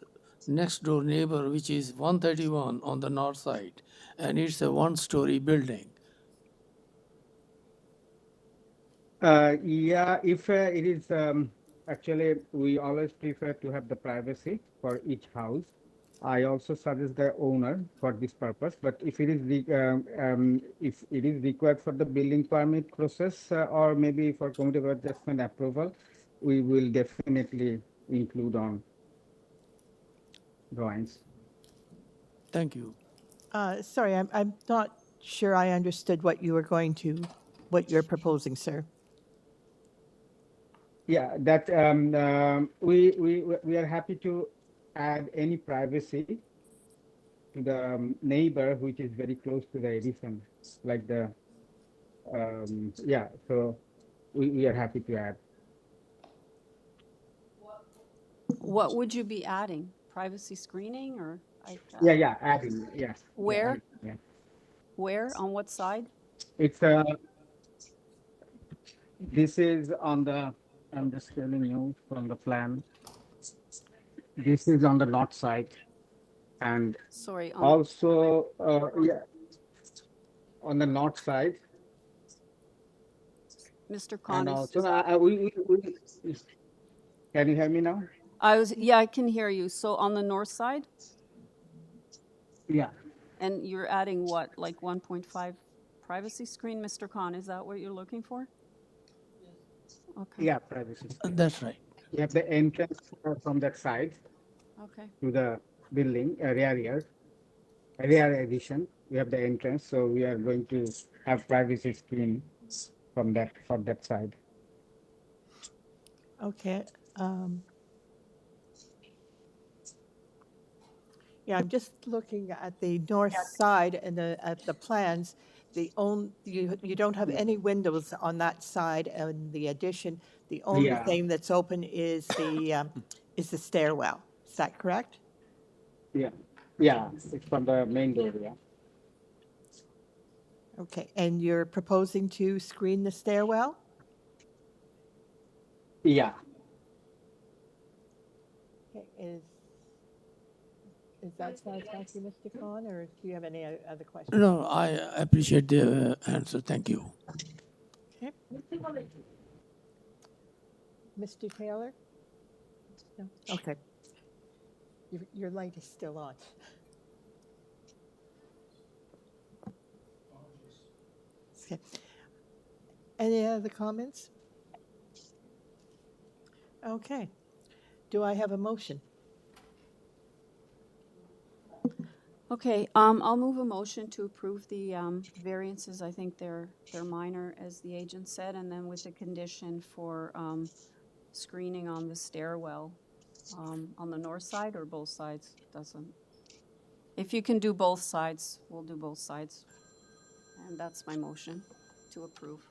Speaker 3: next door neighbor, which is 131 on the north side, and it's a one-story building?
Speaker 20: Yeah, if it is, actually, we always prefer to have the privacy for each house. I also suggest the owner for this purpose, but if it is if it is required for the building permit process or maybe for commutative adjustment approval, we will definitely include on drawings.
Speaker 3: Thank you.
Speaker 2: Sorry, I'm not sure I understood what what you're proposing, sir.
Speaker 20: Yeah, that we are happy to add any privacy to the neighbor which is very close to the addition, like the yeah. So we are happy to add.
Speaker 6: What would you be adding? Privacy screening or?
Speaker 20: Yeah, adding. Yeah.
Speaker 6: Where?
Speaker 20: Yeah.
Speaker 6: Where? On what side?
Speaker 20: It's this is on the. I'm just telling you from the plan. This is on the north side, and
Speaker 6: Sorry.
Speaker 20: also yeah, on the north side.
Speaker 6: Mr. Khan.
Speaker 20: And also, can you hear me now?
Speaker 6: Yeah, I can hear you. So on the north side?
Speaker 20: Yeah.
Speaker 6: And you're adding what, like 1.5 privacy screen, Mr. Khan? Is that what you're looking for? Okay.
Speaker 20: Yeah, privacy.
Speaker 3: That's right.
Speaker 20: You have the entrance from that side.
Speaker 6: Okay.
Speaker 20: To the building rear addition. We have the entrance, so we are going to have privacy screen from that side.
Speaker 2: Okay. Yeah, I'm just looking at the north side and at the plans. You don't have any windows on that side and the addition. The only thing that's open is the stairwell. Is that correct?
Speaker 20: Yeah, it's from the main door. Yeah.
Speaker 2: Okay, and you're proposing to screen the stairwell?
Speaker 20: Yeah.
Speaker 2: Okay, is that satisfactory, Mr. Khan, or do you have any other questions?
Speaker 3: No, I appreciate the answer. Thank you.
Speaker 2: Okay. Mr. Taylor? No? Okay. Your light is still on. Okay. Any other comments? Okay. Do I have a motion?
Speaker 6: Okay, I'll move a motion to approve the variances. I think they're minor, as the agent said, and then with a condition for screening on the stairwell on the north side or both sides. Doesn't. If you can do both sides, we'll do both sides. And that's my motion to approve.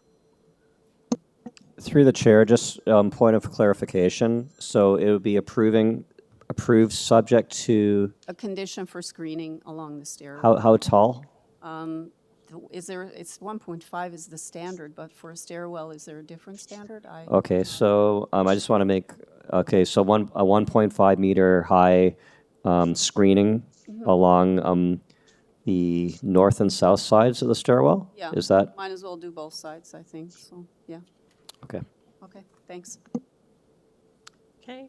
Speaker 5: Through the chair, just point of clarification. So it would be approved subject to
Speaker 6: A condition for screening along the stairwell.
Speaker 5: how tall?
Speaker 6: It's 1.5 is the standard, but for a stairwell, is there a different standard?
Speaker 5: Okay, so I just want to make, so a 1.5 meter high screening along the north and south sides of the stairwell?
Speaker 6: Yeah.
Speaker 5: Is that?
Speaker 6: Might as well do both sides, I think, so, yeah.
Speaker 5: Okay.
Speaker 6: Okay, thanks.
Speaker 2: Okay.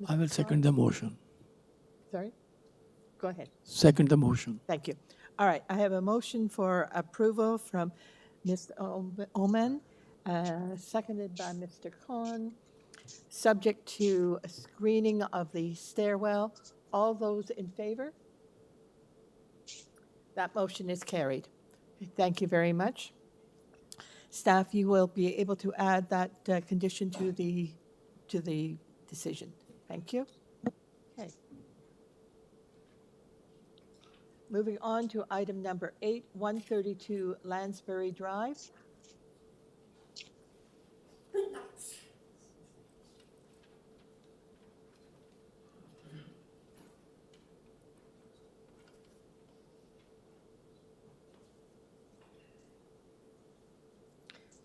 Speaker 3: I will second the motion.
Speaker 2: Sorry? Go ahead.
Speaker 3: Second the motion.
Speaker 2: Thank you. All right, I have a motion for approval from Mr. Oman, seconded by Mr. Khan, subject to a screening of the stairwell. All those in favor? That motion is carried. Thank you very much. Staff, you will be able to add that condition to the decision. Thank you. Okay. Moving on to item number 8, 132 Lansbury Drive.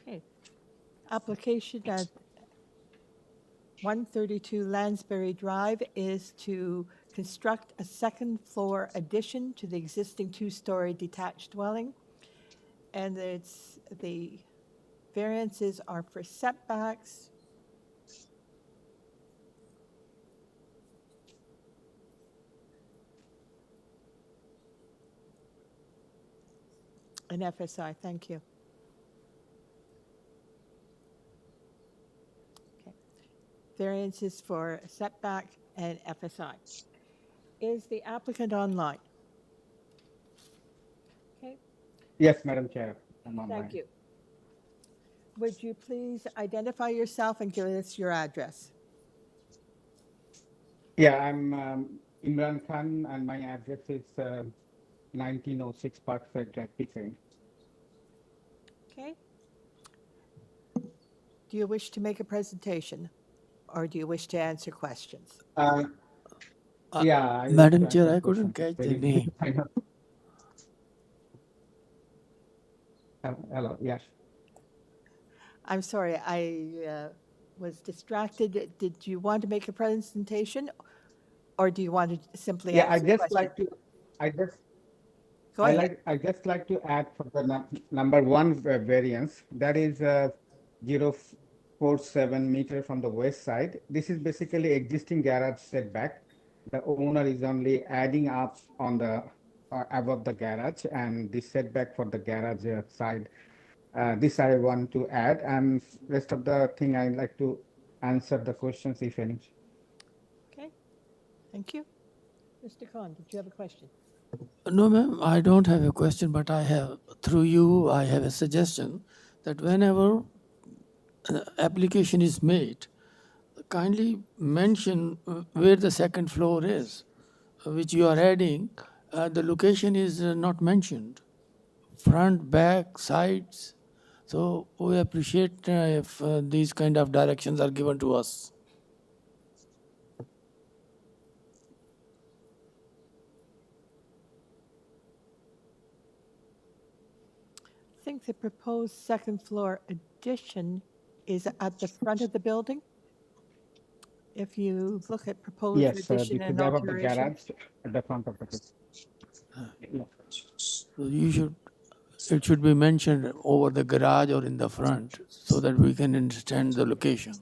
Speaker 2: Okay. Application 132 LANSBURY Drive is to construct a second-floor addition to the existing two-story detached dwelling. And the variances are for setbacks, and FSI. Thank you. Okay. Variances for setback and FSI. Is the applicant online? Okay,
Speaker 20: Yes, Madam Chair, I'm online.
Speaker 2: thank you. Would you please identify yourself and give us your address?
Speaker 20: Yeah, I'm Imran Khan, and my address is 1906 Parkside Drive, Pickering.
Speaker 2: Okay. Do you wish to make a presentation, or do you wish to answer questions?
Speaker 20: Yeah, I
Speaker 3: Madam
Speaker 20: wish to
Speaker 3: Chair,
Speaker 20: answer
Speaker 3: I couldn't
Speaker 20: questions.
Speaker 3: catch the name.
Speaker 20: Hello, yes.
Speaker 2: I'm sorry, I was distracted. Did you want to make a presentation, or do you want to simply
Speaker 20: Yeah, I
Speaker 2: answer
Speaker 20: just
Speaker 2: questions?
Speaker 20: like to, I just,
Speaker 2: Go ahead.
Speaker 20: I just like to add for the number one variance, that is 047 meter from the west side. This is basically existing garage setback. The owner is only adding up on the above the garage, and the setback for the garage side. This I want to add, and rest of the thing I like to answer the questions if any.
Speaker 2: Okay, thank you. Mr. Khan, did you have a question?
Speaker 3: No, ma'am, I don't have a question, but I have, through you, I have a suggestion that whenever application is made, kindly mention where the second floor is, which you are adding. The location is not mentioned. Front, back, sides. So we appreciate if these kind of directions are given to us.
Speaker 2: I think the proposed second floor addition is at the front of the building. If you look at proposed
Speaker 20: Yes,
Speaker 2: addition
Speaker 20: this
Speaker 2: and
Speaker 20: is above the
Speaker 2: alteration.
Speaker 20: garage at the front of the building. Yeah.
Speaker 3: So it should be mentioned over the garage or in the front so that we can understand the location.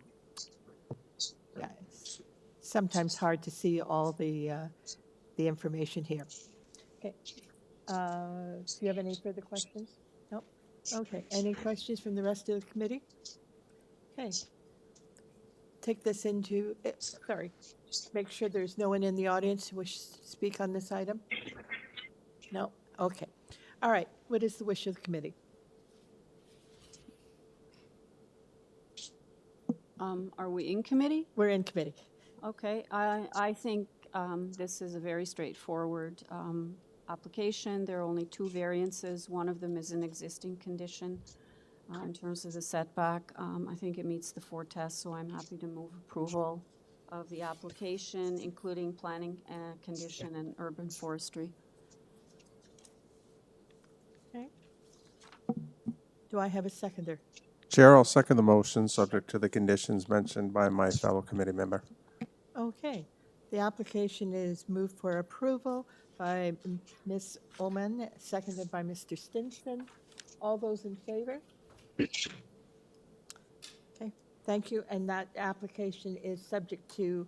Speaker 2: Yeah, it's sometimes hard to see all the information here. Okay. Do you have any further questions? No? Okay. Any questions from the rest of the committee? Okay. Take this into, sorry, make sure there's no one in the audience who wishes to speak on this item? No? Okay. All right. What is the wish of the committee?
Speaker 6: Are we in committee?
Speaker 2: We're in committee.
Speaker 6: Okay, I think this is a very straightforward application. There are only two variances. One of them is an existing condition in terms of the setback. I think it meets the four tests, so I'm happy to move approval of the application, including planning condition and urban forestry.
Speaker 2: Okay. Do I have a seconder?
Speaker 4: Chair, I'll second the motion, subject to the conditions mentioned by my fellow committee member.
Speaker 2: Okay. The application is moved for approval by Ms. Ullman, seconded by Mr. Stinson. All those in favor? Okay, thank you. And that application is subject to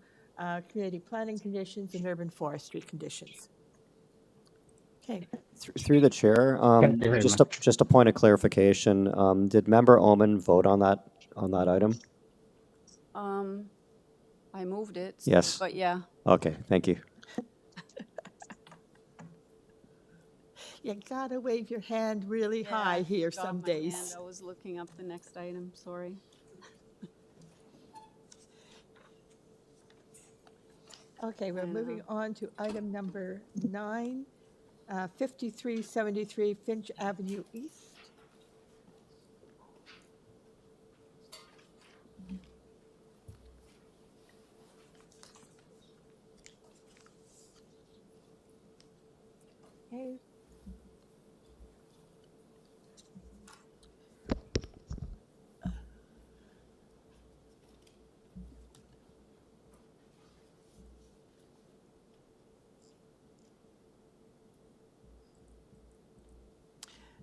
Speaker 2: community planning conditions and urban forestry conditions. Okay.
Speaker 5: Through the chair,
Speaker 20: Thank you very
Speaker 5: just a point of clarification. Did member Oman vote on that item?
Speaker 6: I moved it.
Speaker 5: Yes.
Speaker 6: But yeah.
Speaker 5: Okay, thank you.
Speaker 2: You gotta wave your hand really high here
Speaker 6: Got
Speaker 2: some
Speaker 6: my
Speaker 2: days.
Speaker 6: hand. I was looking up the next item, sorry.
Speaker 2: Okay, we're moving on to item number 9, 5373 Finch Avenue East. Okay.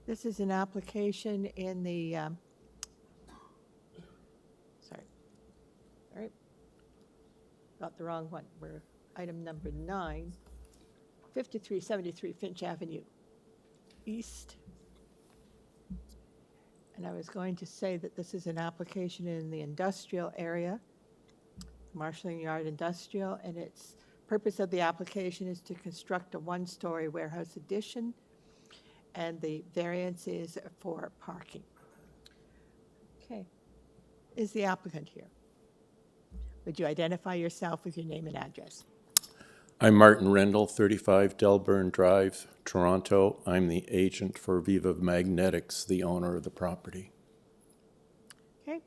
Speaker 2: This is an application in the, sorry, all right, got the wrong one. We're item number 9, 5373 Finch Avenue East. And I was going to say that this is an application in the industrial area, Marshalling Yard Industrial, and its purpose of the application is to construct a one-story warehouse addition, and the variance is for parking. Okay. Is the applicant here? Would you identify yourself with your name and address?
Speaker 21: I'm Martin Rendell, 35 Delburn Drive, Toronto. I'm the agent for Viva Magnetics, the owner of the property.
Speaker 2: Okay.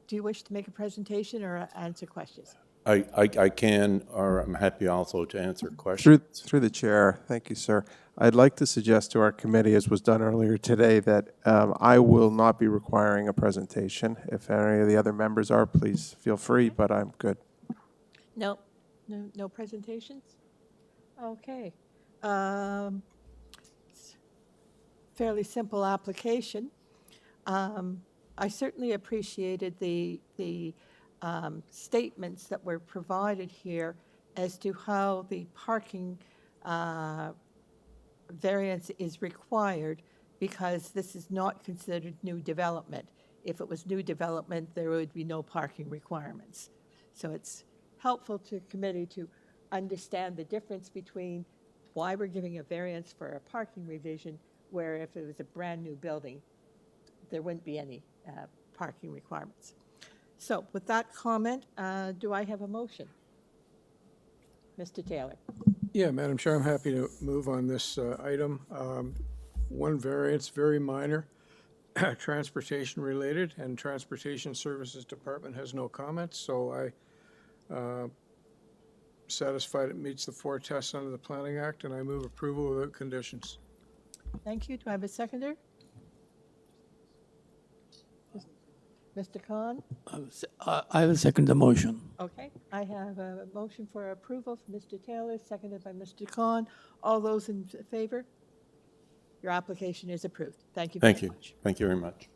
Speaker 2: Do you wish to make a presentation or answer questions?
Speaker 21: I can, or I'm happy also to answer questions.
Speaker 4: Through the chair, thank you, sir. I'd like to suggest to our committee, as was done earlier today, that I will not be requiring a presentation. If any of the other members are, please feel free, but I'm good.
Speaker 2: No presentations? Okay. Fairly simple application. I certainly appreciated the statements that were provided here as to how the parking variance is required, because this is not considered new development. If it was new development, there would be no parking requirements. So it's helpful to the committee to understand the difference between why we're giving a variance for a parking revision, where if it was a brand-new building, there wouldn't be any parking requirements. So with that comment, do I have a motion? Mr. Taylor.
Speaker 11: Yeah, Madam Chair, I'm happy to move on this item. One variance, very minor, transportation related, and Transportation Services Department has no comments, so I satisfied it meets the 4 tests under the Planning Act, and I move approval without conditions.
Speaker 2: Thank you. Do I have a seconder? Mr. Khan?
Speaker 3: I will second the motion.
Speaker 2: Okay. I have a motion for approval from Mr. Taylor, seconded by Mr. Khan. All those in favor? Your application is approved. Thank you very much.
Speaker 21: Thank you very much.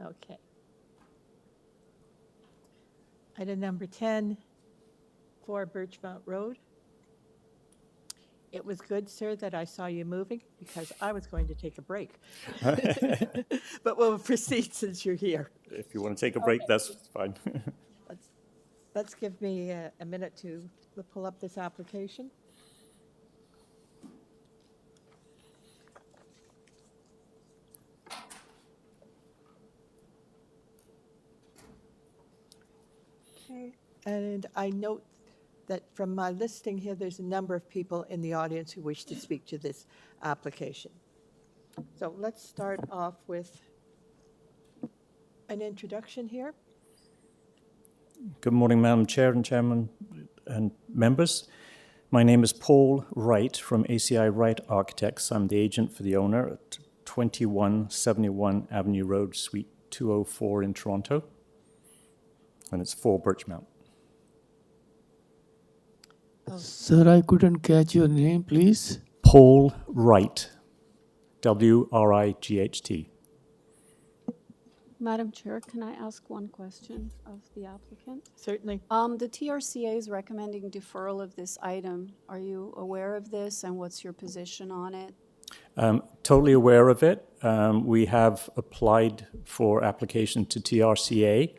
Speaker 2: Okay. Item number 10, 4 Birchmount Road. It was good, sir, that I saw you moving, because I was going to take a break. But we'll proceed since you're here.
Speaker 21: If you want to take a break, that's fine.
Speaker 2: Let's give me a minute to pull up this application. Okay, and I note that from my listing here, there's a number of people in the audience who wish to speak to this application. So let's start off with an introduction here.
Speaker 22: Good morning, Madam Chair and Chairman and members. My name is Paul Wright from ACI Wright Architects. I'm the agent for the owner at 2171 Avenue Road, Suite 204 in Toronto. And it's 4 Birchmount.
Speaker 3: Sir, I couldn't catch your name, please.
Speaker 22: Paul Wright, W-R-I-G-H-T.
Speaker 6: Madam Chair, can I ask one question of the applicant?
Speaker 2: Certainly.
Speaker 6: The TRCA is recommending deferral of this item. Are you aware of this, and what's your position on it?
Speaker 22: Totally aware of it. We have applied for application to TRCA.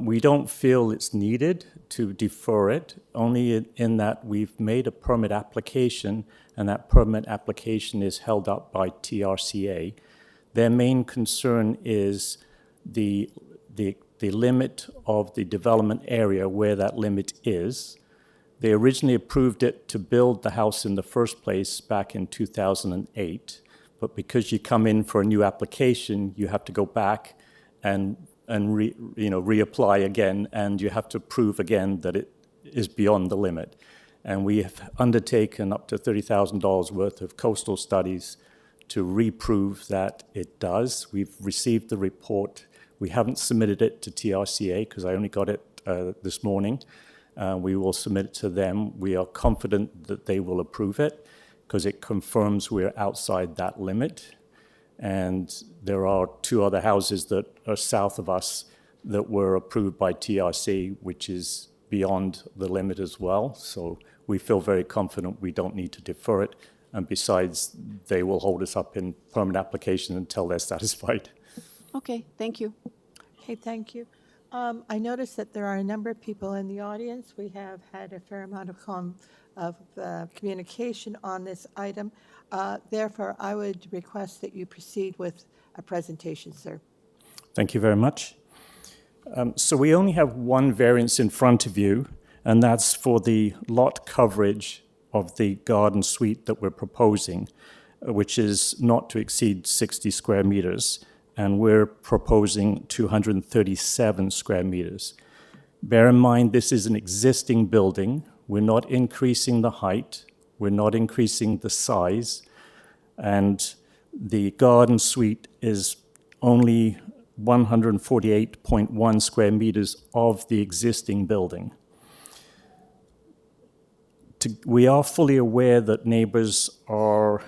Speaker 22: We don't feel it's needed to defer it, only in that we've made a permit application, and that permit application is held up by TRCA. Their main concern is the limit of the development area, where that limit is. They originally approved it to build the house in the first place back in 2008, but because you come in for a new application, you have to go back and reapply again, and you have to prove again that it is beyond the limit. And we have undertaken up to $30,000 worth of coastal studies to reprove that it does. We've received the report. We haven't submitted it to TRCA because I only got it this morning. We will submit it to them. We are confident that they will approve it because it confirms we're outside that limit. And there are 2 other houses that are south of us that were approved by TRC, which is beyond the limit as well. So we feel very confident we don't need to defer it. And besides, they will hold us up in permit application until they're satisfied.
Speaker 6: Okay, thank you.
Speaker 2: Okay, thank you. I noticed that there are a number of people in the audience. We have had a fair amount of communication on this item. Therefore, I would request that you proceed with a presentation, sir.
Speaker 22: Thank you very much. So we only have one variance in front of you, and that's for the lot coverage of the garden suite that we're proposing, which is not to exceed 60 square meters. And we're proposing 237 square meters. Bear in mind, this is an existing building. We're not increasing the height. We're not increasing the size. And the garden suite is only 148.1 square meters of the existing building. We are fully aware that neighbors are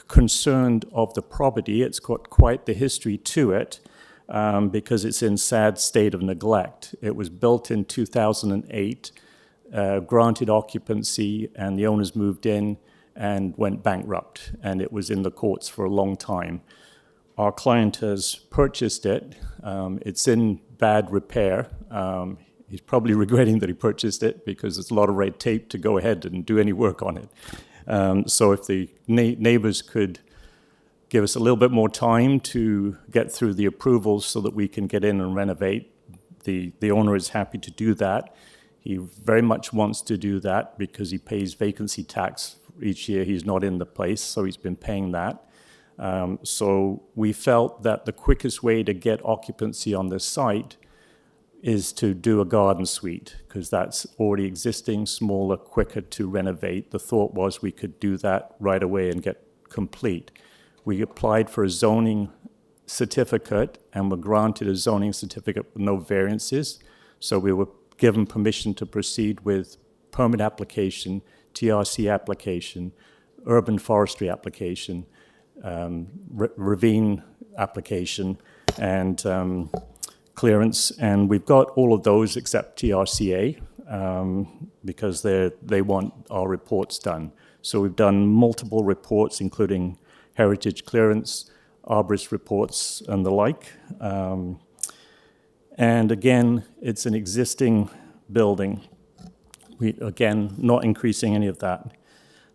Speaker 22: concerned of the property. It's got quite the history to it because it's in sad state of neglect. It was built in 2008, granted occupancy, and the owners moved in and went bankrupt, and it was in the courts for a long time. Our client has purchased it. It's in bad repair. He's probably regretting that he purchased it because there's a lot of red tape to go ahead and do any work on it. So if the neighbors could give us a little bit more time to get through the approvals so that we can get in and renovate, the owner is happy to do that. He very much wants to do that because he pays vacancy tax each year he's not in the place, so he's been paying that. So we felt that the quickest way to get occupancy on this site is to do a garden suite, because that's already existing, smaller, quicker to renovate. The thought was we could do that right away and get complete. We applied for a zoning certificate and were granted a zoning certificate with no variances. So we were given permission to proceed with permit application, TRC application, urban forestry application, ravine application, and clearance, and we've got all of those except TRCA because they want our reports done. So we've done multiple reports, including heritage clearance, arborist reports, and the like. And again, it's an existing building. Again, not increasing any of that.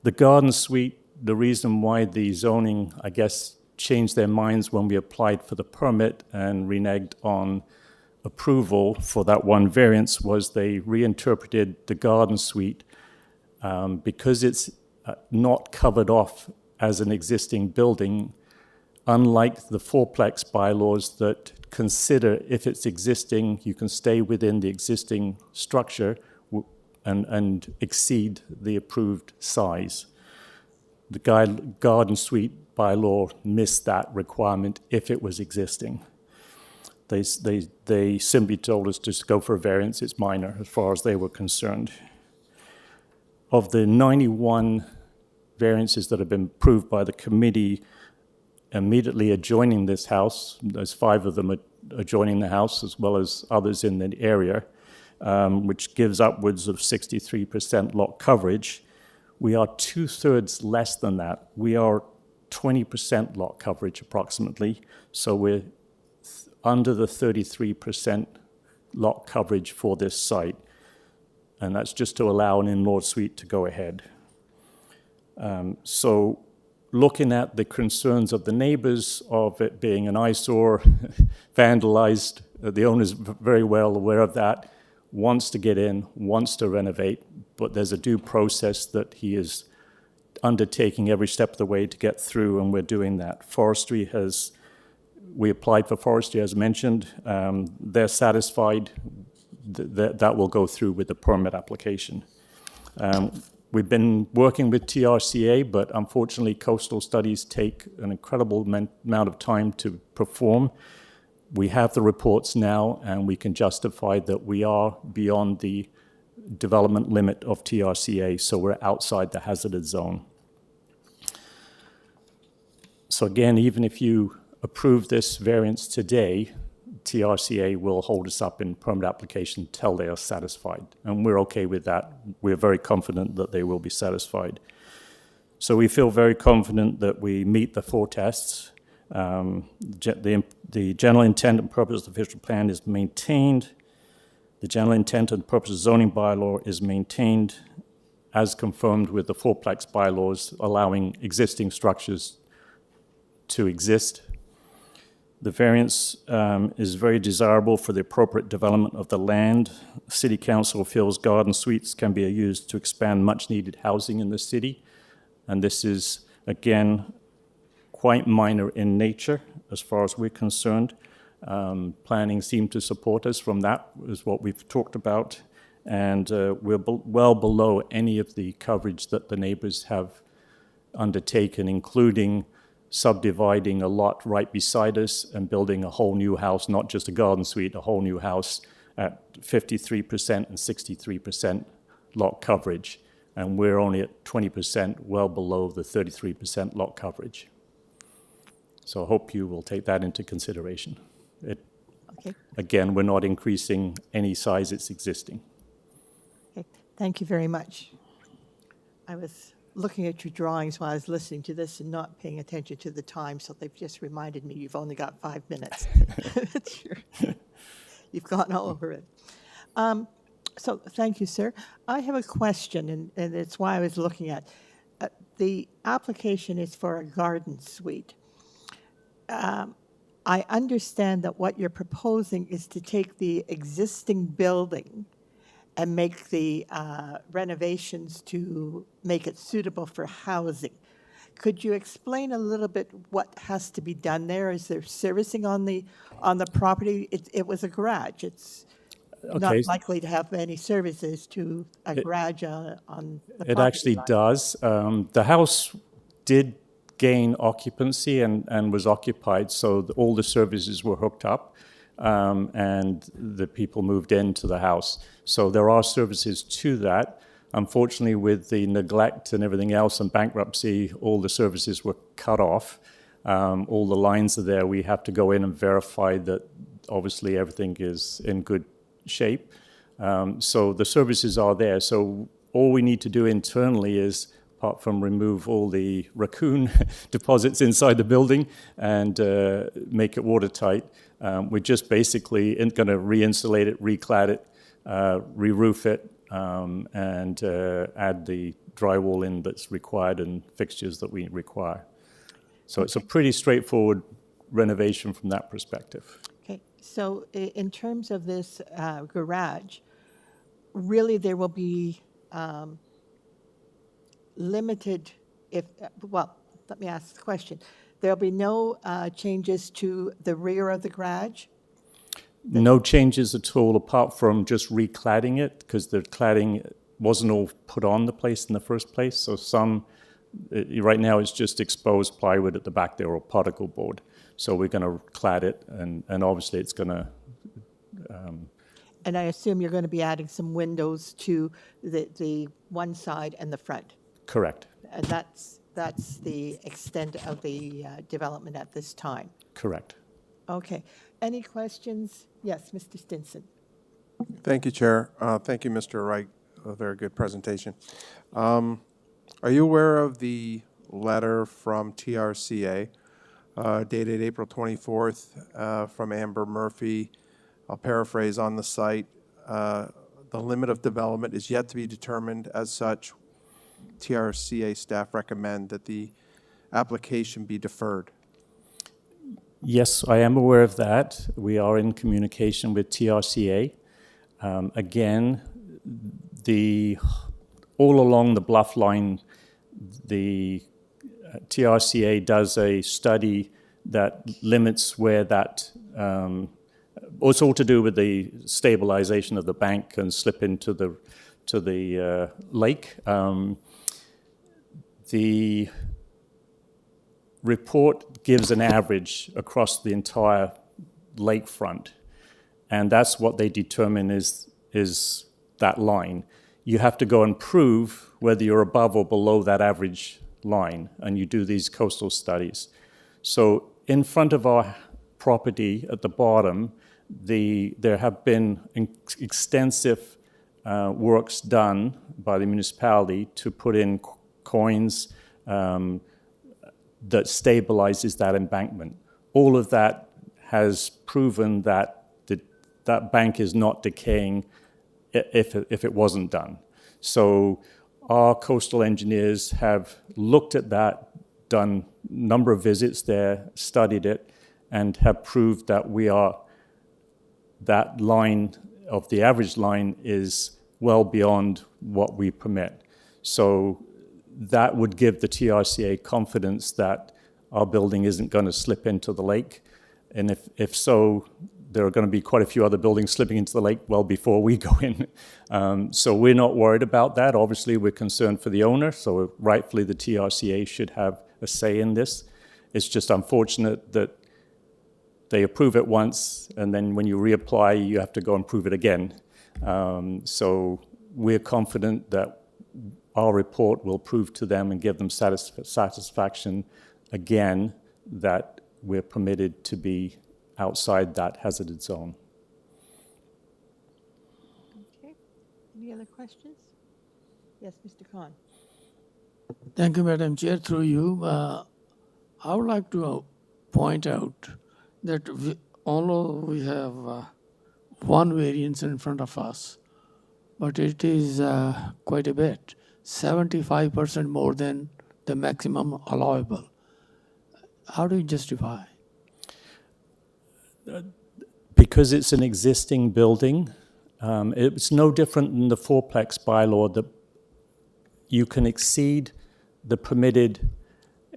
Speaker 22: The garden suite, the reason why the zoning, I guess, changed their minds when we applied for the permit and reneged on approval for that one variance was they reinterpreted the garden suite because it's not covered off as an existing building, unlike the fourplex bylaws that consider if it's existing, you can stay within the existing structure and exceed the approved size. The garden suite bylaw missed that requirement if it was existing. They simply told us to go for a variance. It's minor as far as they were concerned. Of the 91 variances that have been approved by the committee immediately adjoining this house, there's 5 of them adjoining the house as well as others in the area, which gives upwards of 63% lot coverage. We are 2/3 less than that. We are 20% lot coverage approximately, so we're under the 33% lot coverage for this site, and that's just to allow an in-law suite to go ahead. So looking at the concerns of the neighbors of it being an eyesore, vandalized, the owner's very well aware of that, wants to get in, wants to renovate, but there's a due process that he is undertaking every step of the way to get through, and we're doing that. We applied for forestry, as mentioned. They're satisfied that will go through with the permit application. We've been working with TRCA, but unfortunately coastal studies take an incredible amount of time to perform. We have the reports now, and we can justify that we are beyond the development limit of TRCA, so we're outside the hazardous zone. So again, even if you approve this variance today, TRCA will hold us up in permit application till they are satisfied, and we're okay with that. We're very confident that they will be satisfied. So we feel very confident that we meet the 4 tests. The general intent and purpose of the official plan is maintained. The general intent and purpose of zoning bylaw is maintained as confirmed with the 4-plex bylaws allowing existing structures to exist. The variance is very desirable for the appropriate development of the land. City Council feels garden suites can be used to expand much-needed housing in the city. And this is, again, quite minor in nature as far as we're concerned. Planning seemed to support us from that, is what we've talked about. And we're well below any of the coverage that the neighbors have undertaken, including subdividing a lot right beside us and building a whole new house, not just a garden suite, a whole new house at 53% and 63% lot coverage. And we're only at 20%, well below the 33% lot coverage. So I hope you will take that into consideration.
Speaker 2: Okay.
Speaker 22: Again, we're not increasing any size, it's existing.
Speaker 2: Okay. Thank you very much. I was looking at your drawings while I was listening to this and not paying attention to the time, so they've just reminded me you've only got 5 minutes. Sure. You've gone all over it. So thank you, sir. I have a question, and it's why I was looking at. The application is for a garden suite. I understand that what you're proposing is to take the existing building and make the renovations to make it suitable for housing. Could you explain a little bit what has to be done there? Is there servicing on the property? It was a garage. It's not likely to have any services to a garage on the property
Speaker 22: It actually
Speaker 2: line.
Speaker 22: does. The house did gain occupancy and was occupied, so all the services were hooked up. And the people moved into the house. So there are services to that. Unfortunately, with the neglect and everything else and bankruptcy, all the services were cut off. All the lines are there. We have to go in and verify that obviously everything is in good shape. So the services are there. So all we need to do internally is, apart from remove all the raccoon deposits inside the building and make it watertight, we're just basically going to re-insulate it, reclad it, re-roof it, and add the drywall in that's required and fixtures that we require. So it's a pretty straightforward renovation from that perspective.
Speaker 2: Okay, so in terms of this garage, really there will be limited, well, let me ask the question. There'll be no changes to the rear of the garage?
Speaker 22: No changes at all, apart from just recladding it, because the cladding wasn't all put on the place in the first place. So right now it's just exposed plywood at the back there, or particle board. So we're going to clad it, and obviously it's going to...
Speaker 2: And I assume you're going to be adding some windows to the one side and the front?
Speaker 22: Correct.
Speaker 2: And that's the extent of the development at this time?
Speaker 22: Correct.
Speaker 2: Okay. Any questions? Yes, Mr. Stinson.
Speaker 4: Thank you, Chair. Thank you, Mr. Wright. A very good presentation. Are you aware of the letter from TRCA dated April 24th from Amber Murphy? I'll paraphrase on the site. The limit of development is yet to be determined. As such, TRCA staff recommend that the application be deferred.
Speaker 22: Yes, I am aware of that. We are in communication with TRCA. Again, all along the bluff line, the TRCA does a study that limits where that, it's all to do with the stabilization of the bank and slip into the lake. The report gives an average across the entire lakefront, and that's what they determine is that line. You have to go and prove whether you're above or below that average line, and you do these coastal studies. So in front of our property at the bottom, there have been extensive works done by the municipality to put in coins that stabilizes that embankment. All of that has proven that that bank is not decaying if it wasn't done. So our coastal engineers have looked at that, done a number of visits there, studied it, and have proved that that line of the average line is well beyond what we permit. So that would give the TRCA confidence that our building isn't going to slip into the lake. And if so, there are going to be quite a few other buildings slipping into the lake well before we go in. So we're not worried about that. Obviously, we're concerned for the owner, so rightfully the TRCA should have a say in this. It's just unfortunate that they approve it once, and then when you reapply, you have to go and prove it again. So we're confident that our report will prove to them and give them satisfaction again that we're permitted to be outside that hazarded zone.
Speaker 2: Okay. Any other questions? Yes, Mr. Khan.
Speaker 3: Thank you, Madam Chair. Through you, I would like to point out that although we have one variance in front of us, but it is quite a bit, 75% more than the maximum allowable. How do you justify?
Speaker 22: Because it's an existing building, it's no different than the fourplex bylaw that you can exceed the permitted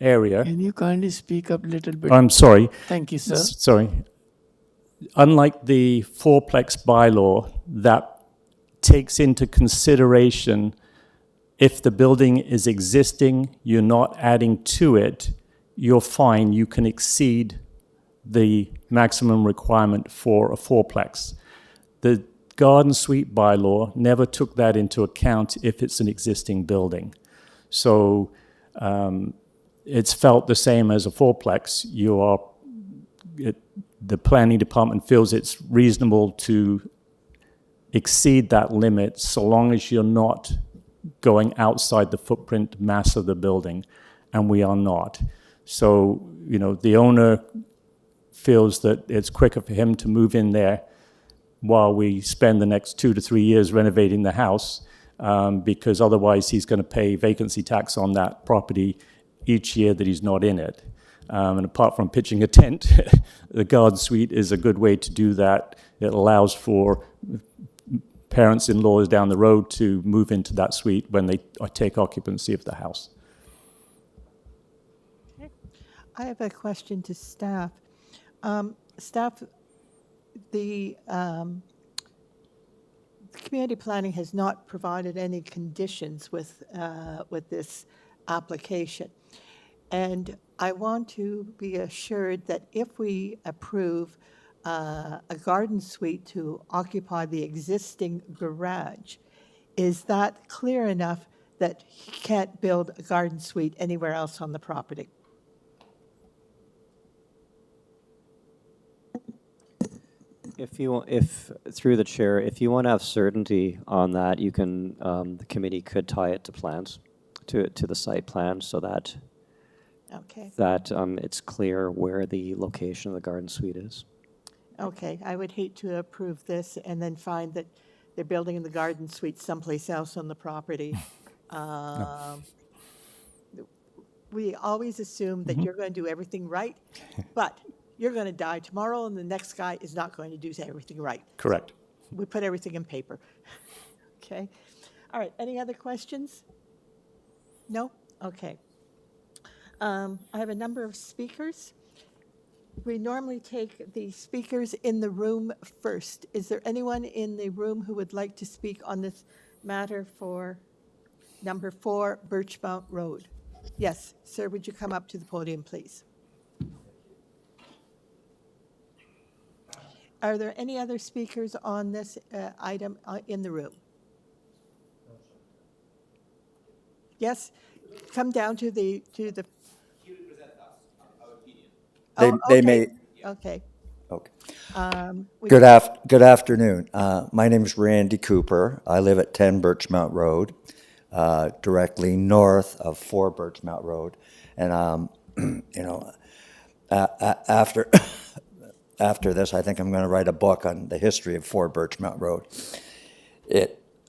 Speaker 22: area.
Speaker 3: Can you kindly speak up a little bit?
Speaker 22: I'm sorry.
Speaker 3: Thank you, sir.
Speaker 22: Sorry. Unlike the fourplex bylaw that takes into consideration if the building is existing, you're not adding to it, you're fine, you can exceed the maximum requirement for a fourplex. The garden suite bylaw never took that into account if it's an existing building. So it's felt the same as a fourplex. The planning department feels it's reasonable to exceed that limit so long as you're not going outside the footprint mass of the building, and we are not. So, the owner feels that it's quicker for him to move in there while we spend the next 2 to 3 years renovating the house, because otherwise he's going to pay vacancy tax on that property each year that he's not in it. And apart from pitching a tent, the garden suite is a good way to do that. It allows for parents-in-laws down the road to move into that suite when they take occupancy of the house.
Speaker 2: Okay. I have a question to staff. Staff, the community planning has not provided any conditions with this application. And I want to be assured that if we approve a garden suite to occupy the existing garage, is that clear enough that he can't build a garden suite anywhere else on the property?
Speaker 5: If through the chair, if you want to have certainty on that, you can, the committee could tie it to plans, to the site plan, so that it's clear where the location of the garden suite is.
Speaker 2: Okay, I would hate to approve this and then find that they're building in the garden suite someplace else on the property. We always assume that you're going to do everything right, but you're going to die tomorrow and the next guy is not going to do everything right.
Speaker 22: Correct.
Speaker 2: We put everything in paper. Okay. All right, any other questions? No? Okay. I have a number of speakers. We normally take the speakers in the room first. Is there anyone in the room who would like to speak on this matter for number 4 Birchmount Road. Yes, sir, would you come up to the podium, please? Are there any other speakers on this item in the room? Yes, come down to the.
Speaker 1: They
Speaker 2: okay.
Speaker 1: may.
Speaker 2: Okay.
Speaker 1: Okay.
Speaker 2: Would
Speaker 1: Good
Speaker 2: you-
Speaker 1: good afternoon. My name is Randy Cooper. I live at 10 Birchmount Road, directly north of 4 Birchmount Road. And, you know, after after this, I think I'm going to write a book on the history of 4 Birchmount Road.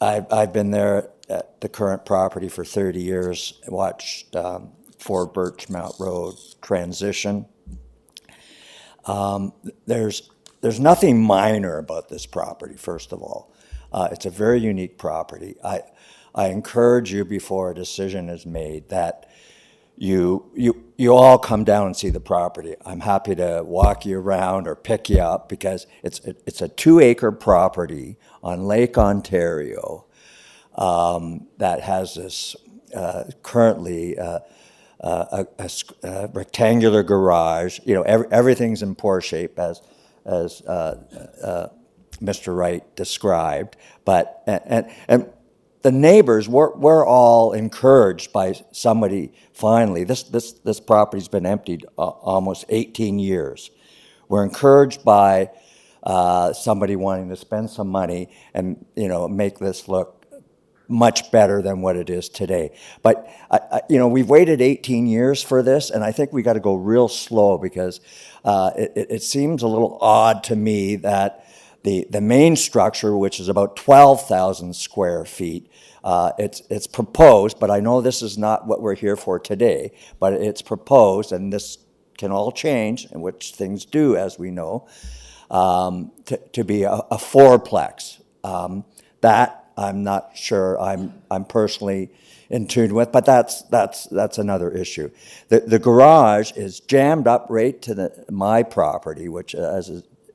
Speaker 1: I've been there at the current property for 30 years, watched 4 Birchmount Road transition. There's nothing minor about this property, first of all. It's a very unique property. I encourage you before a decision is made that you all come down and see the property. I'm happy to walk you around or pick you up because it's a 2-acre property on Lake Ontario that has this currently a rectangular garage. You know, everything's in poor shape as Mr. Wright described. But and the neighbors, we're all encouraged by somebody. Finally, this property's been emptied almost 18 years. We're encouraged by somebody wanting to spend some money and, you know, make this look much better than what it is today. But, you know, we've waited 18 years for this, and I think we got to go real slow because it seems a little odd to me that the main structure, which is about 12,000 square feet, it's proposed, but I know this is not what we're here for today, but it's proposed, and this can all change, and which things do, as we know, to be a 4-plex. That I'm not sure I'm personally in tune with, but that's another issue. The garage is jammed up right to my property, which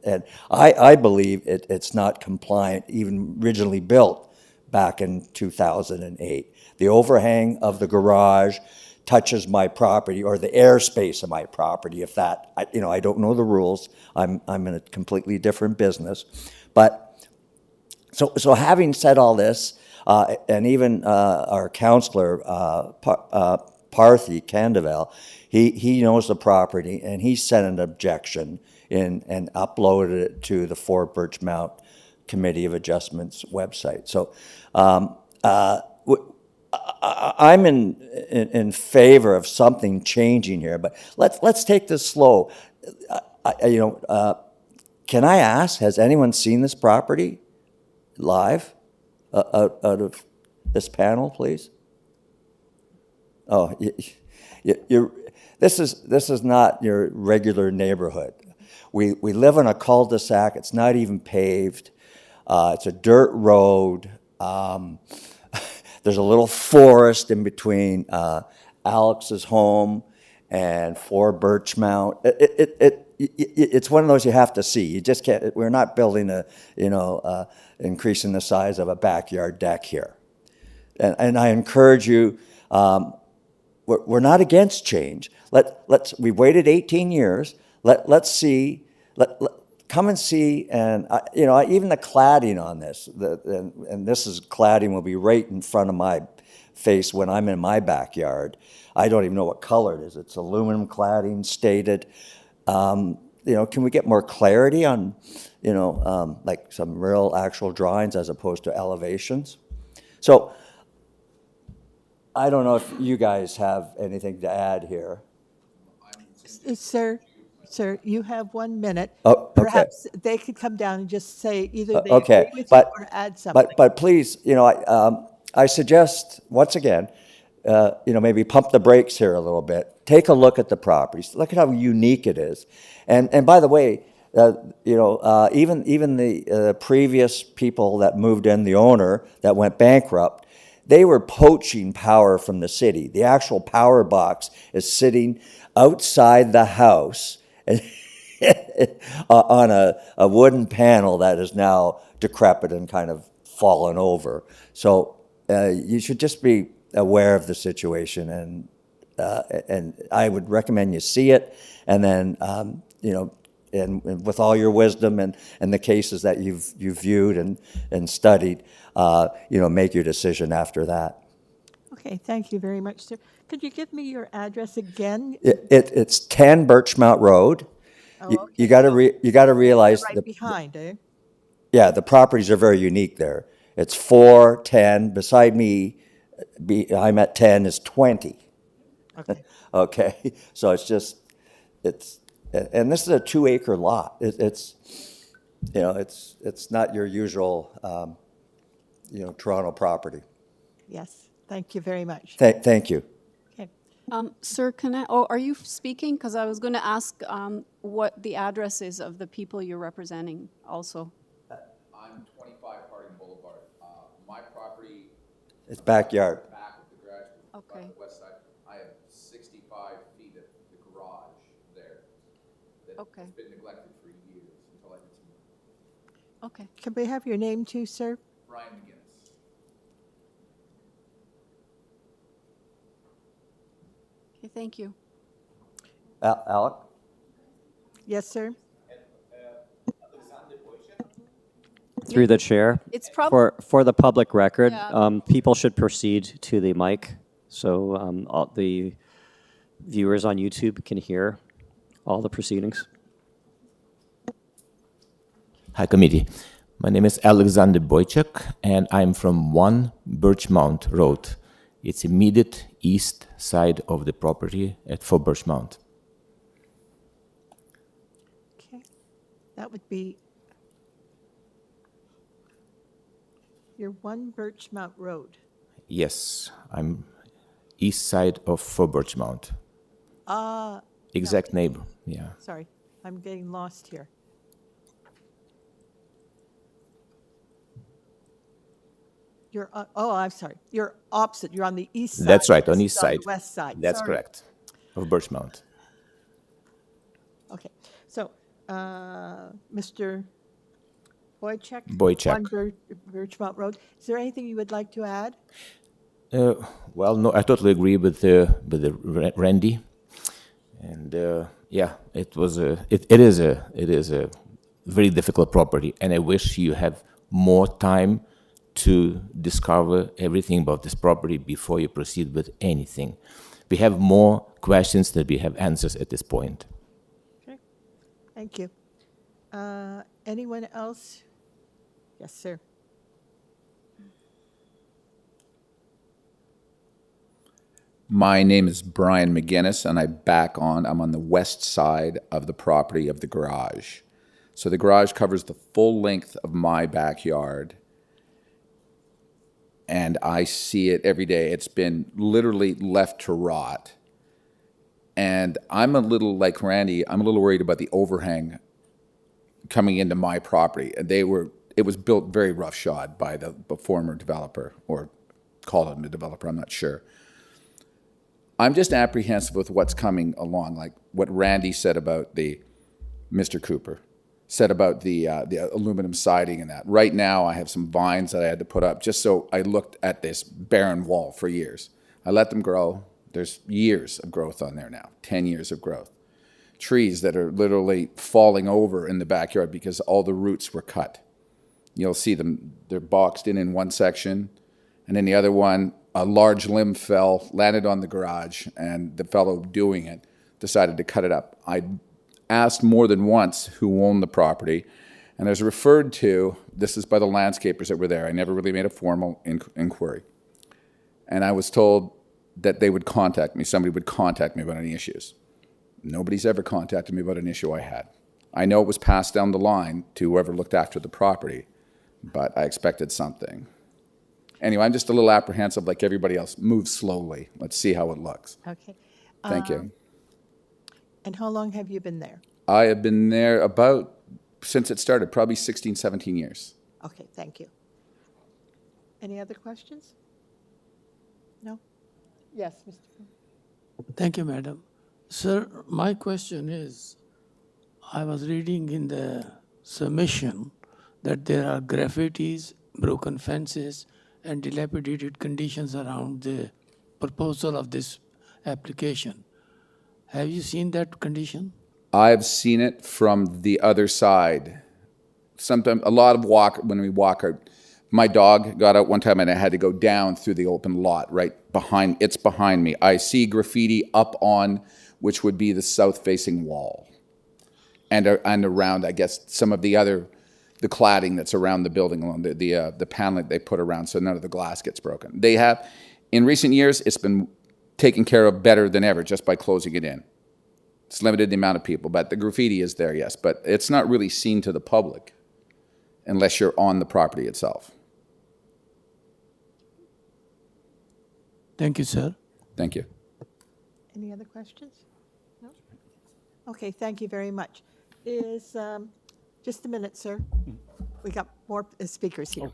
Speaker 1: and I believe it's not compliant, even originally built back in 2008. The overhang of the garage touches my property or the airspace of my property. If that, you know, I don't know the rules. I'm in a completely different business, but. So having said all this, and even our counselor, Parthy Candavel, he knows the property, and he sent an objection and uploaded it to the 4 Birchmount Committee of Adjustments website. So I'm in favor of something changing here, but let's take this slow. Can I ask, has anyone seen this property live out of this panel, please? Oh, this is not your regular neighborhood. We live in a cul-de-sac. It's not even paved. It's a dirt road. There's a little forest in between Alex's home and 4 Birchmount. It's one of those you have to see. You just can't. We're not building increasing the size of a backyard deck here. And I encourage you. We're not against change. We've waited 18 years. Let's see. Come and see, and even the cladding on this. And this is cladding will be right in front of my face when I'm in my backyard. I don't even know what color it is. It's aluminum cladding stated. Can we get more clarity on, like some real actual drawings as opposed to elevations? So I don't know if you guys have anything to add here.
Speaker 2: Sir, you have 1 minute.
Speaker 1: Oh, okay.
Speaker 2: Perhaps they could come down and just say either they
Speaker 1: Okay,
Speaker 2: agree with you or add something.
Speaker 1: But please, I suggest, once again, maybe pump the brakes here a little bit. Take a look at the properties. Look at how unique it is. And by the way, even the previous people that moved in, the owner that went bankrupt, they were poaching power from the city. The actual power box is sitting outside the house on a wooden panel that is now decrepit and kind of fallen over. So you should just be aware of the situation, and I would recommend you see it, and then and with all your wisdom and the cases that you've viewed and studied, make your decision after that.
Speaker 2: Okay, thank you very much, sir. Could you give me your address again?
Speaker 1: It's 10 BIRCHMOUNT Road.
Speaker 2: Oh,
Speaker 1: You
Speaker 2: okay.
Speaker 1: got to realize
Speaker 2: Right behind, eh?
Speaker 1: yeah, the properties are very unique there. It's 4, 10. Beside me, I'm at 10 is 20.
Speaker 2: Okay.
Speaker 1: Okay, so and this is a 2-acre lot. It's not your usual, Toronto property.
Speaker 2: Yes, thank you very much.
Speaker 1: Thank you.
Speaker 2: Okay.
Speaker 6: Sir, are you speaking? Because I was going to ask what the address is of the people you're representing also.
Speaker 7: I'm 25 Harding Boulevard. My property.
Speaker 1: It's backyard.
Speaker 7: Back of the garage.
Speaker 6: Okay.
Speaker 7: The west side. I have 65 feet of the garage there.
Speaker 6: Okay.
Speaker 7: It's been neglected for years until I did some.
Speaker 6: Okay.
Speaker 2: Can we have your name too, sir?
Speaker 7: Brian McGinnis.
Speaker 6: Okay, thank you.
Speaker 1: Alec?
Speaker 2: Yes, sir.
Speaker 5: Through the chair.
Speaker 6: It's prob-
Speaker 5: For the public record,
Speaker 6: Yeah.
Speaker 5: people should proceed to the mic, so all the viewers on YouTube can hear all the proceedings.
Speaker 8: Hi, committee. My name is Alexander Boychuk, and I'm from 1 BIRCHMOUNT Road. It's immediate east side of the property at 4 BIRCHMOUNT.
Speaker 2: Okay. That would be your 1 Birchmount Road.
Speaker 8: Yes, I'm east side of 4 BIRCHMOUNT. Exact neighbor, yeah.
Speaker 2: Sorry, I'm getting lost here. You're, I'm sorry. You're opposite. You're on the east side.
Speaker 8: That's right, on
Speaker 2: This
Speaker 8: east
Speaker 2: is
Speaker 8: side.
Speaker 2: the west side.
Speaker 8: That's
Speaker 2: Sorry.
Speaker 8: correct, of BIRCHMOUNT.
Speaker 2: Okay. So, Mr. Boychuk?
Speaker 8: Boychuk.
Speaker 2: 1 Birchmount Road. Is there anything you would like to add?
Speaker 8: Well, no, I totally agree with Randy, and yeah, it is a very difficult property, and I wish you have more time to discover everything about this property before you proceed with anything. We have more questions than we have answers at this point.
Speaker 2: Okay. Thank you. Anyone else? Yes, sir.
Speaker 7: My name is Brian McGinnis, and I'm on the west side of the property of the garage. So the garage covers the full length of my backyard, and I see it every day. It's been literally left to rot. And I'm a little, like Randy, I'm a little worried about the overhang coming into my property. And it was built very roughshod by the former developer, or call him a developer, I'm not sure. I'm just apprehensive with what's coming along, like what Randy said about Mr. Cooper said about the aluminum siding and that. Right now, I have some vines that I had to put up just so I looked at this barren wall for years. I let them grow. There's years of growth on there now, 10 years of growth. Trees that are literally falling over in the backyard because all the roots were cut. You'll see them, they're boxed in one section, and then the other one, a large limb fell, landed on the garage, and the fellow doing it decided to cut it up. I asked more than once who owned the property, and I was referred to, this is by the landscapers that were there. I never really made a formal inquiry. And I was told that they would contact me, somebody would contact me about any issues. Nobody's ever contacted me about an issue I had. I know it was passed down the line to whoever looked after the property, but I expected something. Anyway, I'm just a little apprehensive, like everybody else. Move slowly. Let's see how it looks.
Speaker 2: Okay.
Speaker 7: Thank you.
Speaker 2: And how long have you been there?
Speaker 7: I have been there since it started, probably 16, 17 years.
Speaker 2: Okay, thank you. Any other questions? No? Yes, Mr.
Speaker 3: Thank you, madam. Sir, my question is, I was reading in the submission that there are graffitis broken fences and dilapidated conditions around the proposal of this application. Have you seen that condition?
Speaker 7: I've seen it from the other side. Sometimes, a lot of when we walk, my dog got out one time and I had to go down through the open lot right behind, it's behind me. I see graffiti up on, which would be the south-facing wall. And around, I guess, some of the cladding that's around the building, along the paneling they put around so none of the glass gets broken. They have, in recent years, it's been taken care of better than ever just by closing it in. It's limited the amount of people, but the graffiti is there, yes. But it's not really seen to the public unless you're on the property itself.
Speaker 3: Thank you, sir.
Speaker 7: Thank you.
Speaker 2: Any other questions? No? Okay, thank you very much. Is, just a minute, sir. We got more speakers here.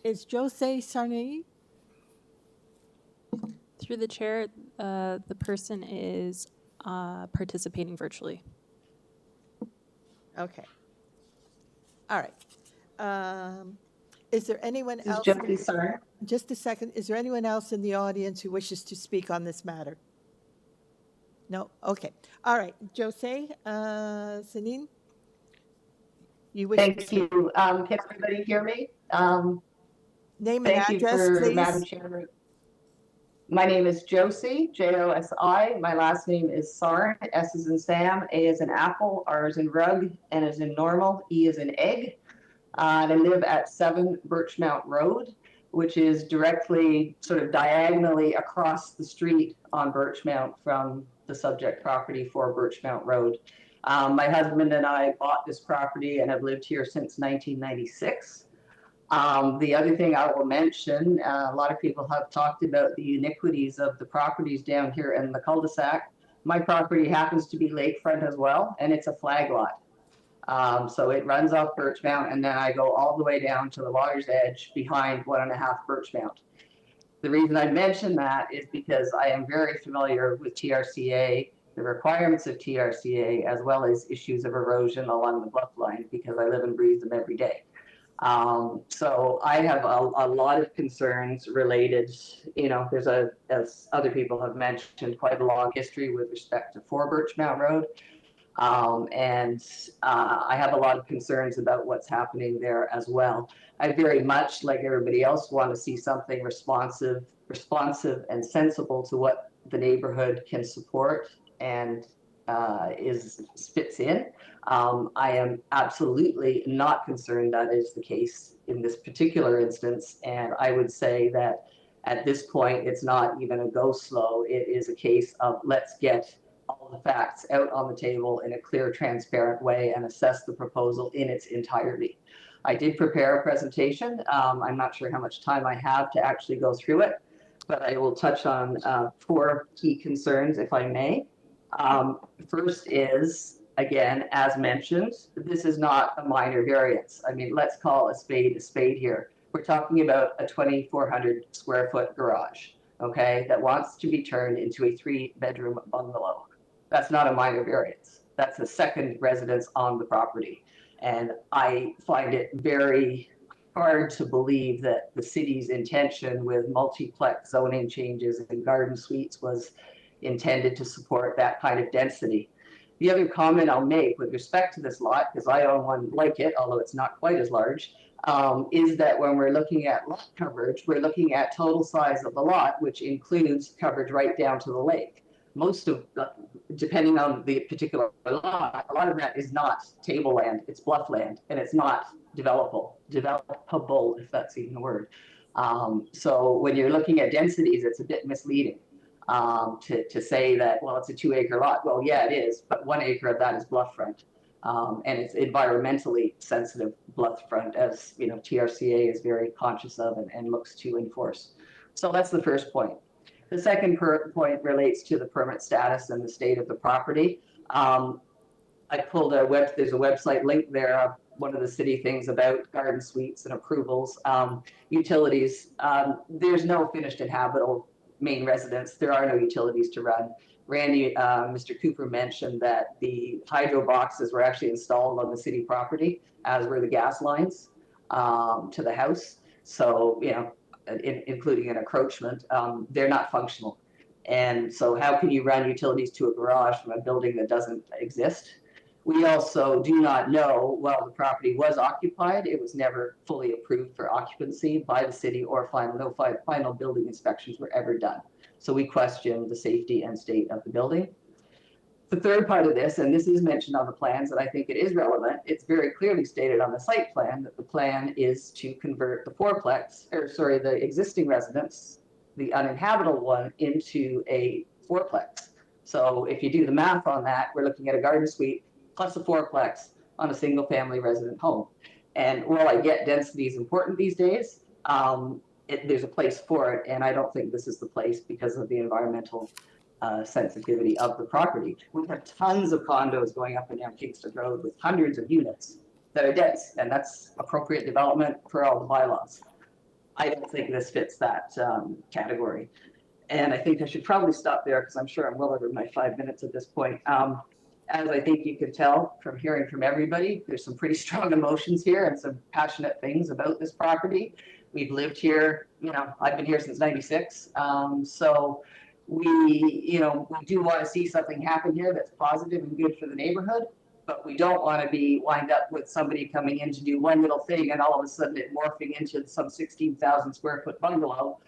Speaker 2: Is Jose Sarney?
Speaker 9: Through the chair, the person is participating virtually.
Speaker 2: Okay. All right. Is there anyone else?
Speaker 10: Jody, sorry.
Speaker 2: Just a second. Is there anyone else in the audience who wishes to speak on this matter? No? Okay. All right. Jose, Sanine? You wish
Speaker 10: Thank you. Can everybody hear me?
Speaker 2: Name and address, please.
Speaker 10: Madam Chair. My name is Josie, Josi. My last name is Sarn. S is in Sam, A is in Apple, R is in Rug, N is in Normal, E is in Egg. And I live at 7 BIRCHMOUNT Road, which is directly sort of diagonally across the street on BIRCHMOUNT from the subject property for BIRCHMOUNT Road. My husband and I bought this property and have lived here since 1996. The other thing I will mention, a lot of people have talked about the iniquities of the properties down here in the cul-de-sac. My property happens to be lakefront as well, and it's a flag lot. So it runs off BIRCHMOUNT, and then I go all the way down to the water's edge behind 1.5 BIRCHMOUNT. The reason I mention that is because I am very familiar with TRCA, the requirements of TRCA, as well as issues of erosion along the bluff line, because I live and breathe them every day. So I have a lot of concerns related, there's as other people have mentioned, quite a long history with respect to 4 BIRCHMOUNT Road. I have a lot of concerns about what's happening there as well. I very much, like everybody else, want to see something responsive and sensible to what the neighborhood can support and fits in. I am absolutely not concerned that is the case in this particular instance, and I would say that at this point it's not even a go slow. It is a case of let's get all the facts out on the table in a clear, transparent way and assess the proposal in its entirety. I did prepare a presentation. I'm not sure how much time I have to actually go through it, but I will touch on 4 key concerns if I may. First is, again, as mentioned, this is not a minor variance. I mean, let's call a spade here. We're talking about a 2,400 square foot garage, okay, that wants to be turned into a 3-bedroom bungalow. That's not a minor variance. That's a second residence on the property. And I find it very hard to believe that the city's intention with multiplex zoning changes and garden suites was intended to support that kind of density. The other comment I'll make with respect to this lot, because I own one like it, although it's not quite as large, is that when we're looking at lot coverage, we're looking at total size of the lot, which includes coverage right down to the lake. Most of, depending on the particular lot, a lot of that is not tableland, it's bluff land, and it's not developable, if that's even a word. So when you're looking at densities, it's a bit misleading. To say that, well, it's a 2-acre lot. Well, yeah, it is, but 1 acre of that is bluff front. And it's environmentally sensitive bluff front, as TRCA is very conscious of and looks to enforce. So that's the first point. The second point relates to the permit status and the state of the property. I pulled there's a website link there, one of the city things about garden suites and approvals. Utilities, there's no finished and habitable main residence. There are no utilities to run. Randy, Mr. Cooper mentioned that the hydro boxes were actually installed on the city property, as were the gas lines. to the house. So, you know, including an encroachment, they're not functional. And so how can you run utilities to a garage from a building that doesn't exist? We also do not know, while the property was occupied, it was never fully approved for occupancy by the city, or no final building inspections were ever done. So we question the safety and state of the building. The third part of this, and this is mentioned on the plans, and I think it is relevant, it's very clearly stated on the site plan that the plan is to convert the the existing residence, the uninhabitable one, into a fourplex. So if you do the math on that, we're looking at a garden suite plus a fourplex on a single family resident home. And while I get density is important these days, there's a place for it, and I don't think this is the place because of the environmental sensitivity of the property. We have tons of condos going up and down Kingston Road with hundreds of units that are dense, and that's appropriate development for all the bylaws. I don't think this fits that category. And I think I should probably stop there because I'm sure I'm well over my 5 minutes at this point. As I think you could tell from hearing from everybody, there's some pretty strong emotions here and some passionate things about this property. We've lived here, you know, I've been here since '96. So we do want to see something happen here that's positive and good for the neighborhood, but we don't want to be wind up with somebody coming in to do one little thing and all of a sudden it morphing into some 16,000 square foot bungalow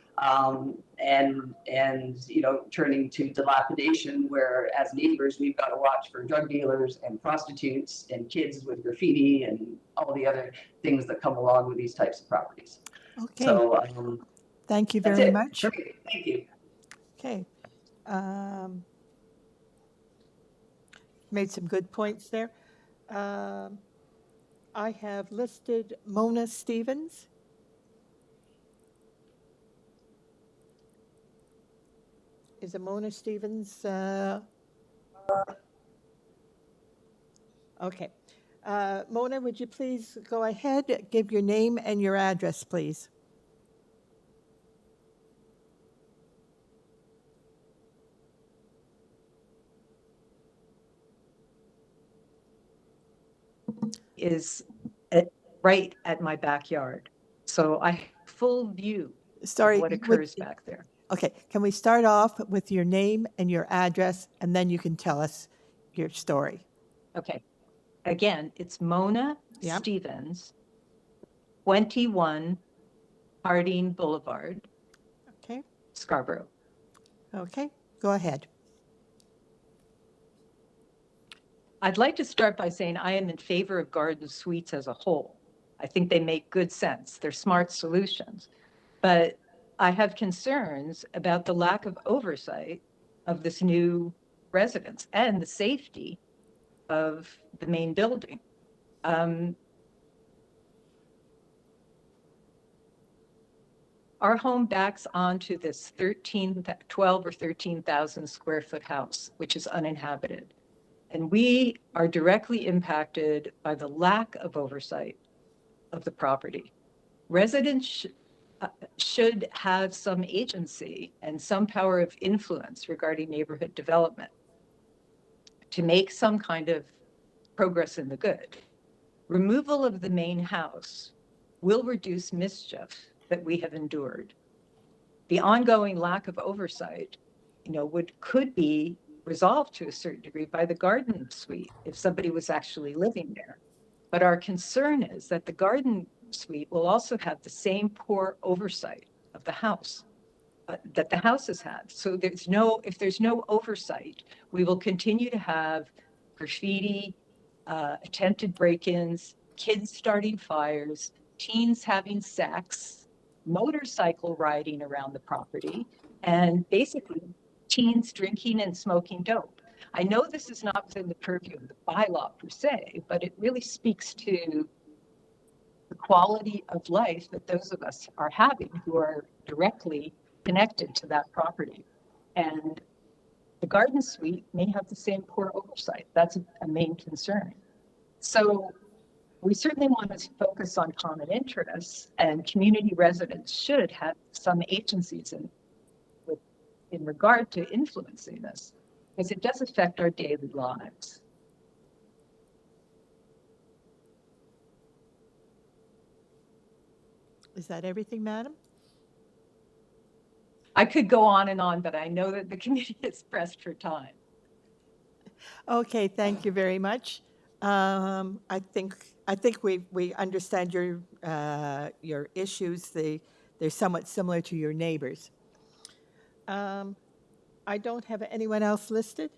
Speaker 10: and you know, turning to dilapidation, where as neighbors we've got to watch for drug dealers and prostitutes and kids with graffiti and all the other things that come along with these types of properties.
Speaker 2: Okay.
Speaker 10: So
Speaker 2: thank you
Speaker 10: that's
Speaker 2: very
Speaker 10: it.
Speaker 2: much.
Speaker 10: Okay, thank you.
Speaker 2: Okay. Made some good points there. I have listed Mona Stevens. Is it Mona Stevens? Okay. Mona, would you please go ahead, give your name and your address, please?
Speaker 17: Is right at my backyard. So I have full view
Speaker 2: Sorry,
Speaker 17: of what occurs back there.
Speaker 2: Okay, can we start off with your name and your address, and then you can tell us your story?
Speaker 17: Okay. Again, it's Mona Stevens, 21 Harding Boulevard.
Speaker 2: Okay.
Speaker 17: Scarborough.
Speaker 2: Okay, go ahead.
Speaker 17: I'd like to start by saying I am in favor of garden suites as a whole. I think they make good sense. They're smart solutions. But I have concerns about the lack of oversight of this new residence and the safety of the main building. Our home backs onto this 12 or 13,000 square foot house, which is uninhabited. And we are directly impacted by the lack of oversight of the property. Residents should have some agency and some power of influence regarding neighborhood development to make some kind of progress in the good. Removal of the main house will reduce mischief that we have endured. The ongoing lack of oversight, could be resolved to a certain degree by the garden suite if somebody was actually living there. But our concern is that the garden suite will also have the same poor oversight of the house that the houses have. So if there's no oversight, we will continue to have graffiti, attempted break-ins, kids starting fires, teens having sex, motorcycle riding around the property, and basically teens drinking and smoking dope. I know this is not within the purview of the bylaw per se, but it really speaks to the quality of life that those of us are having who are directly connected to that property. And the garden suite may have the same poor oversight. That's a main concern. So we certainly want to focus on common interests, and community residents should have some agencies in regard to influencing this, because it does affect our daily lives.
Speaker 2: Is that everything, madam?
Speaker 12: I could go on and on, but I know that the committee is pressed for time.
Speaker 2: Okay, thank you very much. I think we understand your issues. They're somewhat similar to your neighbors. I don't have anyone else listed.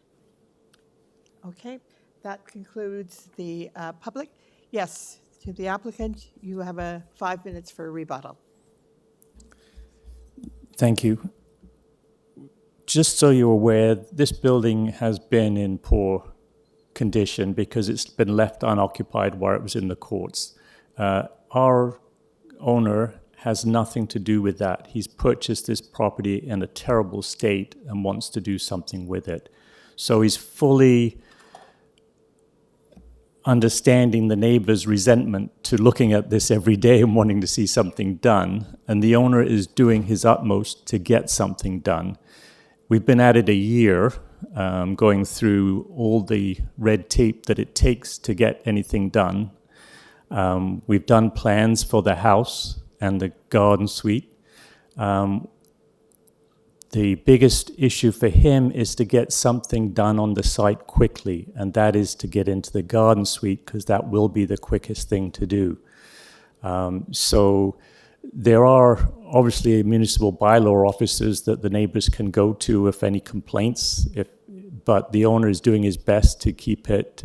Speaker 2: Okay, that concludes the public. Yes, to the applicant, you have 5 minutes for a rebuttal.
Speaker 22: Thank you. Just so you're aware, this building has been in poor condition because it's been left unoccupied while it was in the courts. Our owner has nothing to do with that. He's purchased this property in a terrible state and wants to do something with it. So he's fully understanding the neighbor's resentment to looking at this every day and wanting to see something done. And the owner is doing his utmost to get something done. We've been at it a year, going through all the red tape that it takes to get anything done. We've done plans for the house and the garden suite. The biggest issue for him is to get something done on the site quickly, and that is to get into the garden suite because that will be the quickest thing to do. So there are obviously municipal bylaw officers that the neighbors can go to if any complaints, but the owner is doing his best to keep it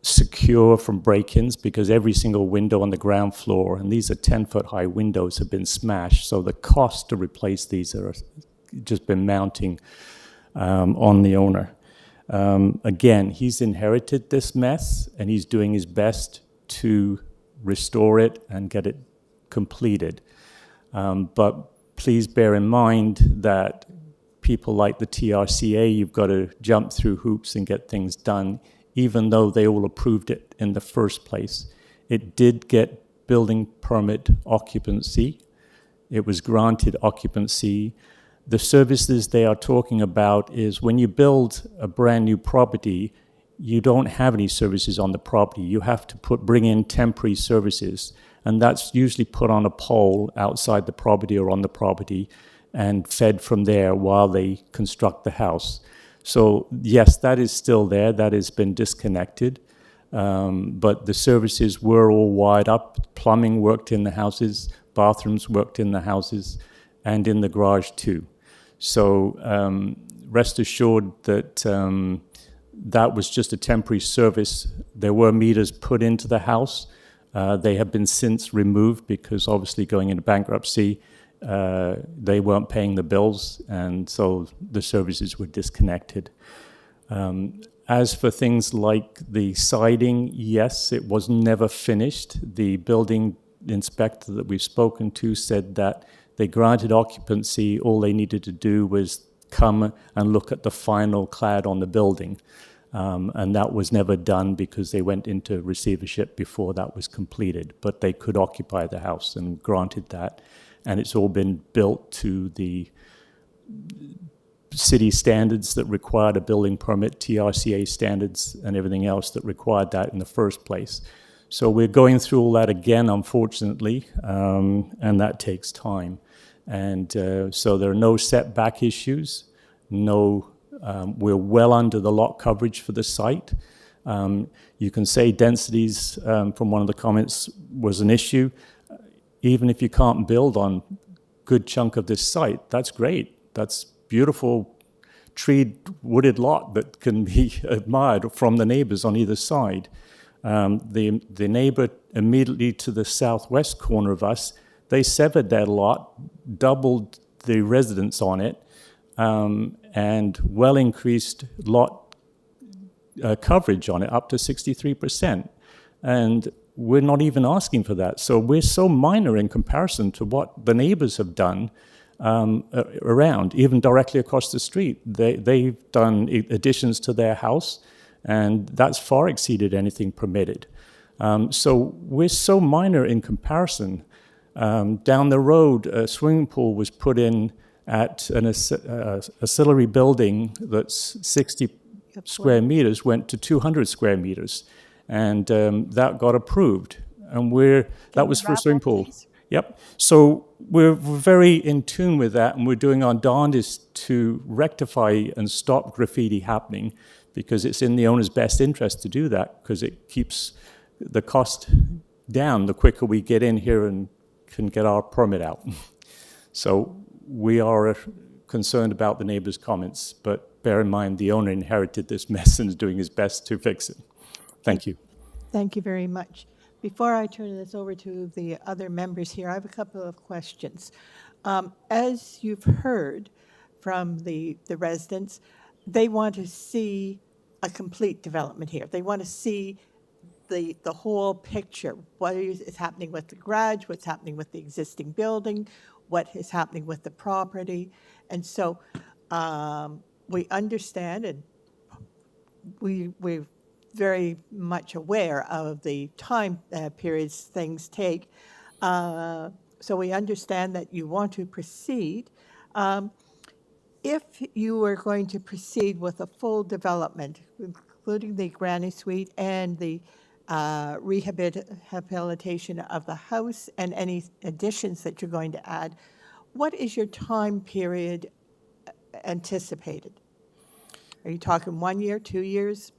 Speaker 22: secure from break-ins because every single window on the ground floor, and these are 10-foot high windows, have been smashed. So the cost to replace these are just been mounting on the owner. Again, he's inherited this mess and he's doing his best to restore it and get it completed. But please bear in mind that people like the TRCA, you've got to jump through hoops and get things done, even though they all approved it in the first place. It did get building permit occupancy. It was granted occupancy. The services they are talking about is when you build a brand new property, you don't have any services on the property. You have to bring in temporary services, and that's usually put on a pole outside the property or on the property and fed from there while they construct the house. So yes, that is still there. That has been disconnected, but the services were all wired up. Plumbing worked in the houses, bathrooms worked in the houses, and in the garage too. So rest assured that that was just a temporary service. There were meters put into the house. They have been since removed because obviously going into bankruptcy, they weren't paying the bills, and so the services were disconnected. As for things like the siding, yes, it was never finished. The building inspector that we've spoken to said that they granted occupancy. All they needed to do was come and look at the final clad on the building. And that was never done because they went into receivership before that was completed. But they could occupy the house and granted that. And it's all been built to the city standards that required a building permit, TRCA standards, and everything else that required that in the first place. So we're going through all that again, unfortunately, and that takes time. And so there are no setback issues, we're well under the lot coverage for the site. You can say densities from one of the comments was an issue. Even if you can't build on a good chunk of this site, that's great. That's beautiful treed, wooded lot that can be admired from the neighbors on either side. The neighbor immediately to the southwest corner of us, they severed their lot, doubled the residents on it, and well increased lot coverage on it, up to 63%. And we're not even asking for that. So we're so minor in comparison to what the neighbors have done around, even directly across the street. They've done additions to their house, and that's far exceeded anything permitted. So we're so minor in comparison. Down the road, a swimming pool was put in at an ancillary building that's 60 square meters, went to 200 square meters, and that got approved. And that was for a swimming pool. Yep. So we're very in tune with that, and we're doing our darndest to rectify and stop graffiti happening, because it's in the owner's best interest to do that, because it keeps the cost down the quicker we get in here and can get our permit out. So we are concerned about the neighbors' comments, but bear in mind the owner inherited this mess and is doing his best to fix it. Thank you.
Speaker 2: Thank you very much. Before I turn this over to the other members here, I have a couple of questions. As you've heard from the residents, they want to see a complete development here. They want to see the whole picture. What is happening with the garage, what's happening with the existing building, what is happening with the property. And so we understand, and we're very much aware of the time periods things take. So we understand that you want to proceed. If you were going to proceed with a full development, including the granny suite and the rehabilitation of the house and any additions that you're going to add, what is your time period anticipated? Are you talking 1 year, 2 years?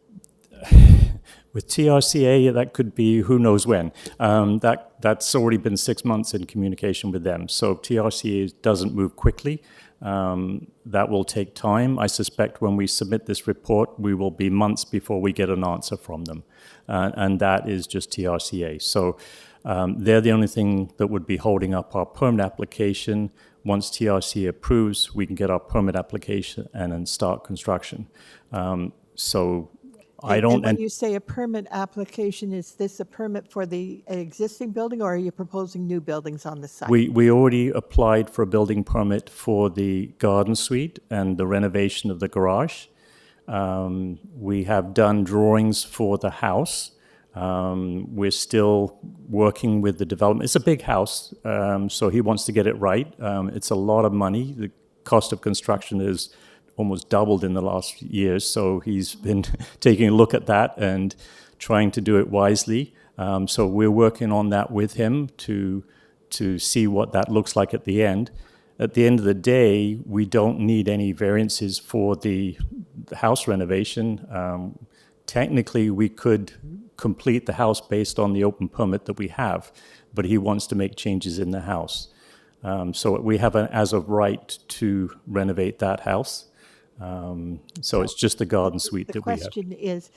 Speaker 22: With TRCA, that could be who knows when. That's already been 6 months in communication with them. So if TRCA doesn't move quickly, that will take time. I suspect when we submit this report, we will be months before we get an answer from them. And that is just TRCA. So they're the only thing that would be holding up our permit application. Once TRCA approves, we can get our permit application and then start construction.
Speaker 2: And when you say a permit application, is this a permit for the existing building, or are you proposing new buildings on the site?
Speaker 22: We already applied for a building permit for the garden suite and the renovation of the garage. We have done drawings for the house. We're still working with the development. It's a big house, so he wants to get it right. It's a lot of money. The cost of construction is almost doubled in the last years, so he's been taking a look at that and trying to do it wisely. So we're working on that with him to see what that looks like at the end. At the end of the day, we don't need any variances for the house renovation. Technically, we could complete the house based on the open permit that we have, but he wants to make changes in the house. So we have an as of right to renovate that house. So it's just the garden suite that we have.
Speaker 2: The question is,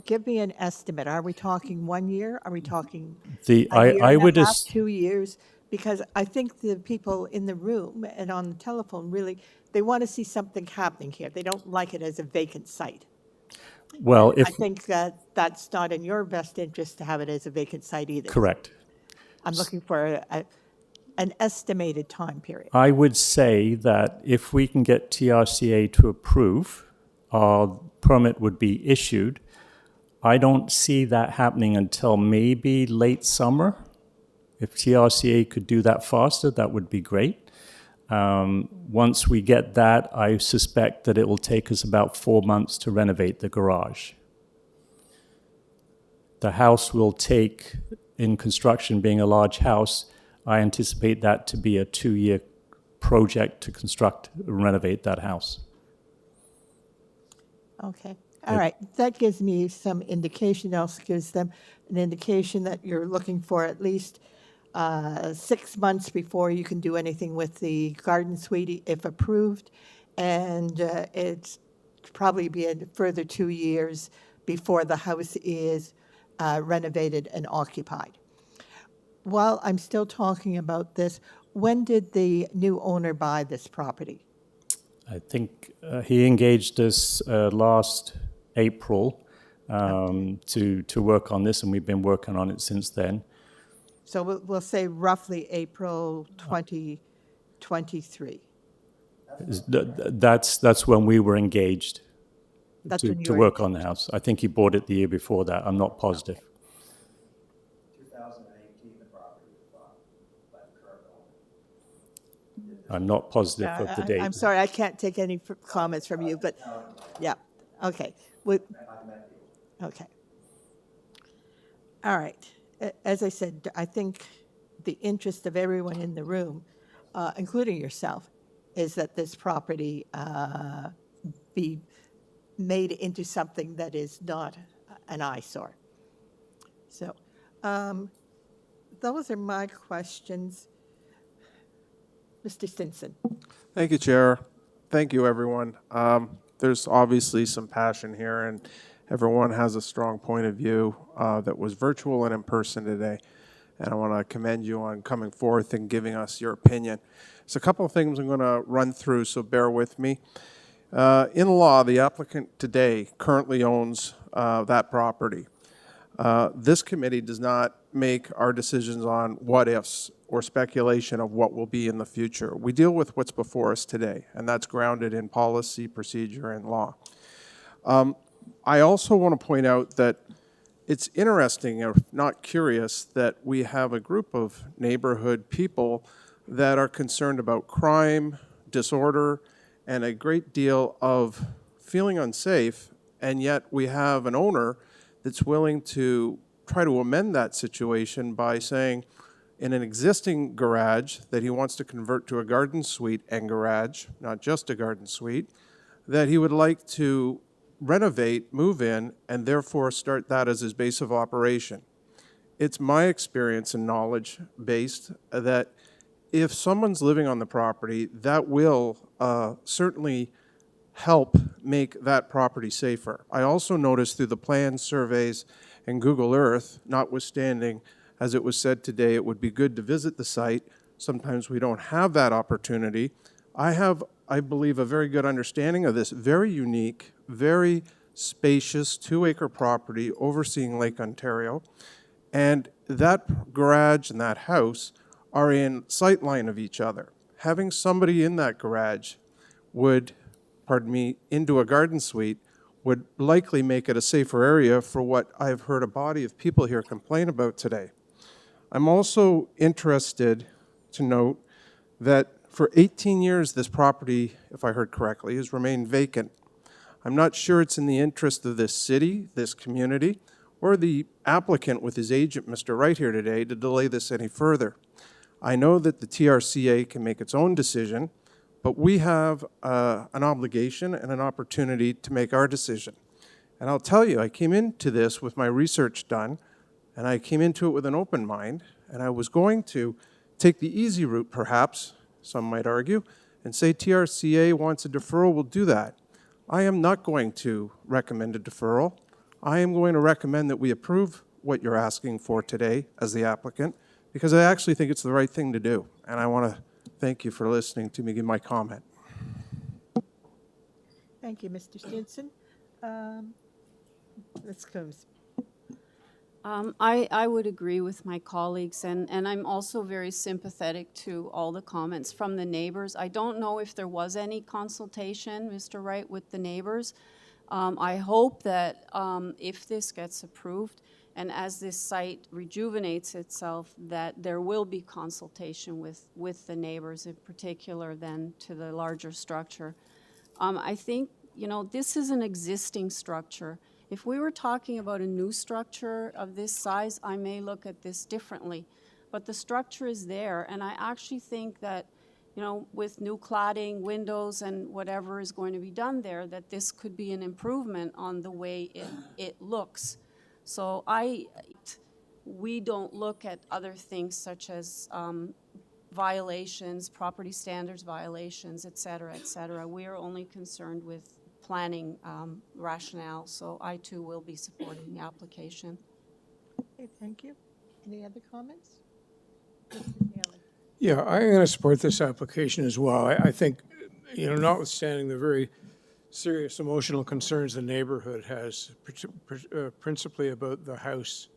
Speaker 2: give me an estimate. Are we talking 1 year? Are we talking
Speaker 22: I would
Speaker 2: 2 years? Because I think the people in the room and on the telephone really, they want to see something happening here. They don't like it as a vacant site.
Speaker 22: Well,
Speaker 2: I think that that's not in your best interest to have it as a vacant site either.
Speaker 22: Correct.
Speaker 2: I'm looking for an estimated time period.
Speaker 22: I would say that if we can get TRCA to approve, our permit would be issued. I don't see that happening until maybe late summer. If TRCA could do that faster, that would be great. Once we get that, I suspect that it will take us about 4 months to renovate the garage. The house will take, in construction being a large house, I anticipate that to be a 2-year project to construct and renovate that house.
Speaker 2: Okay. All right. That gives me some indication. Also gives them an indication that you're looking for at least 6 months before you can do anything with the garden suite if approved. And it's probably be a further 2 years before the house is renovated and occupied. While I'm still talking about this, when did the new owner buy this property?
Speaker 22: I think he engaged us last April to work on this, and we've been working on it since then.
Speaker 2: So we'll say roughly April 2023.
Speaker 22: That's when we were engaged to
Speaker 2: were
Speaker 22: work on the house. I think he bought it the year before that. I'm not positive.
Speaker 1: 2018, the property was bought by the current owner.
Speaker 22: I'm not positive of the date.
Speaker 2: I'm sorry, I can't take any comments from you, but yeah, okay. Okay. All right. As I said, I think the interest of everyone in the room, including yourself, is that this property be made into something that is not an eyesore. So those are my questions. Mr. Stinson.
Speaker 4: Thank you, Chair. Thank you, everyone. There's obviously some passion here, and everyone has a strong point of view that was virtual and in person today. And I want to commend you on coming forth and giving us your opinion. There's a couple of things I'm going to run through, so bear with me. In law, the applicant today currently owns that property. This committee does not make our decisions on what-ifs or speculation of what will be in the future. We deal with what's before us today, and that's grounded in policy, procedure, and law. I also want to point out that it's interesting, if not curious, that we have a group of neighborhood people that are concerned about crime, disorder, and a great deal of feeling unsafe, and yet we have an owner that's willing to try to amend that situation by saying in an existing garage that he wants to convert to a garden suite and garage, not just a garden suite, that he would like to renovate, move in, and therefore start that as his base of operation. It's my experience and knowledge based that if someone's living on the property, that will certainly help make that property safer. I also noticed through the plan surveys and Google Earth, notwithstanding, as it was said today, it would be good to visit the site. Sometimes we don't have that opportunity. I have, I believe, a very good understanding of this very unique, very spacious 2-acre property overseeing Lake Ontario. And that garage and that house are in sight line of each other. Having somebody in that garage would, into a garden suite would likely make it a safer area for what I've heard a body of people here complain about today. I'm also interested to note that for 18 years this property, if I heard correctly, has remained vacant. I'm not sure it's in the interest of this city, this community, or the applicant with his agent, Mr. Wright, here today to delay this any further. I know that the TRCA can make its own decision, but we have an obligation and an opportunity to make our decision. And I'll tell you, I came into this with my research done, and I came into it with an open mind, and I was going to take the easy route, perhaps, some might argue, and say TRCA wants a deferral, we'll do that. I am not going to recommend a deferral. I am going to recommend that we approve what you're asking for today as the applicant, because I actually think it's the right thing to do. And I want to thank you for listening to me give my comment.
Speaker 2: Thank you, Mr. Stinson. Let's go.
Speaker 6: I would agree with my colleagues, and I'm also very sympathetic to all the comments from the neighbors. I don't know if there was any consultation, Mr. Wright, with the neighbors. I hope that if this gets approved, and as this site rejuvenates itself, that there will be consultation with the neighbors, in particular then to the larger structure. I think, you know, this is an existing structure. If we were talking about a new structure of this size, I may look at this differently. But the structure is there, and I actually think that, you know, with new cladding, windows, and whatever is going to be done there, that this could be an improvement on the way it looks. So we don't look at other things such as violations, property standards violations, et cetera, et cetera. We are only concerned with planning rationale, so I too will be supporting the application.
Speaker 2: Okay, thank you. Any other comments?
Speaker 11: Yeah, I'm going to support this application as well. I think, you know, notwithstanding the very serious emotional concerns the neighborhood has, principally about the house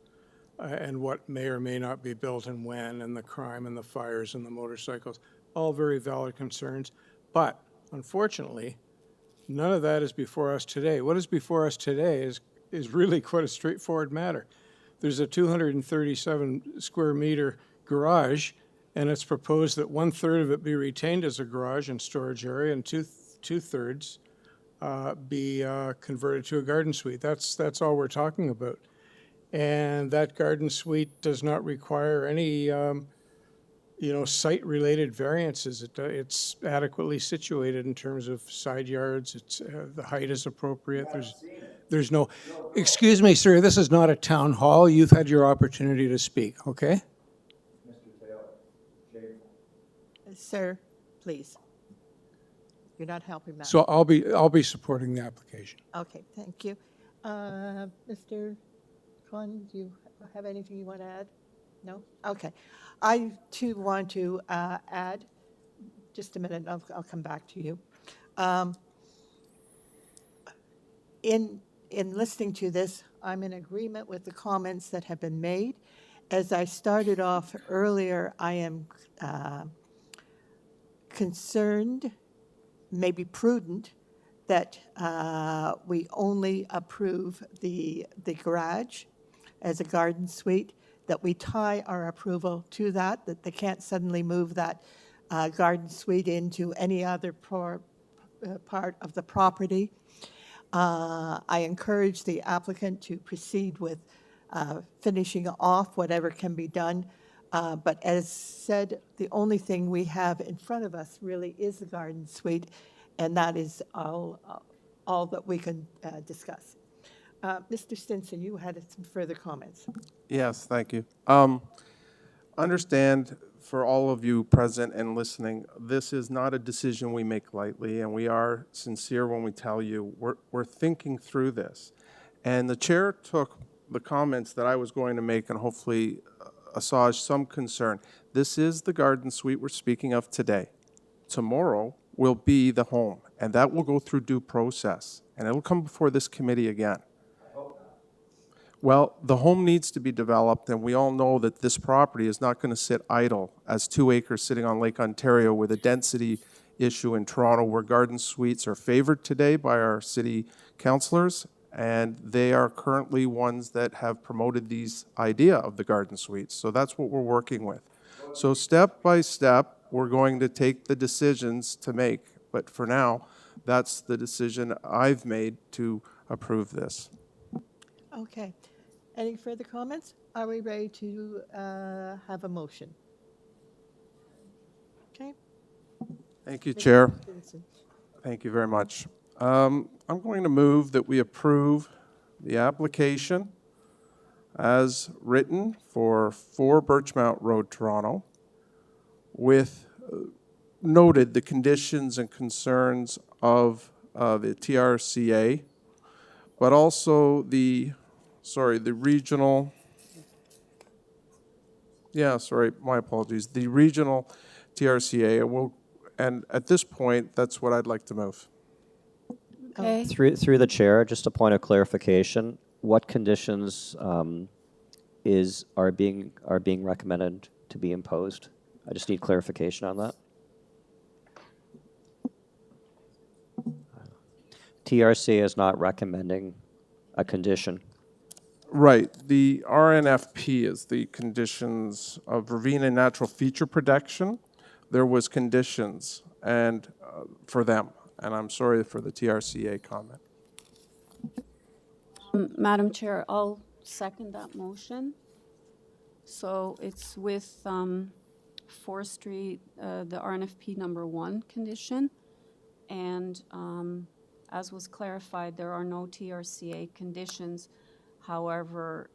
Speaker 11: and what may or may not be built and when, and the crime and the fires and the motorcycles, all very valid concerns. But unfortunately, none of that is before us today. What is before us today is really quite a straightforward matter. There's a 237 square meter garage, and it's proposed that 1/3 of it be retained as a garage and storage area, and two-thirds be converted to a garden suite. That's all we're talking about. And that garden suite does not require any site-related variances. It's adequately situated in terms of side yards. It's, the height is appropriate. There's no, excuse me, sir, this is not a town hall. You've had your opportunity to speak, okay?
Speaker 2: Sir, please. You're not helping that.
Speaker 11: So I'll be supporting the application.
Speaker 2: Okay, thank you. Mr. Kwan, do you have anything you want to add? No? Okay. I, too, want to add, just a minute, I'll come back to you. In listening to this, I'm in agreement with the comments that have been made. As I started off earlier, I am concerned, maybe prudent, that we only approve the garage as a garden suite, that we tie our approval to that they can't suddenly move that garden suite into any other part of the property. I encourage the applicant to proceed with finishing off whatever can be done. But as said, the only thing we have in front of us really is the garden suite, and that is all that we can discuss. Mr. Stinson, you had some further comments.
Speaker 4: Yes, thank you. Understand, for all of you present and listening, this is not a decision we make lightly, and we are sincere when we tell you we're thinking through this. And the chair took the comments that I was going to make and hopefully assuage some concern. This is the garden suite we're speaking of today. Tomorrow will be the home, and that will go through due process, and it'll come before this committee again. Well, the home needs to be developed, and we all know that this property is not going to sit idle as 2 acres sitting on Lake Ontario with a density issue in Toronto where garden suites are favored today by our city councillors, and they are currently ones that have promoted these idea of the garden suites. So that's what we're working with. So step by step, we're going to take the decisions to make, but for now, that's the decision I've made to approve this.
Speaker 2: Okay. Any further comments? Are we ready to have a motion? Okay.
Speaker 4: Thank you, Chair. Thank you very much. I'm going to move that we approve the application as written for 4 Birchmount Road, Toronto, with noted the conditions and concerns of the TRCA, but also the regional, my apologies, the regional TRCA, and at this point, that's what I'd like to move.
Speaker 6: Okay.
Speaker 5: Through the chair, just a point of clarification, what conditions are being recommended to be imposed? I just need clarification on that. TRC is not recommending a condition.
Speaker 4: Right. The RNFP is the conditions of ravine and natural feature protection. There was conditions and for them, and I'm sorry for the TRCA comment.
Speaker 6: Madam Chair, I'll second that motion. So it's with forestry, the RNFP number 1 condition, and as was clarified, there are no TRCA conditions. However,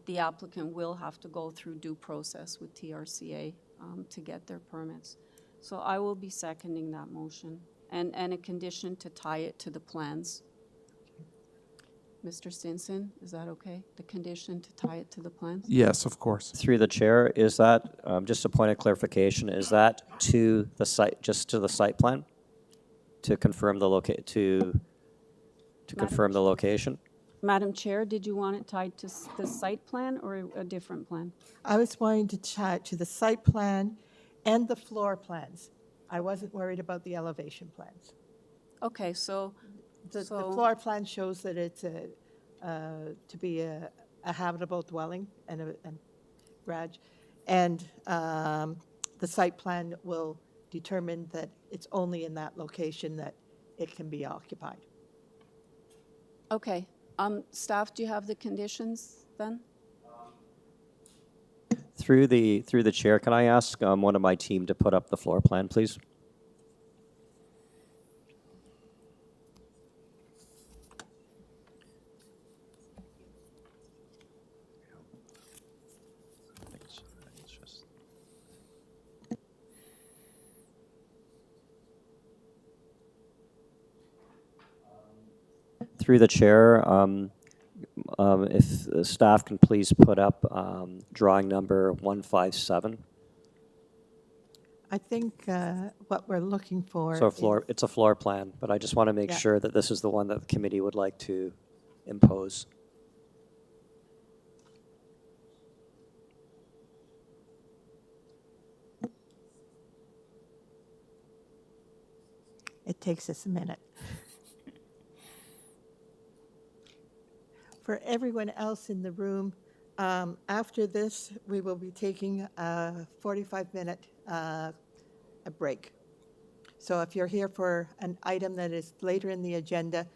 Speaker 6: the applicant will have to go through due process with TRCA to get their permits. So I will be seconding that motion and a condition to tie it to the plans. Mr. Stinson, is that okay? The condition to tie it to the plans?
Speaker 4: Yes, of course.
Speaker 5: Through the chair, is that, just a point of clarification, is that to the site, just to the site plan? To confirm the confirm the location?
Speaker 6: Madam Chair, did you want it tied to the site plan or a different plan?
Speaker 2: I was wanting to tie it to the site plan and the floor plans. I wasn't worried about the elevation plans.
Speaker 6: Okay, so
Speaker 2: The floor plan shows that it's to be a habitable dwelling and a garage. And the site plan will determine that it's only in that location that it can be occupied.
Speaker 6: Okay. Staff, do you have the conditions then?
Speaker 5: Through the chair, can I ask one of my team to put up the floor plan, please? Through the chair, if the staff can please put up drawing number 157.
Speaker 2: I think what we're looking for
Speaker 5: So
Speaker 2: is,
Speaker 5: it's a floor plan, but I just want to make
Speaker 2: Yeah.
Speaker 5: sure that this is the one that the committee would like to impose.
Speaker 2: it takes us a minute. For everyone else in the room, after this, we will be taking a 45-minute a break. So if you're here for an item that is later in the agenda,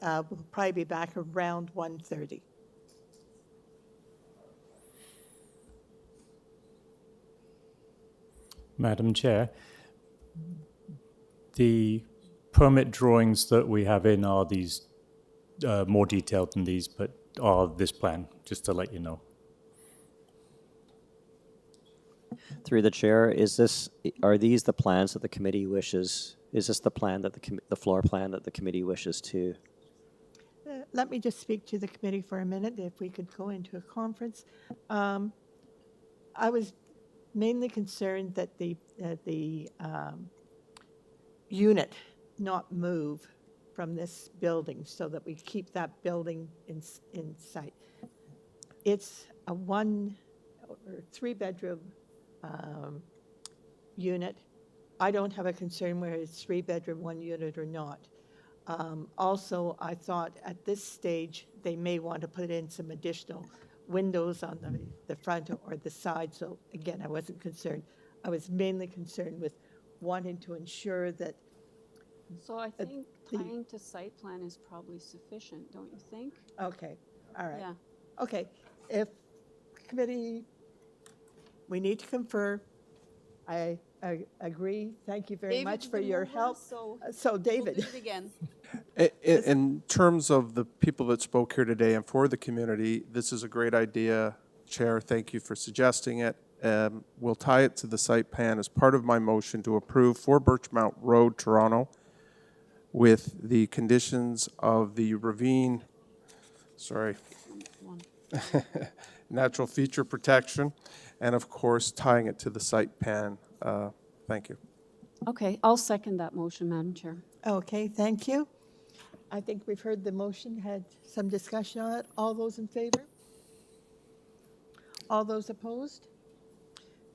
Speaker 2: we'll probably be back around 1:30.
Speaker 22: Madam Chair, the permit drawings that we have in are these more detailed than these, but are this plan, just to let you know.
Speaker 5: Through the chair, are these the plans that the committee wishes? Is this the plan that the floor plan that the committee wishes to?
Speaker 2: Let me just speak to the committee for a minute, if we could go into a conference. I was mainly concerned that the unit not move from this building so that we keep that building in sight. It's a 1 or 3 bedroom unit. I don't have a concern whether it's 3 bedroom, 1 unit or not. Also, I thought at this stage, they may want to put in some additional windows on the front or the side. So again, I wasn't concerned. I was mainly concerned with wanting to ensure that.
Speaker 6: So I think tying to site plan is probably sufficient, don't you think?
Speaker 2: Okay, all right.
Speaker 6: Yeah.
Speaker 2: Okay, if committee, we need to confer. I agree. Thank you very much for your help. So David.
Speaker 6: We'll do it again.
Speaker 4: In terms of the people that spoke here today and for the community, this is a great idea. Chair, thank you for suggesting it. We'll tie it to the site plan as part of my motion to approve for Birchmount Road, Toronto, with the conditions of the ravine, natural feature protection, and of course, tying it to the site plan. Thank you.
Speaker 6: Okay, I'll second that motion, Madam Chair.
Speaker 2: Okay, thank you. I think we've heard the motion, had some discussion on it. All those in favor? All those opposed?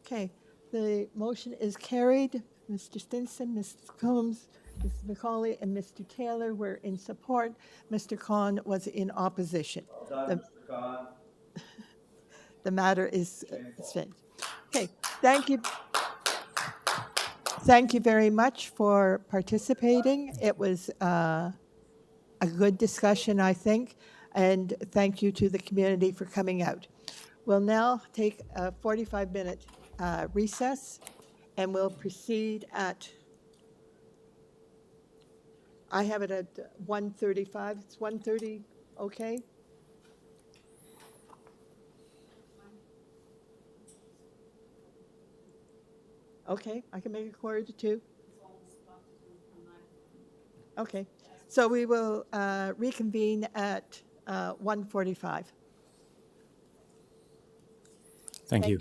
Speaker 2: Okay, the motion is carried. Mr. Stinson, Mrs. Combs, Mrs. McCauley, and Mr. Taylor were in support. Mr. Khan was in opposition.
Speaker 1: Well done, Mr. Khan.
Speaker 2: The matter is finished. Okay, thank you. Thank you very much for participating. It was a good discussion, I think, and thank you to the community for coming out. We'll now take a 45-minute recess, and we'll proceed at, I have it at 1:35. It's 1:30, okay? Okay, I can make it 1:45. Okay, so we will reconvene at 1:45.
Speaker 22: Thank you.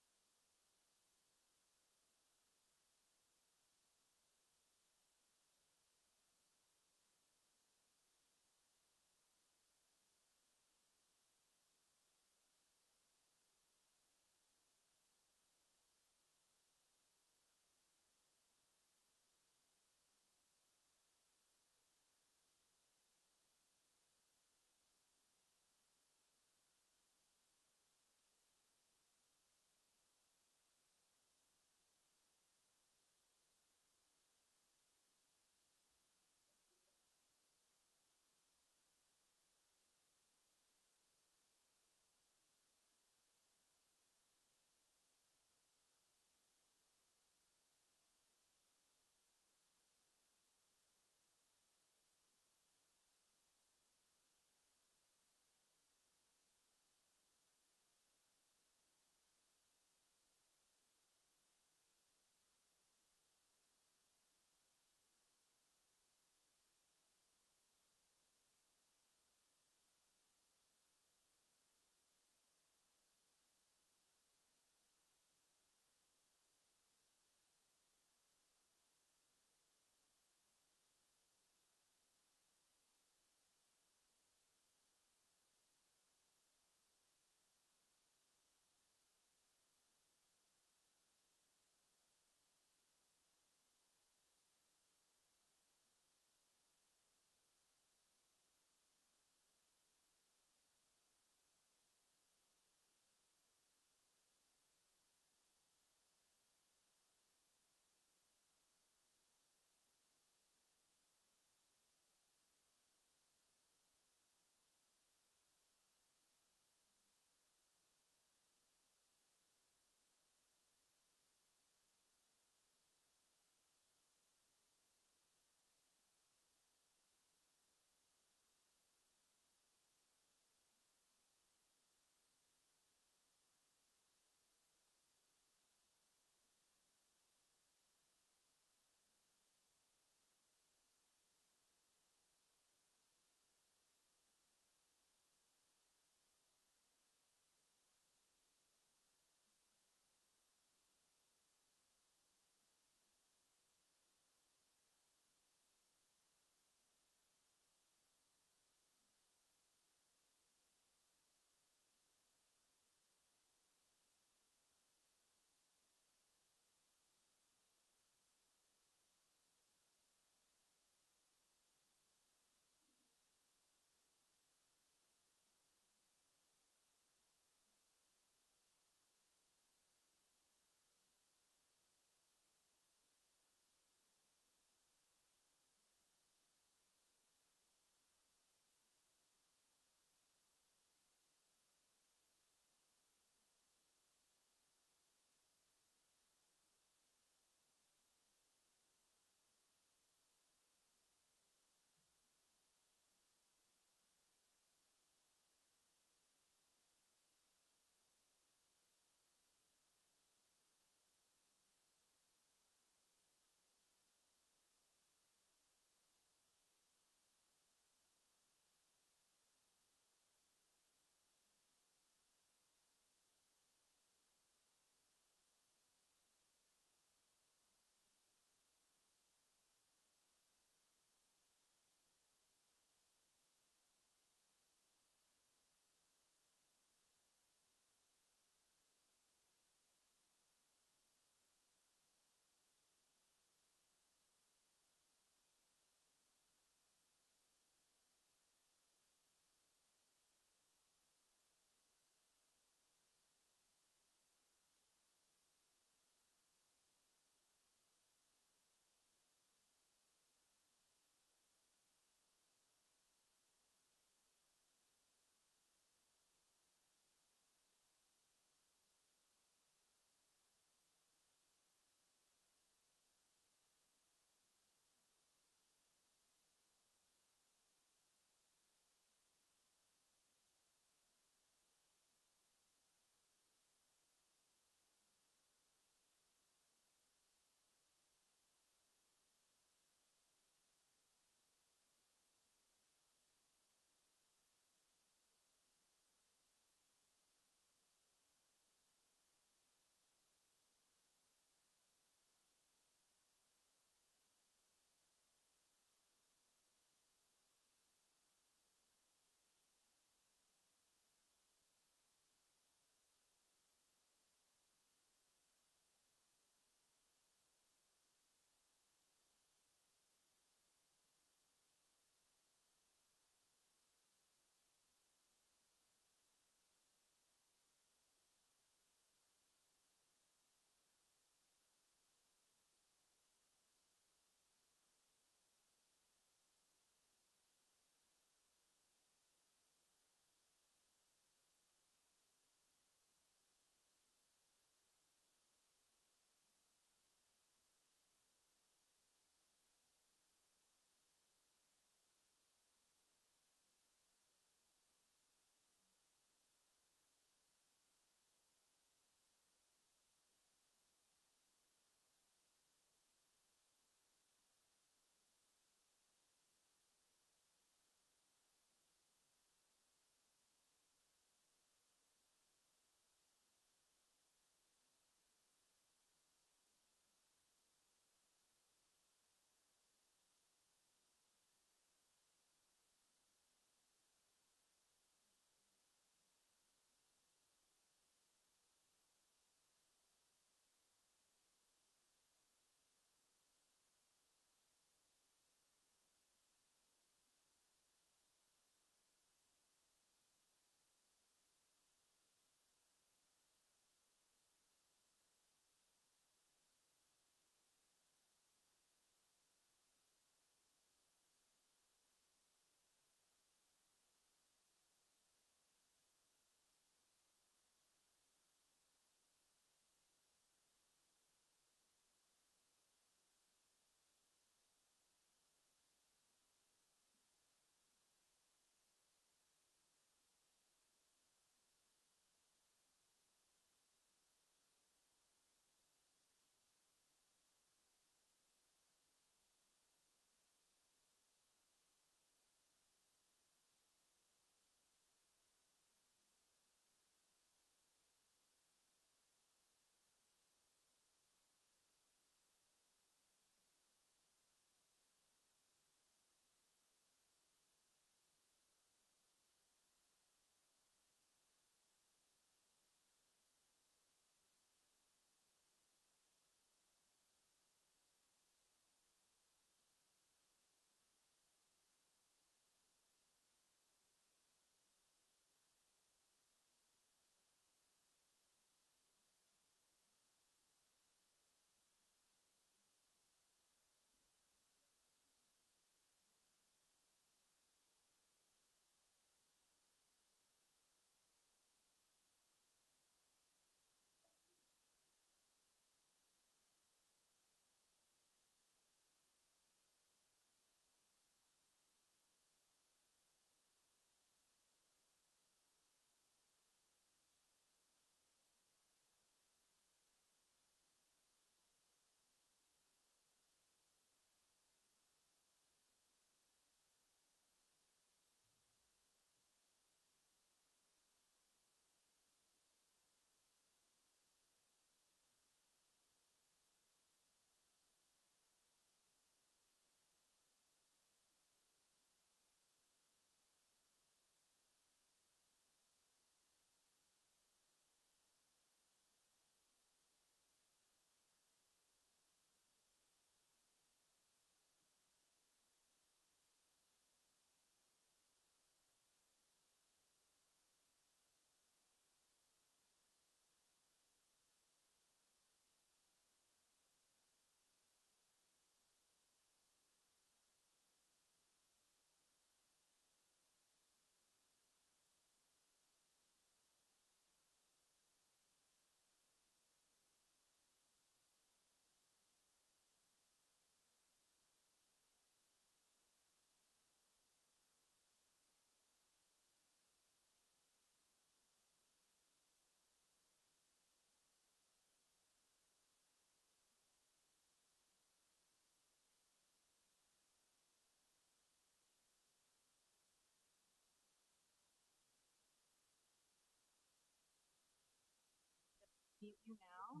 Speaker 9: mute you now.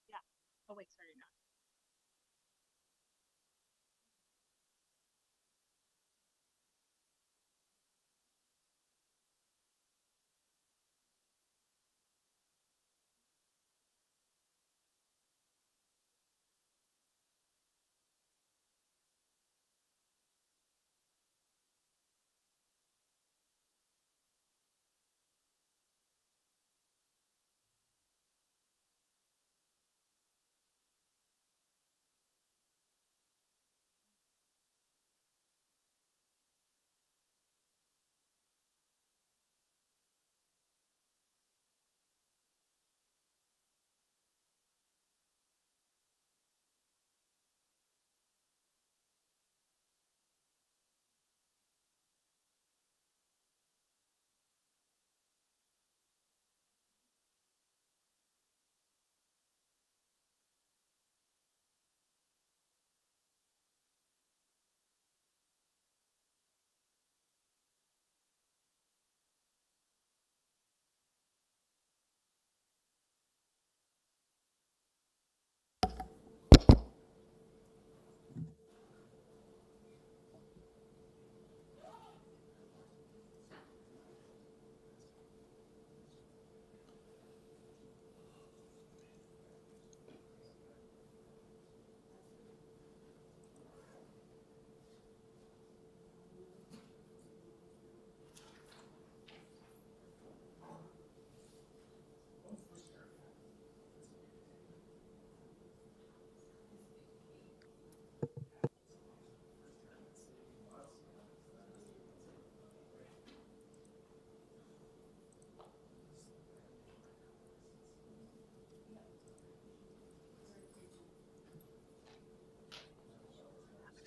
Speaker 9: Yeah. Oh, wait, sorry, not.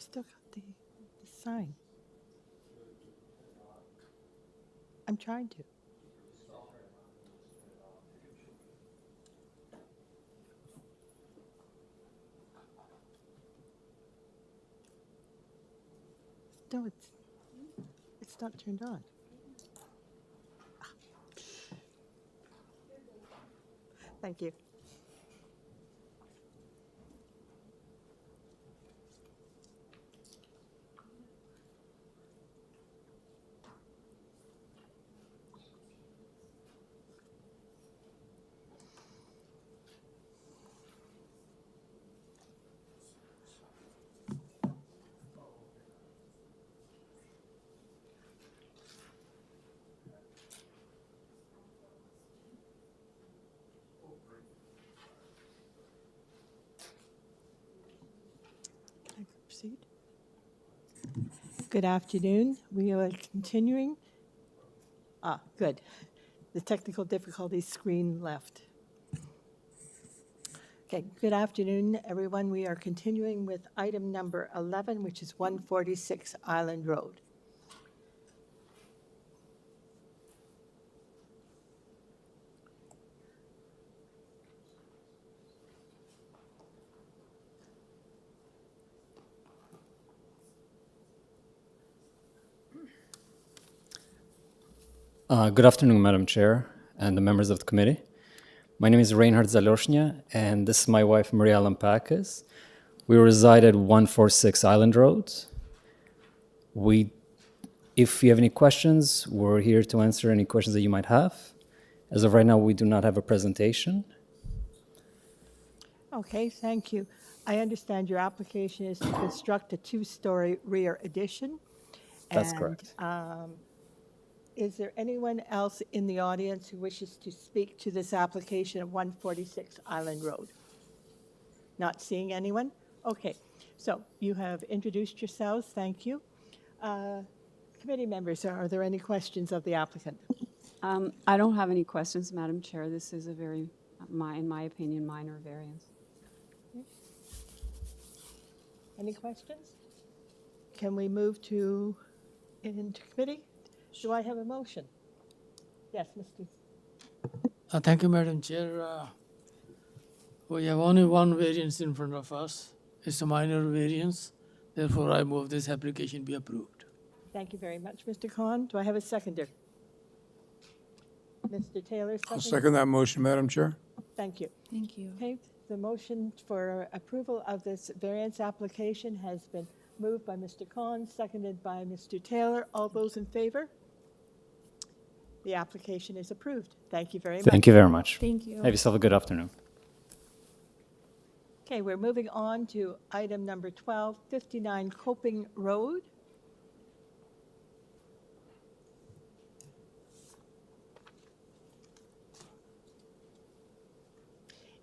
Speaker 2: I've still got the sign. I'm trying to. No, it's not turned on. Thank you. Can I proceed? Good afternoon. We are continuing. Good. The technical difficulties screen left. Okay, good afternoon, everyone. We are continuing with item number 11, which is 146 Island Road.
Speaker 13: Good afternoon, Madam Chair and the members of the committee. My name is Reinhard Zaloshnia, and this is my wife, Maria Lampakis. We reside at 146 Island Road. If you have any questions, we're here to answer any questions that you might have. As of right now, we do not have a presentation.
Speaker 2: Okay, thank you. I understand your application is to construct a two-story rear addition.
Speaker 13: That's correct.
Speaker 2: Is there anyone else in the audience who wishes to speak to this application of 146 Island Road? Not seeing anyone? Okay, so you have introduced yourselves, thank you. Committee members, are there any questions of the applicant?
Speaker 6: I don't have any questions, Madam Chair. This is a very, in my opinion, minor variance.
Speaker 2: Any questions? Can we move into committee? Do I have a motion? Yes, Mr.
Speaker 3: Thank you, Madam Chair. We have only one variance in front of us. It's a minor variance. Therefore, I move this application be approved.
Speaker 2: Thank you very much, Mr. Khan. Do I have a seconder? Mr. Taylor,
Speaker 11: I'll
Speaker 2: second.
Speaker 11: second that motion, Madam Chair.
Speaker 2: Thank you.
Speaker 9: Thank you.
Speaker 2: Okay, the motion for approval of this variance application has been moved by Mr. Collins, seconded by Mr. Taylor. All those in favor? The application is approved. Thank you very much.
Speaker 13: Thank you very much.
Speaker 9: Thank you.
Speaker 13: Have yourself a good afternoon.
Speaker 2: Okay, we're moving on to item number 12, 59 Coping Road.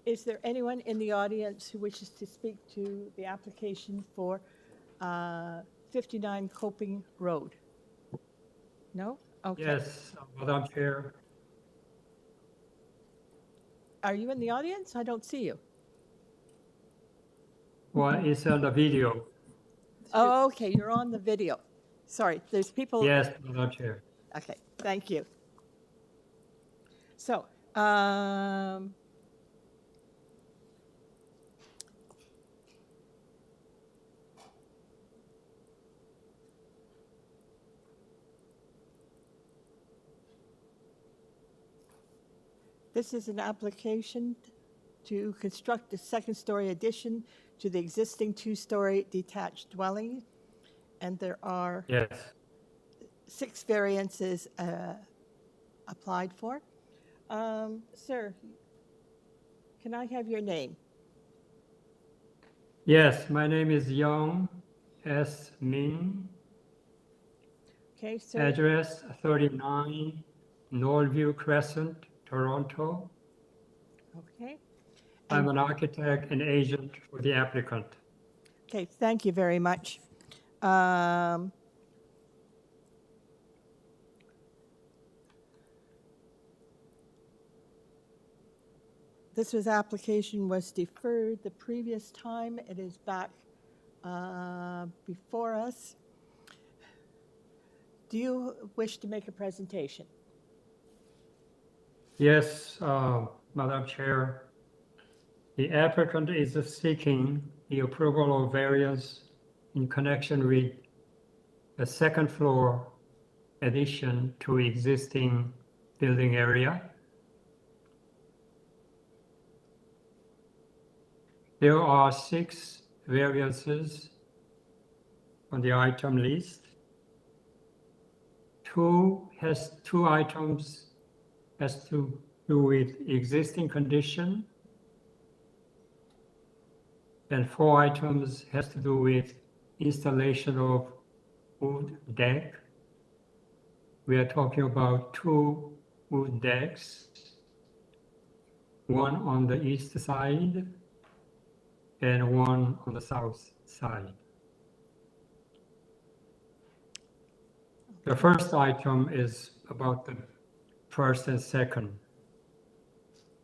Speaker 2: Is there anyone in the audience who wishes to speak to the application for 59 Coping Road? No? Okay.
Speaker 14: Yes, Madam Chair.
Speaker 2: Are you in the audience? I don't see you.
Speaker 14: Well, it's on the video.
Speaker 2: Oh, okay, you're on the video. Sorry, there's people.
Speaker 14: Yes, Madam Chair.
Speaker 2: Okay, thank you. So, this is an application to construct a second-story addition to the existing two-story detached dwelling, and there are
Speaker 14: Yes.
Speaker 2: 6 variances applied for. Sir, can I have your name?
Speaker 14: Yes, my name is Young S. Min.
Speaker 2: Okay, sir.
Speaker 14: Address 39 Northview Crescent, Toronto.
Speaker 2: Okay.
Speaker 14: I'm an architect and agent for the applicant.
Speaker 2: Okay, thank you very much. Application was deferred the previous time. It is back before us. Do you wish to make a presentation?
Speaker 14: Yes, Madam Chair. The applicant is seeking the approval of variance in connection with a second floor addition to existing building area. There are 6 variances on the item list. 2 items has to do with existing condition, and 4 items has to do with installation of wood deck. We are talking about 2 wood decks, one on the east side and one on the south side. The first item is about the first and second.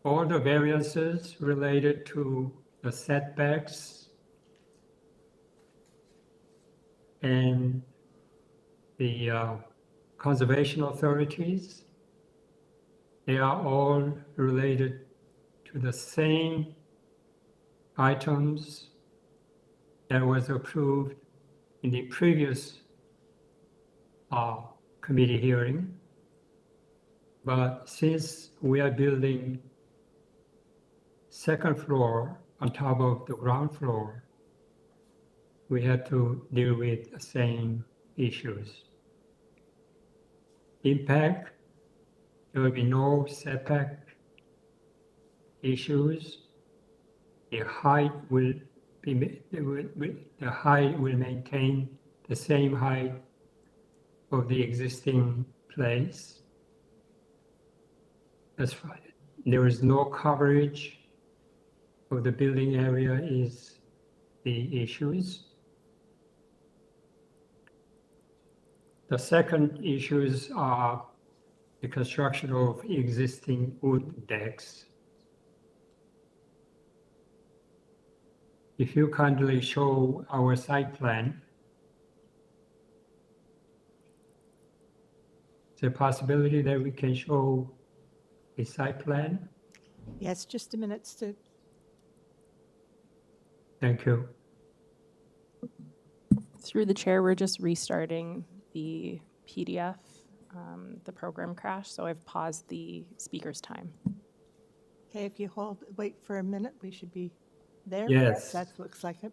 Speaker 14: All the variances related to the setbacks and the conservation authorities, they are all related to the same items that was approved in the previous committee hearing. But since we are building second floor on top of the ground floor, we had to deal with the same issues. Impact, there will be no setback issues. The height will maintain the same height of the existing place. That's fine. There is no coverage of the building area is the issues. The second issues are the construction of existing wood decks. If you kindly show our site plan, is there a possibility that we can show a site plan?
Speaker 2: Yes, just a minute, Stu.
Speaker 14: Thank you.
Speaker 9: Through the chair, we're just restarting the PDF the program crashed, so I've paused the speaker's time.
Speaker 2: Okay, if you wait for a minute, we should be there.
Speaker 14: Yes.
Speaker 2: That looks like it.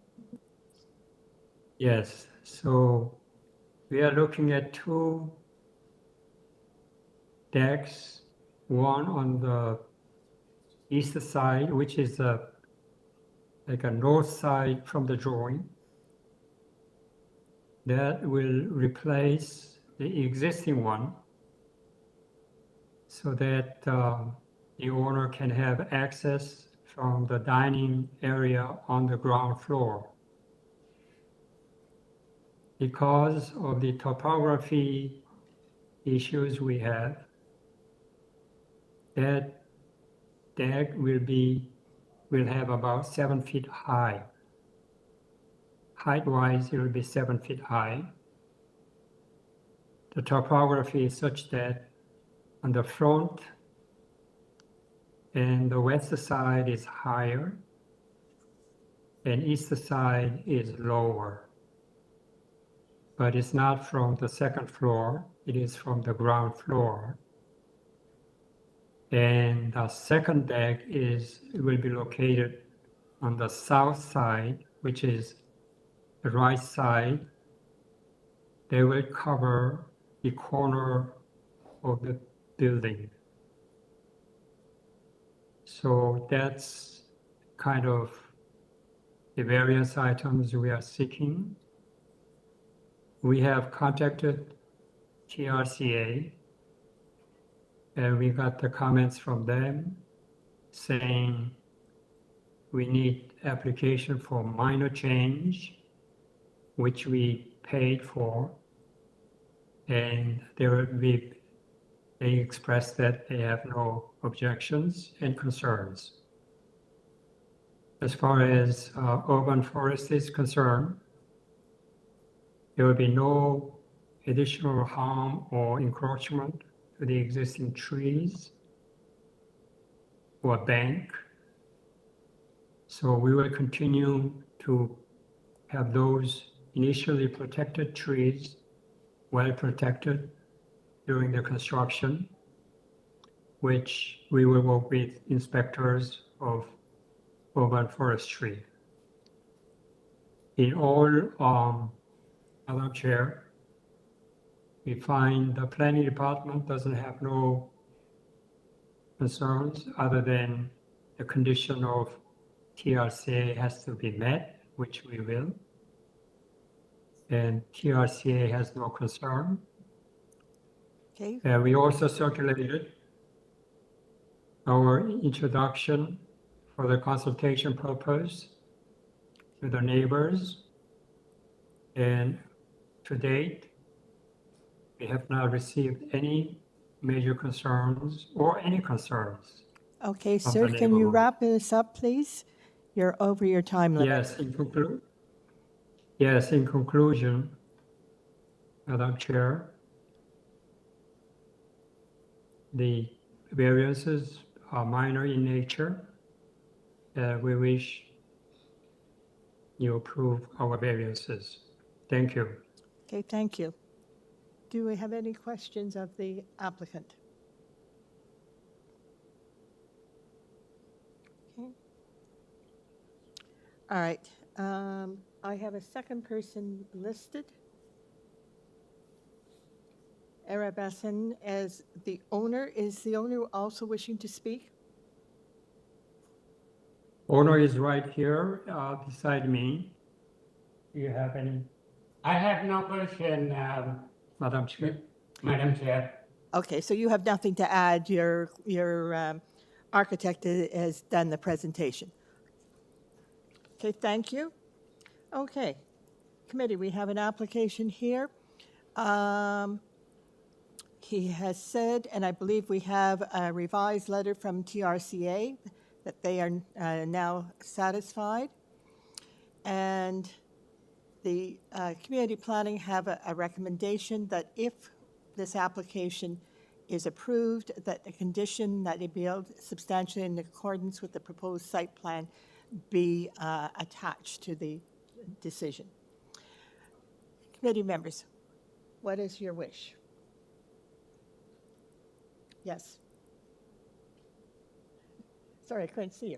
Speaker 14: Yes, so we are looking at two decks, one on the east side, which is like a north side from the drawing. That will replace the existing one so that the owner can have access from the dining area on the ground floor. Because of the topography issues we have, that deck will have about 7 feet high. Height-wise, it will be 7 feet high. The topography is such that on the front and the west side is higher and east side is lower. But it's not from the second floor, it is from the ground floor. And the second deck will be located on the south side, which is the right side. They will cover the corner of the building. So that's kind of the various items we are seeking. We have contacted TRCA and we got the comments from them saying we need application for minor change, which we paid for, and they expressed that they have no objections and concerns. As far as urban forest is concerned, there will be no additional harm or encroachment to the existing trees or bank. So we will continue to have those initially protected trees well protected during the construction, which we will work with inspectors of urban forestry. In all, Madam Chair, we find the planning department doesn't have no concerns other than the condition of TRCA has to be met, which we will. And TRCA has no concern.
Speaker 2: Okay.
Speaker 14: We also circulated our introduction for the consultation purpose to the neighbors. And to date, we have not received any major concerns or any concerns.
Speaker 2: Okay,
Speaker 14: of
Speaker 2: sir,
Speaker 14: the
Speaker 2: can you
Speaker 14: neighborhood.
Speaker 2: wrap this up, please? You're over your time limit.
Speaker 14: Yes, in conclusion, Madam Chair, the variances are minor in nature. We wish you approve our variances. Thank you.
Speaker 2: Okay, thank you. Do we have any questions of the applicant? Okay. All right. I have a second person listed. Arabasan as the owner. Is the owner also wishing to speak?
Speaker 14: Owner is right here beside me. Do you have any?
Speaker 15: I have no question,
Speaker 14: Madam Chair.
Speaker 15: Madam Chair.
Speaker 2: Okay, so you have nothing to add. Your architect has done the presentation. Okay, thank you. Okay, committee, we have an application here. He has said, and I believe we have a revised letter from TRCA that they are now satisfied. And the community planning have a recommendation that if this application is approved, that the condition that it be substantially in accordance with the proposed site plan be attached to the decision. Committee members, what is your wish? Yes. Sorry, I couldn't see you.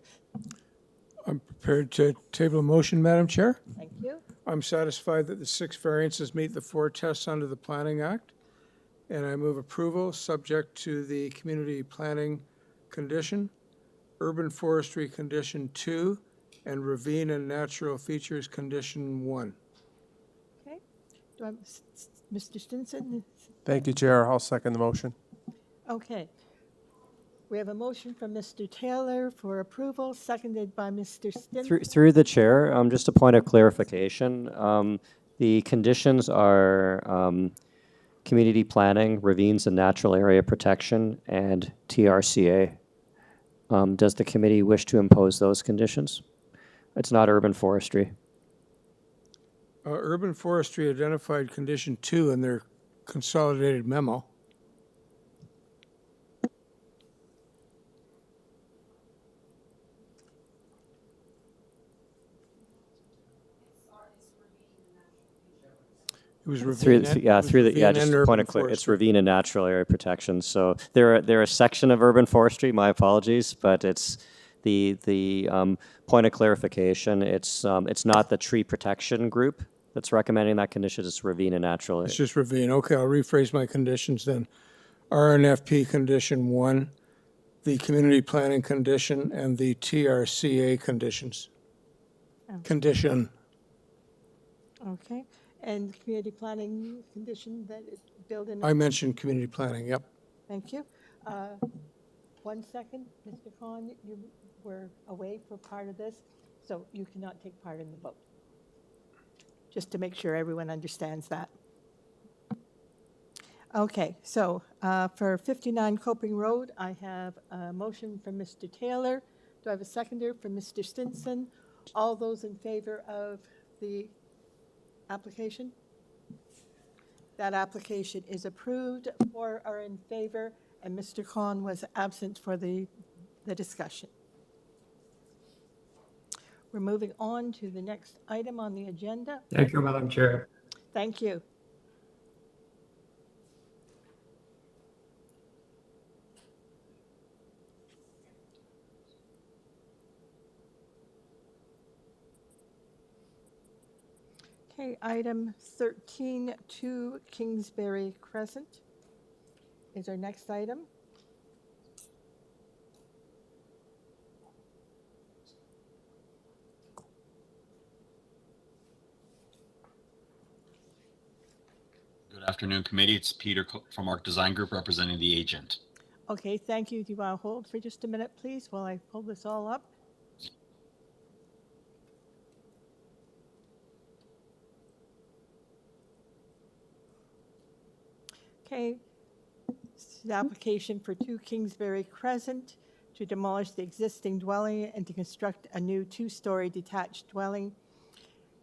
Speaker 11: I'm prepared to table a motion, Madam Chair.
Speaker 2: Thank you.
Speaker 11: I'm satisfied that the 6 variances meet the 4 tests under the Planning Act, and I move approval, subject to the community planning condition, urban forestry condition 2, and ravine and natural features condition 1.
Speaker 2: Okay. Do I, Mr. Stinson?
Speaker 4: Thank you, Chair. I'll second the motion.
Speaker 2: Okay. We have a motion from Mr. Taylor for approval, seconded by Mr. Stinson.
Speaker 5: Through the chair, just a point of clarification. The conditions are community planning, ravines and natural area protection, and TRCA. Does the committee wish to impose those conditions? It's not urban forestry.
Speaker 11: Urban forestry identified condition 2 in their consolidated memo. It was
Speaker 5: Just
Speaker 11: ravine
Speaker 5: a point of clarity. It's ravine and natural area protection. So they're a section of urban forestry. My apologies, but it's the point of clarification. It's not the tree protection group that's recommending that condition. It's ravine and natural area.
Speaker 11: It's just ravine. Okay, I'll rephrase my conditions then. RNFP condition 1, the community planning condition, and the TRCA conditions.
Speaker 2: Oh.
Speaker 11: Condition.
Speaker 2: Okay. And community planning condition that is built in.
Speaker 11: I mentioned community planning, yep.
Speaker 2: Thank you. 1 second, Mr. Khan, you were away for part of this, so you cannot take part in the vote. Just to make sure everyone understands that. Okay, so for 59 Coping Road, I have a motion from Mr. Taylor. Do I have a seconder from Mr. Stinson? All those in favor of the application? That application is approved. 4 are in favor, and Mr. Khan was absent for the discussion. We're moving on to the next item on the agenda.
Speaker 14: Thank you, Madam Chair.
Speaker 2: Thank you. Okay, item 13, 2 Kingsbury Crescent is our next item.
Speaker 18: Good afternoon, committee. It's Peter from ARC Design Group representing the agent.
Speaker 2: Okay, thank you. Do you want to hold for just a minute, please, while I pull this all up? Okay, this is the application for 2 Kingsbury Crescent to demolish the existing dwelling and to construct a new 2-story detached dwelling.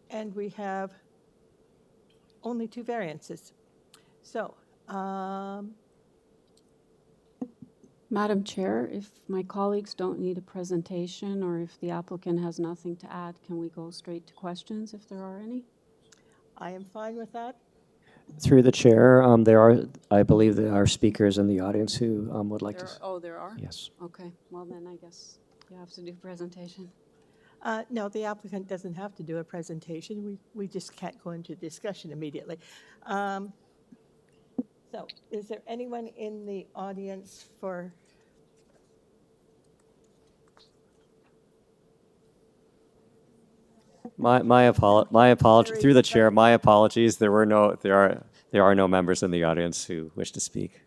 Speaker 2: And we have only 2 variances. So,
Speaker 6: Madam Chair, if my colleagues don't need a presentation or if the applicant has nothing to add, can we go straight to questions if there are any?
Speaker 2: I am fine with that.
Speaker 5: Through the chair, I believe there are speakers in the audience who would like to.
Speaker 6: Oh, there are?
Speaker 5: Yes.
Speaker 6: Okay, well then I guess you have to do presentation.
Speaker 2: No, the applicant doesn't have to do a presentation. We just can't go into discussion immediately. So, is there anyone in the audience for?
Speaker 5: My apology. Through the chair, my apologies. There are no members in the audience who wish to speak.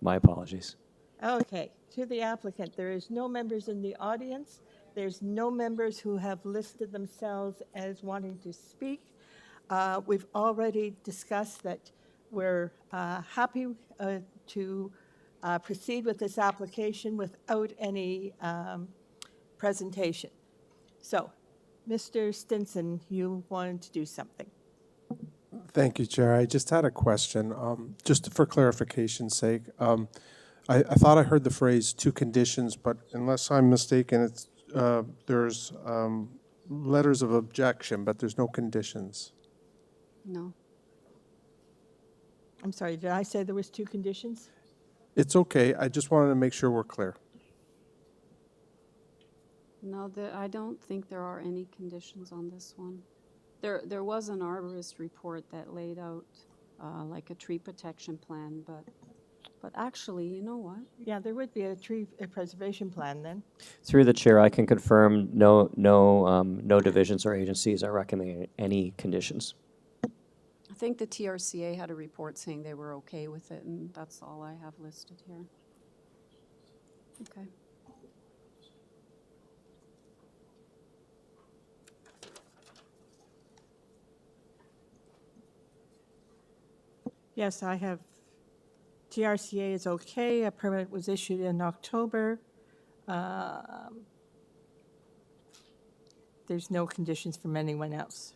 Speaker 5: My apologies.
Speaker 2: Okay, to the applicant, there is no members in the audience. There's no members who have listed themselves as wanting to speak. We've already discussed that we're happy to proceed with this application without any presentation. So, Mr. Stinson, you wanted to do something.
Speaker 4: Thank you, Chair. I just had a question, just for clarification's sake. I thought I heard the phrase 2 conditions, but unless I'm mistaken, it's there's letters of objection, but there's no conditions.
Speaker 6: No.
Speaker 2: I'm sorry, did I say there was 2 conditions?
Speaker 4: It's okay, I just wanted to make sure we're clear.
Speaker 6: No, I don't think there are any conditions on this one. There was an arborist report that laid out like a tree protection plan, but actually, you know what?
Speaker 2: Yeah, there would be a tree preservation plan then.
Speaker 5: Through the chair, I can confirm no divisions or agencies are recommending any conditions.
Speaker 6: I think the TRCA had a report saying they were okay with it, and that's all I have listed here. Okay.
Speaker 2: Yes, I have, TRCA is okay, a permit was issued in October. There's no conditions from anyone else.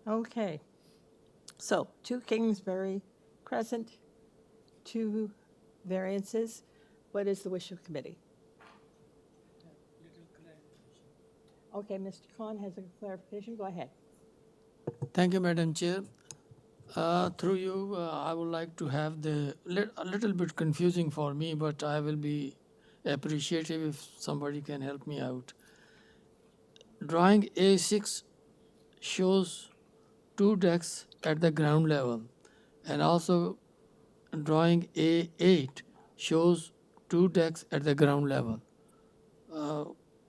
Speaker 2: Okay, so 2 Kingsbury Crescent, 2 variances. What is the wish of committee? Okay, Mr. Khan has a clarification, go ahead.
Speaker 3: Thank you, Madam Chair. Through you, I would like to have a little bit confusing for me, but I will be appreciative if somebody can help me out. Drawing A6 shows 2 decks at the ground level, and also drawing A8 shows 2 decks at the ground level.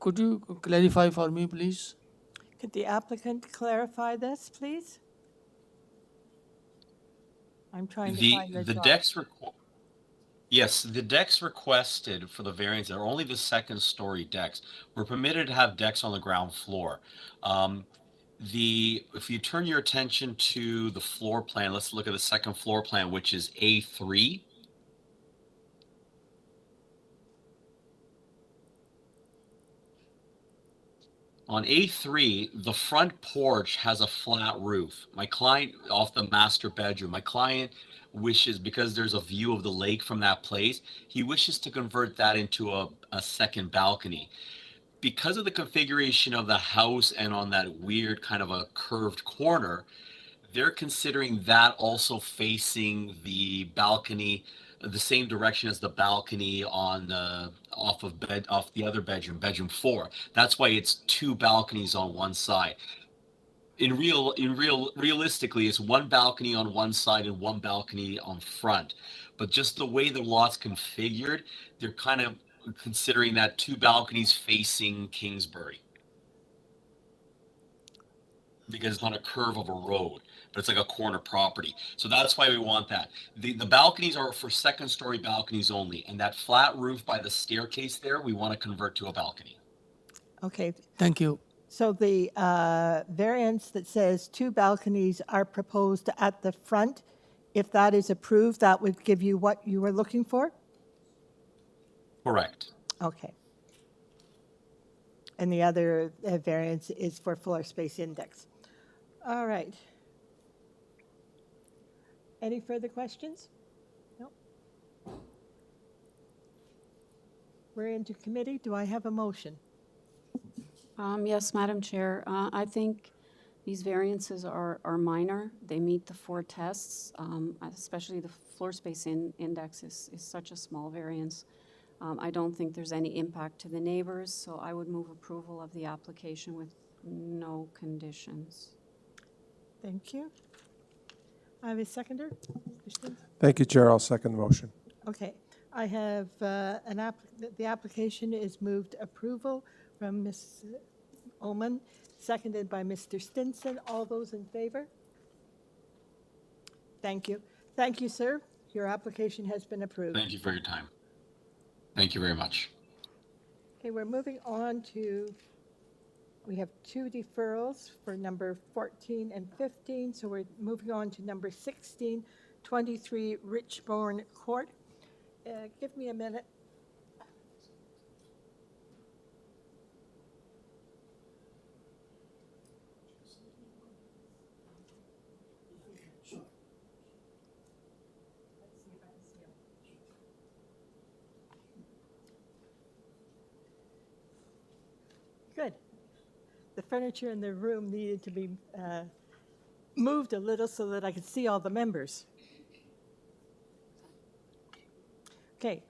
Speaker 3: Could you clarify for me, please?
Speaker 2: Could the applicant clarify this, please? I'm trying to find the
Speaker 18: The
Speaker 2: drawing.
Speaker 18: decks yes, the decks requested for the variance are only the second story decks. We're permitted to have decks on the ground floor. If you turn your attention to the floor plan, let's look at the second floor plan, which is A3. On A3, the front porch has a flat roof. My client, off the master bedroom, my client wishes, because there's a view of the lake from that place, he wishes to convert that into a second balcony. Because of the configuration of the house and on that weird kind of a curved corner, they're considering that also facing the balcony the same direction as the balcony on off the other bedroom, bedroom 4. That's why it's 2 balconies on one side. Realistically, it's 1 balcony on one side and 1 balcony on front. But just the way the lot's configured, they're kind of considering that 2 balconies facing Kingsbury, because it's on a curve of a road, but it's like a corner property. So that's why we want that. The balconies are for second story balconies only, and that flat roof by the staircase there, we want to convert to a balcony.
Speaker 2: Okay,
Speaker 3: Thank you.
Speaker 2: so the variance that says 2 balconies are proposed at the front, if that is approved, that would give you what you were looking for?
Speaker 18: Correct.
Speaker 2: Okay. And the other variance is for floor space index. All right. Any further questions? No? We're into committee. Do I have a motion?
Speaker 6: Yes, Madam Chair. I think these variances are minor. They meet the 4 tests, especially the floor space index is such a small variance. I don't think there's any impact to the neighbors, so I would move approval of the application with no conditions.
Speaker 2: Thank you. I have a seconder. Christine?
Speaker 4: Thank you, Chair, I'll second the motion.
Speaker 2: Okay. I have the application is moved approval from Ms. Oman, seconded by Mr. Stinson. All those in favor? Thank you. Thank you, sir. Your application has been approved.
Speaker 18: Thank you for your time. Thank you very much.
Speaker 2: Okay, we're moving on to, we have 2 deferrals for number 14 and 15, so we're moving on to number 16, 23 Richbourne Court. Give me a minute. Good. The furniture in the room needed to be moved a little so that I could see all the members. Okay.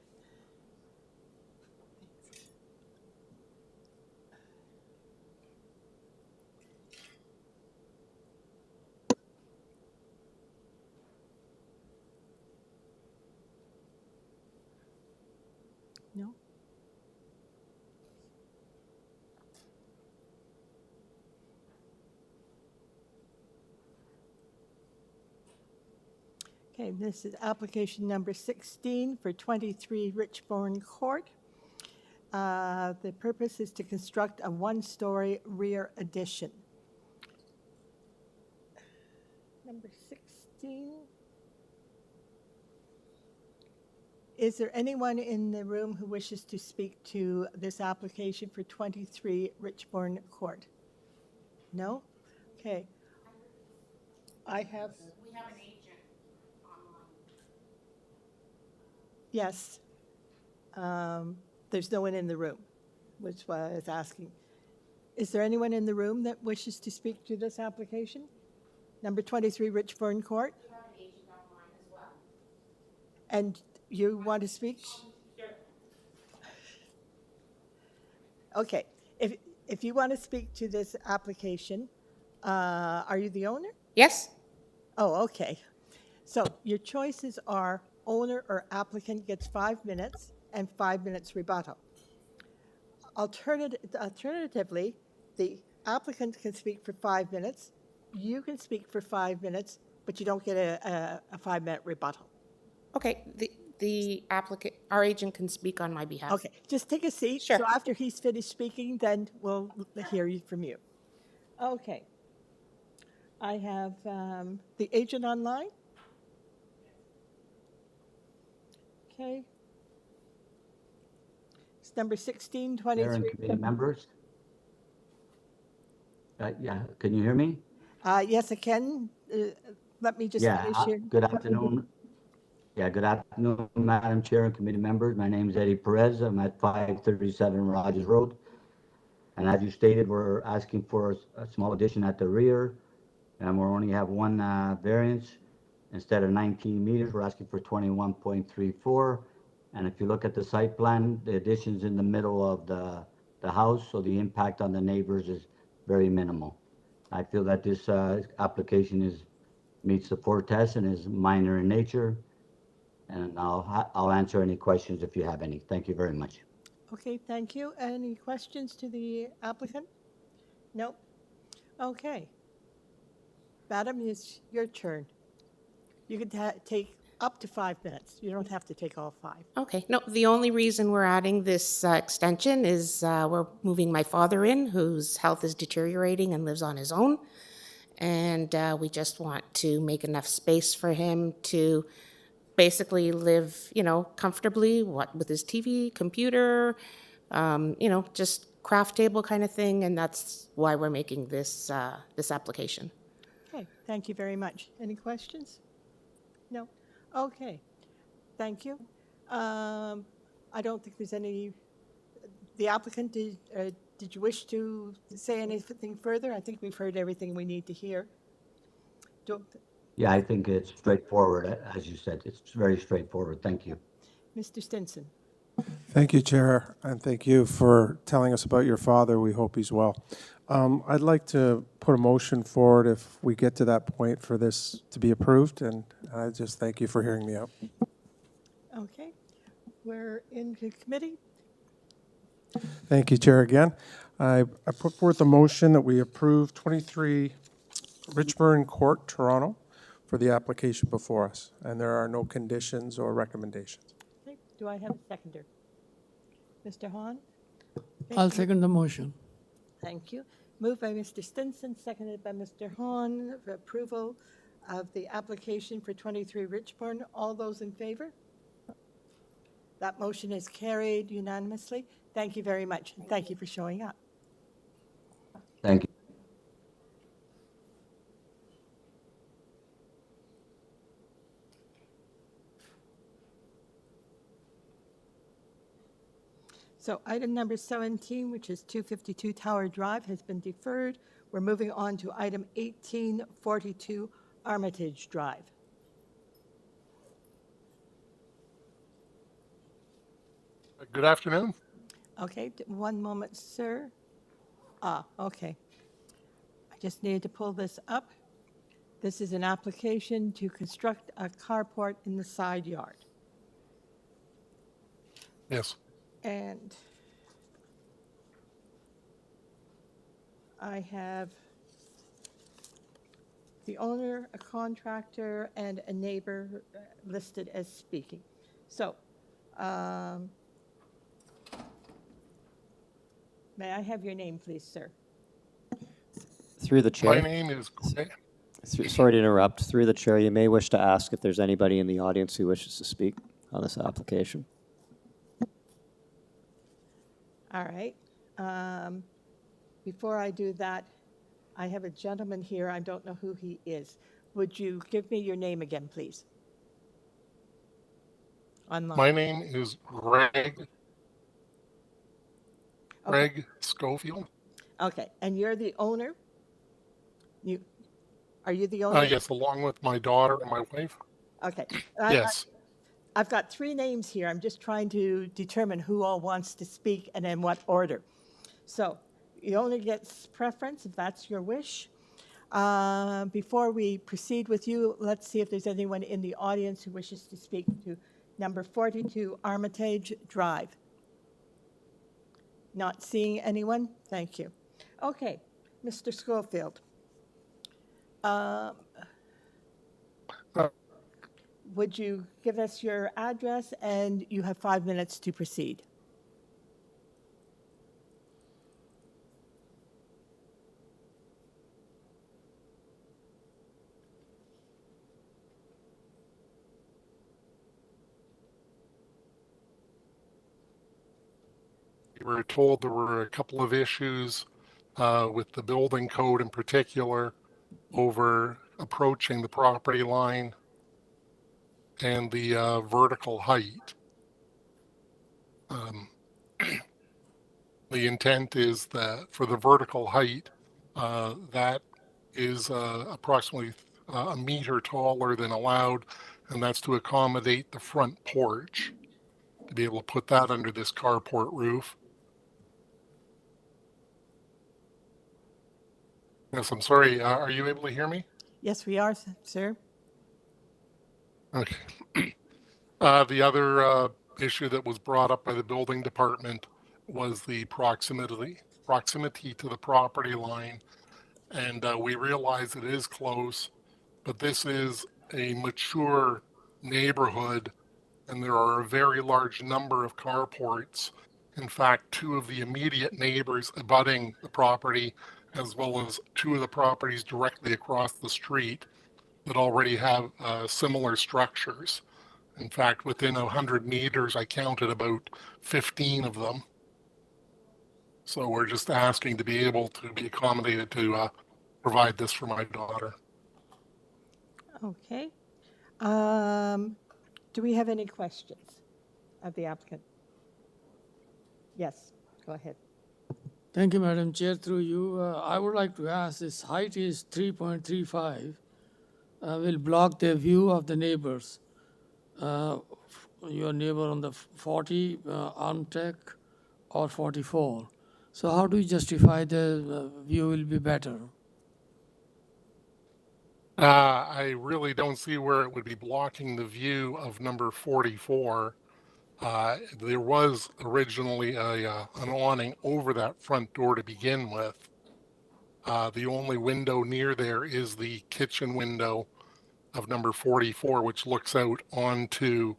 Speaker 2: No? Okay, this is application number 16 for 23 Richbourne Court. The purpose is to construct a one-story rear addition. Number 16. Is there anyone in the room who wishes to speak to this application for 23 Richbourne Court? No? Okay. I have.
Speaker 16: We have an agent online.
Speaker 2: Yes. There's no one in the room, which is why I was asking. Is there anyone in the room that wishes to speak to this application? Number 23 Richbourne Court?
Speaker 16: We have an agent online as well.
Speaker 2: And you want to speak?
Speaker 16: Sure.
Speaker 2: Okay. If you want to speak to this application, are you the owner?
Speaker 16: Yes.
Speaker 2: Oh, okay. So your choices are owner or applicant gets 5 minutes and 5 minutes rebuttal. Alternatively, the applicant can speak for 5 minutes, you can speak for 5 minutes, but you don't get a 5-minute rebuttal.
Speaker 16: Okay, the applicant, our agent can speak on my behalf.
Speaker 2: Okay, just take a seat.
Speaker 16: Sure.
Speaker 2: So after he's finished speaking, then we'll hear from you. Okay. I have the agent online. Okay. It's number 1623.
Speaker 19: Mayor and committee members. Yeah, can you hear me?
Speaker 2: Yes, I can. Let me just
Speaker 19: Yeah,
Speaker 2: finish here.
Speaker 19: good afternoon. Yeah, good afternoon, Madam Chair and committee members. My name is Eddie Perez. I'm at 537 Rogers Road. And as you stated, we're asking for a small addition at the rear. And we only have one variance. Instead of 19 meters, we're asking for 21.34. And if you look at the site plan, the addition's in the middle of the house, so the impact on the neighbors is very minimal. I feel that this application meets the 4 tests and is minor in nature. And I'll answer any questions if you have any. Thank you very much.
Speaker 2: Okay, thank you. Any questions to the applicant? No? Okay. Madam, it's your turn. You can take up to 5 minutes. You don't have to take all 5.
Speaker 16: Okay, no, the only reason we're adding this extension is we're moving my father in, whose health is deteriorating and lives on his own. And we just want to make enough space for him to basically live, comfortably, with his TV, computer, just craft table kind of thing. And that's why we're making this application.
Speaker 2: Okay, thank you very much. Any questions? No? Okay, thank you. I don't think there's any, the applicant, did you wish to say anything further? I think we've heard everything we need to hear.
Speaker 19: Yeah, I think it's straightforward, as you said. It's very straightforward. Thank you.
Speaker 2: Mr. Stinson.
Speaker 4: Thank you, Chair, and thank you for telling us about your father. We hope he's well. I'd like to put a motion forward if we get to that point for this to be approved, and I just thank you for hearing me out.
Speaker 2: Okay, we're in committee.
Speaker 4: Thank you, Chair, again. I put forth a motion that we approve 23 Richbourne Court, Toronto, for the application before us, and there are no conditions or recommendations.
Speaker 2: Okay, do I have a seconder? Mr. Hahn? Okay.
Speaker 3: I'll second the motion.
Speaker 2: Thank you. Moved by Mr. Stinson, seconded by Mr. Hahn for approval of the application for 23 Richbourne. All those in favor? That motion is carried unanimously. Thank you very much. And thank you for showing up.
Speaker 19: Thank you.
Speaker 2: So item number 17, which is 252 Tower Drive, has been deferred. We're moving on to item 1842 Armitage Drive.
Speaker 20: Good afternoon.
Speaker 2: Okay, one moment, sir. Okay. I just needed to pull this up. This is an application to construct a carport in the side yard.
Speaker 20: Yes.
Speaker 2: And I have the owner, a contractor, and a neighbor listed as speaking. So, may I have your name, please, sir?
Speaker 5: Through the chair.
Speaker 20: My name is
Speaker 5: Sorry to interrupt. Through the chair, you may wish to ask if there's anybody in the audience who wishes to speak on this application.
Speaker 2: All right. Before I do that, I have a gentleman here. I don't know who he is. Would you give me your name again, please? Online.
Speaker 20: My name is Greg Schofield.
Speaker 2: Okay, and you're the owner? Are you the owner?
Speaker 20: Yes, along with my daughter and my wife.
Speaker 2: Okay.
Speaker 20: Yes.
Speaker 2: I've got three names here. I'm just trying to determine who all wants to speak and in what order. So the owner gets preference if that's your wish. Before we proceed with you, let's see if there's anyone in the audience who wishes to speak to number 42 Armitage Drive. Not seeing anyone? Thank you. Okay, Mr. Schofield. Would you give us your address, and you have 5 minutes to proceed.
Speaker 20: We were told there were a couple of issues with the building code in particular over approaching the property line and the vertical height. The intent is that for the vertical height, that is approximately a meter taller than allowed, and that's to accommodate the front porch, to be able to put that under this carport roof. Yes, I'm sorry, are you able to hear me?
Speaker 2: Yes, we are, sir.
Speaker 20: Okay. The other issue that was brought up by the building department was the proximity to the property line. And we realize it is close, but this is a mature neighborhood, and there are a very large number of carports. In fact, two of the immediate neighbors abutting the property, as well as two of the properties directly across the street, that already have similar structures. In fact, within 100 meters, I counted about 15 of them. So we're just asking to be able to be accommodated to provide this for my daughter.
Speaker 2: Okay. Do we have any questions of the applicant? Yes, go ahead.
Speaker 3: Thank you, Madam Chair. Through you, I would like to ask, this height is 3.35, will block the view of the neighbors. Your neighbor on the 40 Armtech or 44. So how do you justify the view will be better?
Speaker 20: I really don't see where it would be blocking the view of number 44. There was originally an awning over that front door to begin with. The only window near there is the kitchen window of number 44, which looks out onto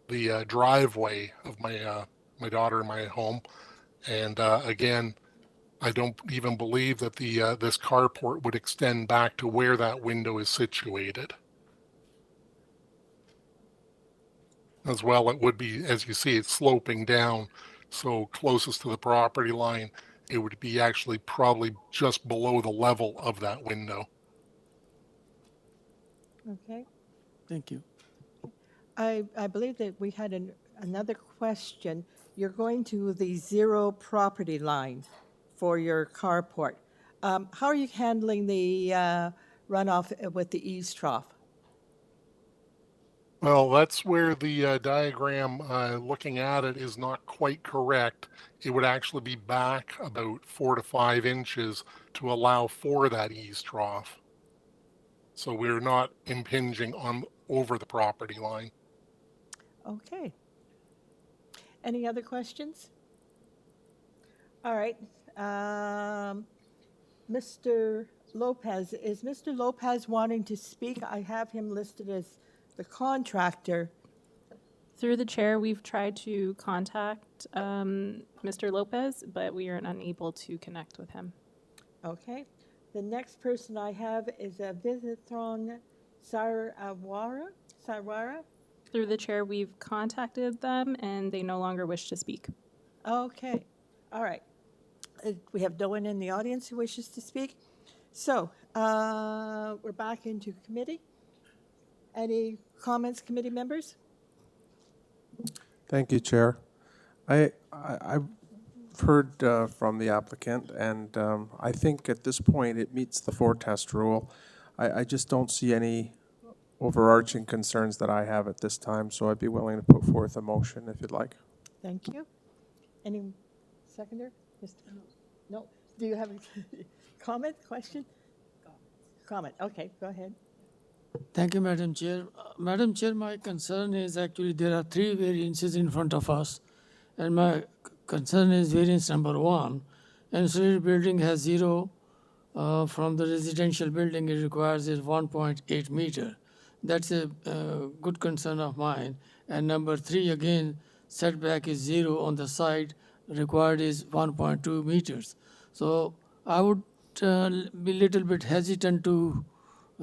Speaker 20: the driveway of my daughter and my home. And again, I don't even believe that this carport would extend back to where that window is situated. As well, it would be, as you see, it's sloping down, so closest to the property line, it would be actually probably just below the level of that window.
Speaker 2: Okay.
Speaker 3: Thank you.
Speaker 2: I believe that we had another question. You're going to the zero property line for your carport. How are you handling the runoff with the eaves trough?
Speaker 20: Well, that's where the diagram, looking at it, is not quite correct. It would actually be back about 4 to 5 inches to allow for that eaves trough. So we're not impinging on over the property line.
Speaker 2: Okay. Any other questions? All right. Mr. Lopez, is Mr. Lopez wanting to speak? I have him listed as the contractor.
Speaker 9: Through the chair, we've tried to contact Mr. Lopez, but we are unable to connect with him.
Speaker 2: Okay. The next person I have is a Visitron Sarwara.
Speaker 9: Through the chair, we've contacted them, and they no longer wish to speak.
Speaker 2: Okay. All right. We have no one in the audience who wishes to speak. So we're back into committee. Any comments, committee members?
Speaker 4: Thank you, Chair. I've heard from the applicant, and I think at this point it meets the 4-test rule. I just don't see any overarching concerns that I have at this time, so I'd be willing to put forth a motion if you'd like.
Speaker 2: Thank you. Any seconder? No. Do you have a comment, question? Comment. Okay, go ahead.
Speaker 3: Thank you, Madam Chair. Madam Chair, my concern is actually there are 3 variances in front of us. And my concern is variance number 1. Ancillary building has 0. From the residential building, it requires is 1.8 meter. That's a good concern of mine. And number 3, again, setback is 0 on the side, required is 1.2 meters. So I would be a little bit hesitant to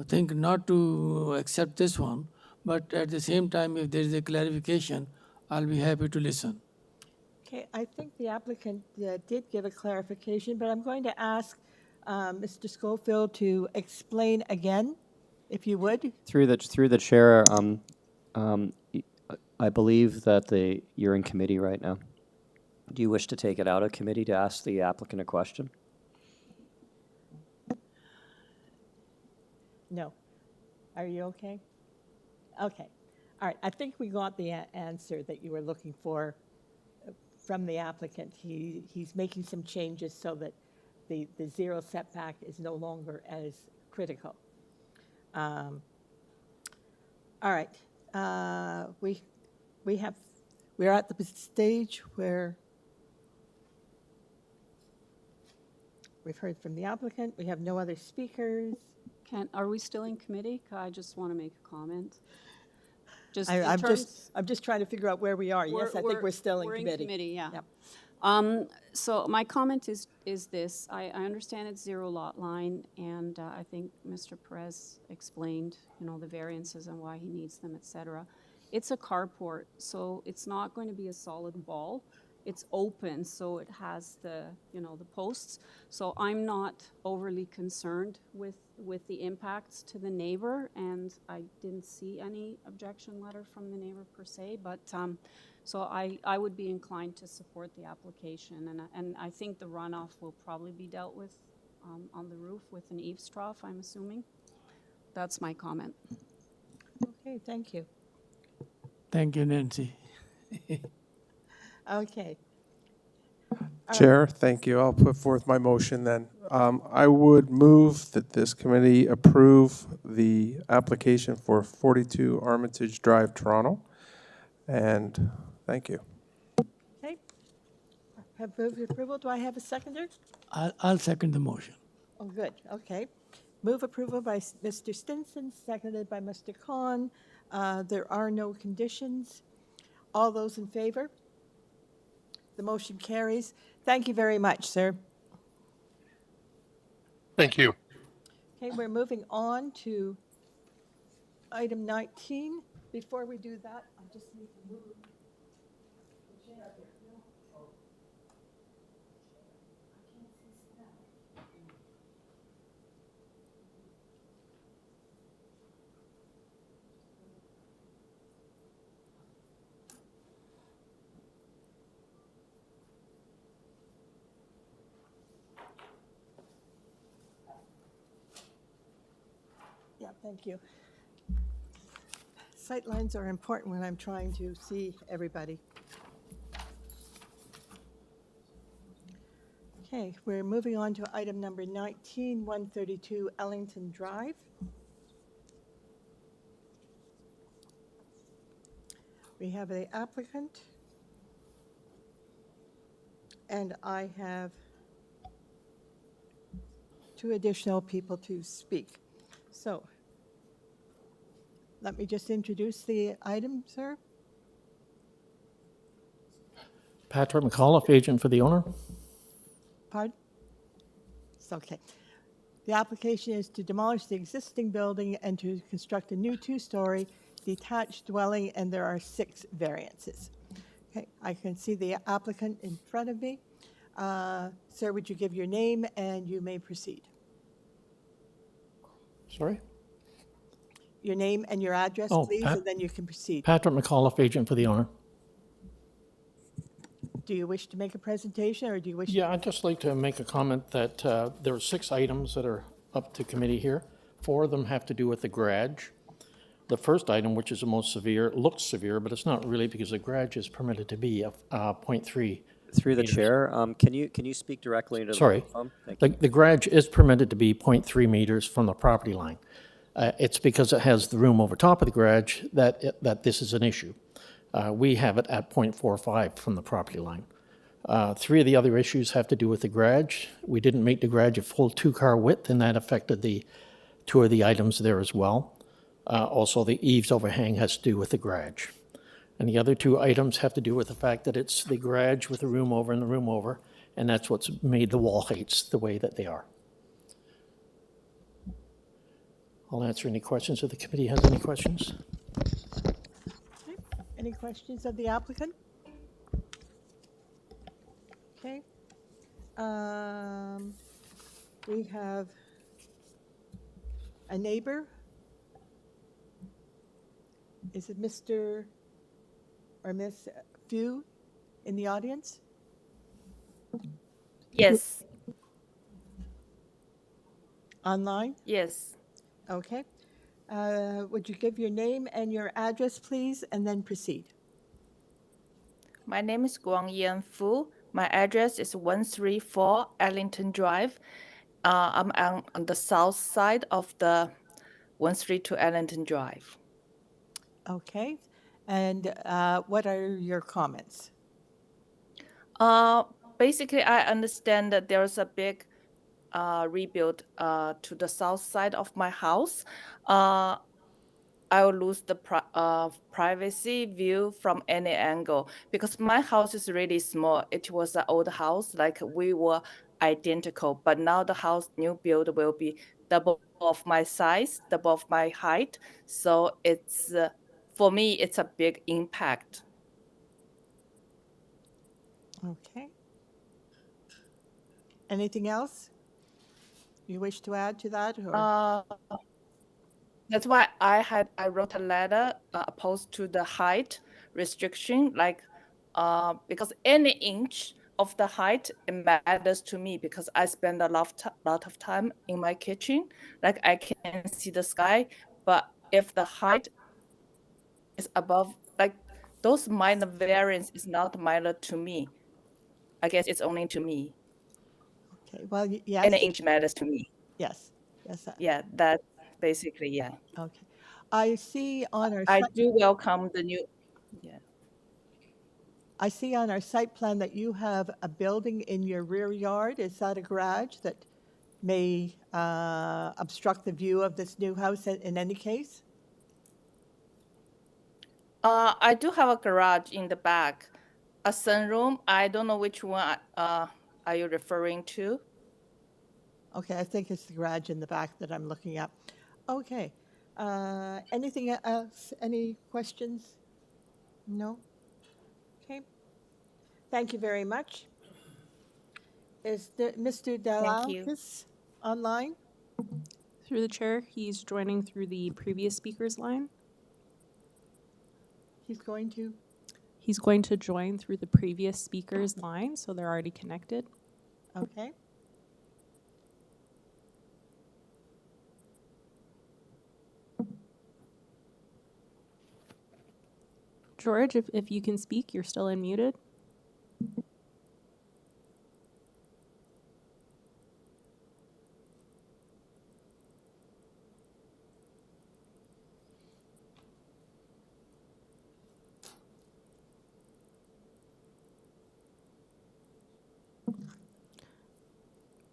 Speaker 3: think not to accept this one, but at the same time, if there is a clarification, I'll be happy to listen.
Speaker 2: Okay, I think the applicant did give a clarification, but I'm going to ask Mr. Schofield to explain again, if you would.
Speaker 5: Through the chair, I believe that you're in committee right now. Do you wish to take it out of committee to ask the applicant a question?
Speaker 2: No. Are you okay? Okay. All right. I think we got the answer that you were looking for from the applicant. He's making some changes so that the 0 setback is no longer as critical. All right. We're at the stage where we've heard from the applicant. We have no other speakers.
Speaker 6: Are we still in committee? I just want to make a comment.
Speaker 2: I'm just trying to figure out where we are. Yes, I think we're still in committee.
Speaker 6: We're in committee, yeah.
Speaker 2: Yep.
Speaker 6: So my comment is this. I understand it's 0 lot line, and I think Mr. Perez explained, the variances and why he needs them, et cetera. It's a carport, so it's not going to be a solid wall. It's open, so it has the posts. So I'm not overly concerned with the impacts to the neighbor, and I didn't see any objection letter from the neighbor per se, but so I would be inclined to support the application, and I think the runoff will probably be dealt with on the roof with an eaves trough, I'm assuming. That's my comment.
Speaker 2: Okay, thank you.
Speaker 3: Thank you, Nancy.
Speaker 2: Okay.
Speaker 4: Chair, thank you. I'll put forth my motion then. I would move that this committee approve the application for 42 Armitage Drive, Toronto. And thank you.
Speaker 2: Okay. Have moved approval. Do I have a seconder?
Speaker 3: I'll second the motion.
Speaker 2: Oh, good. Okay. Move approval by Mr. Stinson, seconded by Mr. Khan. There are no conditions. All those in favor? The motion carries. Thank you very much, sir.
Speaker 20: Thank you.
Speaker 2: Okay, we're moving on to item 19. Before we do that, I just need to move the chair here. Yeah, thank you. Sightlines are important when I'm trying to see everybody. Okay, we're moving on to item number 19, 132 Ellington Drive. We have the applicant, and I have 2 additional people to speak. So let me just introduce the item, sir.
Speaker 8: Patrick McAuliffe, agent for the owner.
Speaker 2: Pardon? It's okay. The application is to demolish the existing building and to construct a new 2-story detached dwelling, and there are 6 variances. Okay, I can see the applicant in front of me. Sir, would you give your name and you may proceed?
Speaker 8: Sorry?
Speaker 2: Your name and your address,
Speaker 8: Oh,
Speaker 2: please, and then you can proceed.
Speaker 8: Patrick McAuliffe, agent for the owner.
Speaker 2: Do you wish to make a presentation, or do you wish?
Speaker 8: Yeah, I'd just like to make a comment that there are 6 items that are up to committee here. 4 of them have to do with the garage. The first item, which is the most severe, looks severe, but it's not really, because the garage is permitted to be 0.3.
Speaker 5: Through the
Speaker 8: meters.
Speaker 5: chair, can you speak directly into the
Speaker 8: Sorry,
Speaker 5: microphone? Thank you.
Speaker 8: the garage is permitted to be 0.3 meters from the property line. It's because it has the room over top of the garage that this is an issue. We have it at 0.45 from the property line. 3 of the other issues have to do with the garage. We didn't make the garage a full 2-car width, and that affected the 2 of the items there as well. Also, the eaves overhang has to do with the garage. And the other 2 items have to do with the fact that it's the garage with the room over and the room over, and that's what's made the wall heights the way that they are. I'll answer any questions if the committee has any questions.
Speaker 2: Okay. Any questions of the applicant? Okay. We have a neighbor. Is it Mr. or Miss Few in the audience?
Speaker 21: Yes.
Speaker 2: Online?
Speaker 21: Yes.
Speaker 2: Okay. Would you give your name and your address, please, and then proceed?
Speaker 21: My name is Guang Yan Fu. My address is 134 Ellington Drive. I'm on the south side of the 132 Ellington Drive.
Speaker 2: Okay. And what are your comments?
Speaker 21: Basically, I understand that there's a big rebuild to the south side of my house. I will lose the privacy view from any angle, because my house is really small. It was an old house, like we were identical, but now the house new build will be double of my size, double of my height. So it's for me, it's a big impact.
Speaker 2: Okay. Anything else you wish to add to that? Or?
Speaker 21: That's why I wrote a letter opposed to the height restriction, like because any inch of the height, it matters to me, because I spend a lot of time in my kitchen. Like I can see the sky, but if the height is above, like those minor variance is not minor to me. I guess it's only to me.
Speaker 2: Okay. Well, yes.
Speaker 21: Any inch matters to me.
Speaker 2: Yes. Yes.
Speaker 21: Yeah, that basically, yeah.
Speaker 2: Okay. I see on our.
Speaker 21: I do welcome the new. Yeah.
Speaker 2: I see on our site plan that you have a building in your rear yard. Is that a garage that may obstruct the view of this new house in any case?
Speaker 21: I do have a garage in the back, a sunroom. I don't know which one are you referring to.
Speaker 2: Okay, I think it's the garage in the back that I'm looking at. Okay. Anything else? Any questions? No? Okay. Thank you very much. Is there Mr. Dalakis online?
Speaker 9: Through the chair, he's joining through the previous speaker's line.
Speaker 2: He's going to?
Speaker 9: He's going to join through the previous speaker's line, so they're already connected.
Speaker 2: Okay.
Speaker 9: George, if you can speak, you're still unmuted.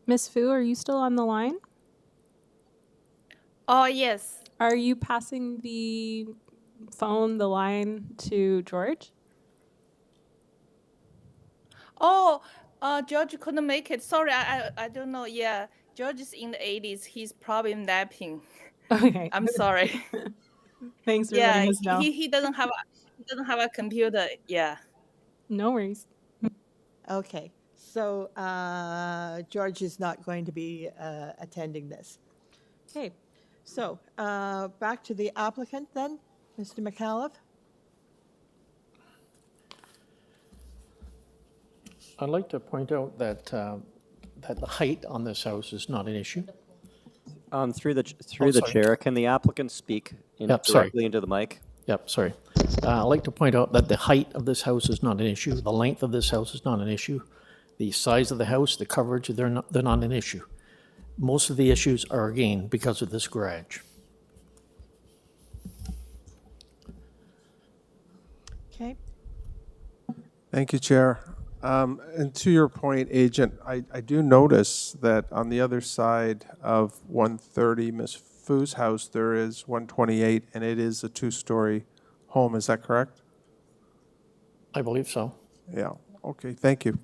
Speaker 9: Miss Fu, are you still on the line?
Speaker 21: Oh, yes.
Speaker 9: Are you passing the phone, the line to George?
Speaker 21: Oh, George couldn't make it. Sorry, I don't know. Yeah, George is in the 80s. He's probably napping.
Speaker 9: Okay.
Speaker 21: I'm sorry.
Speaker 9: Thanks for
Speaker 21: Yeah,
Speaker 9: letting us know.
Speaker 21: he doesn't have a computer. Yeah.
Speaker 9: No worries.
Speaker 2: Okay, so George is not going to be attending this. Okay, so back to the applicant then, Mr. McAuliffe.
Speaker 8: I'd like to point out that that the height on this house is not an issue.
Speaker 5: Through the
Speaker 8: sorry.
Speaker 5: chair, can the applicant speak
Speaker 8: Yep, sorry.
Speaker 5: directly into the mic?
Speaker 8: Yep, sorry. I'd like to point out that the height of this house is not an issue. The length of this house is not an issue. The size of the house, the coverage, they're not an issue. Most of the issues are, again, because of this garage.
Speaker 2: Okay.
Speaker 4: Thank you, Chair. And to your point, Agent, I do notice that on the other side of 130 Ms. Fu's house, there is 128, and it is a two-story home. Is that correct?
Speaker 8: I believe so.
Speaker 4: Yeah. Okay, thank you.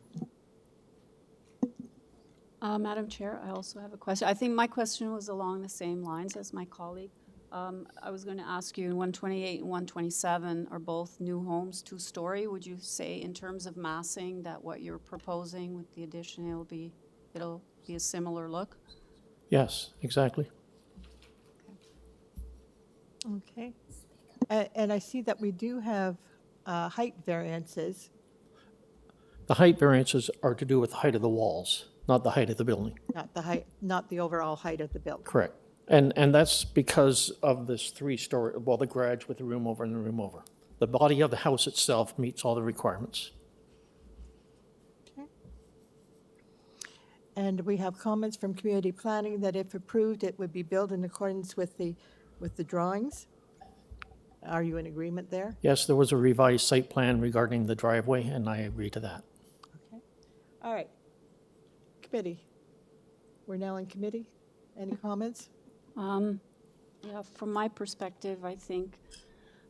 Speaker 6: Madam Chair, I also have a question. I think my question was along the same lines as my colleague. I was going to ask you, 128 and 127 are both new homes, two-story. Would you say, in terms of massing, that what you're proposing with the addition, it'll be a similar look?
Speaker 8: Yes, exactly.
Speaker 2: Okay. And I see that we do have height variances.
Speaker 8: The height variances are to do with the height of the walls, not the height of the building.
Speaker 2: Not the overall height of the building.
Speaker 8: Correct. And that's because of this three-story, well, the garage with the room over and the room over. The body of the house itself meets all the requirements.
Speaker 2: Okay. And we have comments from community planning that if approved, it would be built in accordance with the drawings. Are you in agreement there?
Speaker 8: Yes, there was a revised site plan regarding the driveway, and I agree to that.
Speaker 2: Okay. All right. Committee. We're now in committee. Any comments?
Speaker 6: Yeah, from my perspective, I think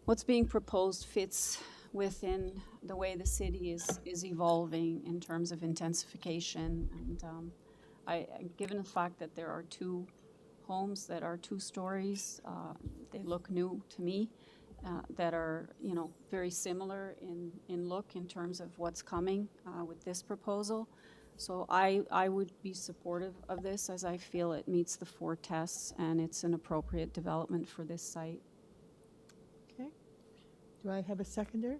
Speaker 6: what's being proposed fits within the way the city is evolving in terms of intensification. And given the fact that there are two homes that are 2 stories, they look new to me, that are, very similar in look in terms of what's coming with this proposal. So I would be supportive of this, as I feel it meets the 4 tests and it's an appropriate development for this site.
Speaker 2: Okay. Do I have a seconder?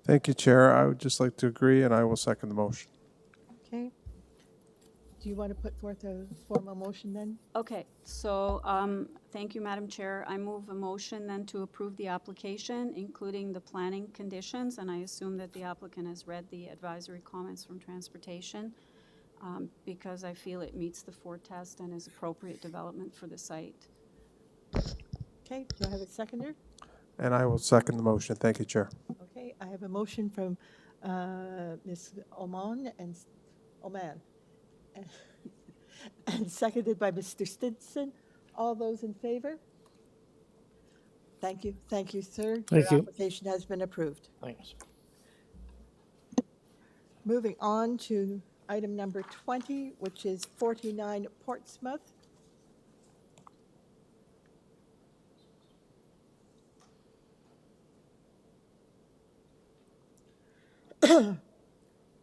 Speaker 4: Thank you, Chair. I would just like to agree, and I will second the motion.
Speaker 2: Okay. Do you want to put forth a formal motion then?
Speaker 6: Okay, so thank you, Madam Chair. I move a motion then to approve the application, including the planning conditions, and I assume that the applicant has read the advisory comments from transportation, because I feel it meets the 4 test and is appropriate development for the site.
Speaker 2: Okay, do I have a seconder?
Speaker 4: And I will second the motion. Thank you, Chair.
Speaker 2: Okay, I have a motion from Ms. Oman and seconded by Mr. Stinson. All those in favor? Thank you, sir.
Speaker 8: Thank you.
Speaker 2: Your application has been approved.
Speaker 8: Thanks.
Speaker 2: Moving on to item number 20, which is 49 Portsmouth.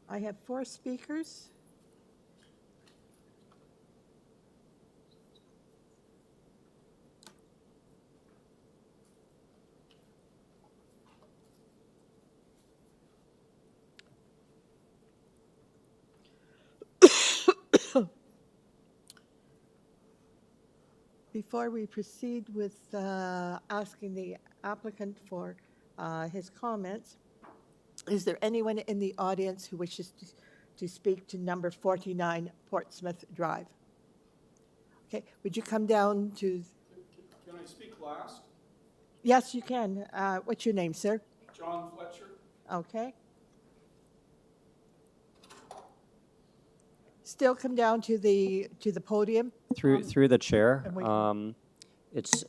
Speaker 2: I have 4 speakers. Before we proceed with asking the applicant for his comments, is there anyone in the audience who wishes to speak to number 49 Portsmouth Drive? Okay, would you come down to...
Speaker 7: Can I speak last?
Speaker 2: Yes, you can. What's your name, sir?
Speaker 7: John Fletcher.
Speaker 2: Okay. Still come down to the podium.
Speaker 5: Through the chair,
Speaker 2: and we-
Speaker 5: it's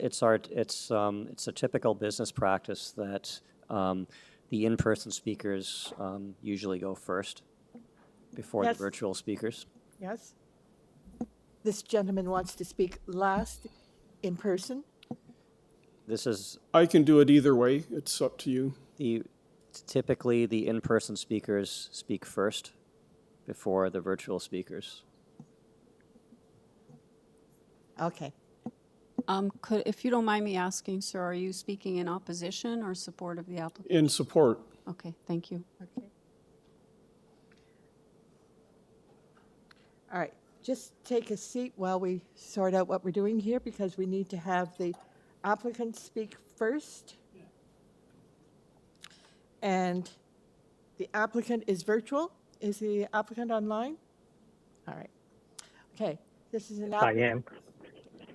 Speaker 5: a typical business practice that the in-person speakers usually go first before
Speaker 2: Yes.
Speaker 5: the virtual speakers.
Speaker 2: Yes. This gentleman wants to speak last in person.
Speaker 5: This is
Speaker 7: I can do it either way. It's up to you.
Speaker 5: typically the in-person speakers speak first before the virtual speakers.
Speaker 2: Okay.
Speaker 6: If you don't mind me asking, sir, are you speaking in opposition or support of the applicant?
Speaker 7: In support.
Speaker 6: Okay, thank you.
Speaker 2: Okay. All right. Just take a seat while we sort out what we're doing here, because we need to have the applicant speak first. And the applicant is virtual. Is the applicant online? All right. Okay. This is an
Speaker 15: I am.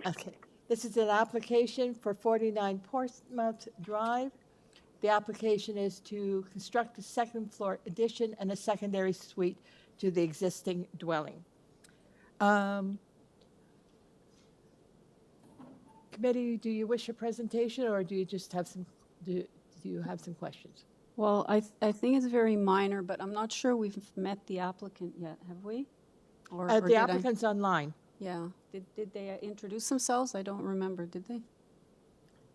Speaker 2: Okay. This is an application for 49 Portsmouth Drive. The application is to construct a second floor addition and a secondary suite to the existing dwelling. Committee, do you wish a presentation, or do you just have some, do you have some questions?
Speaker 6: Well, I think it's very minor, but I'm not sure we've met the applicant yet, have we? Or
Speaker 2: The
Speaker 6: did I-
Speaker 2: applicant's online.
Speaker 6: Yeah. Did they introduce themselves? I don't remember, did they?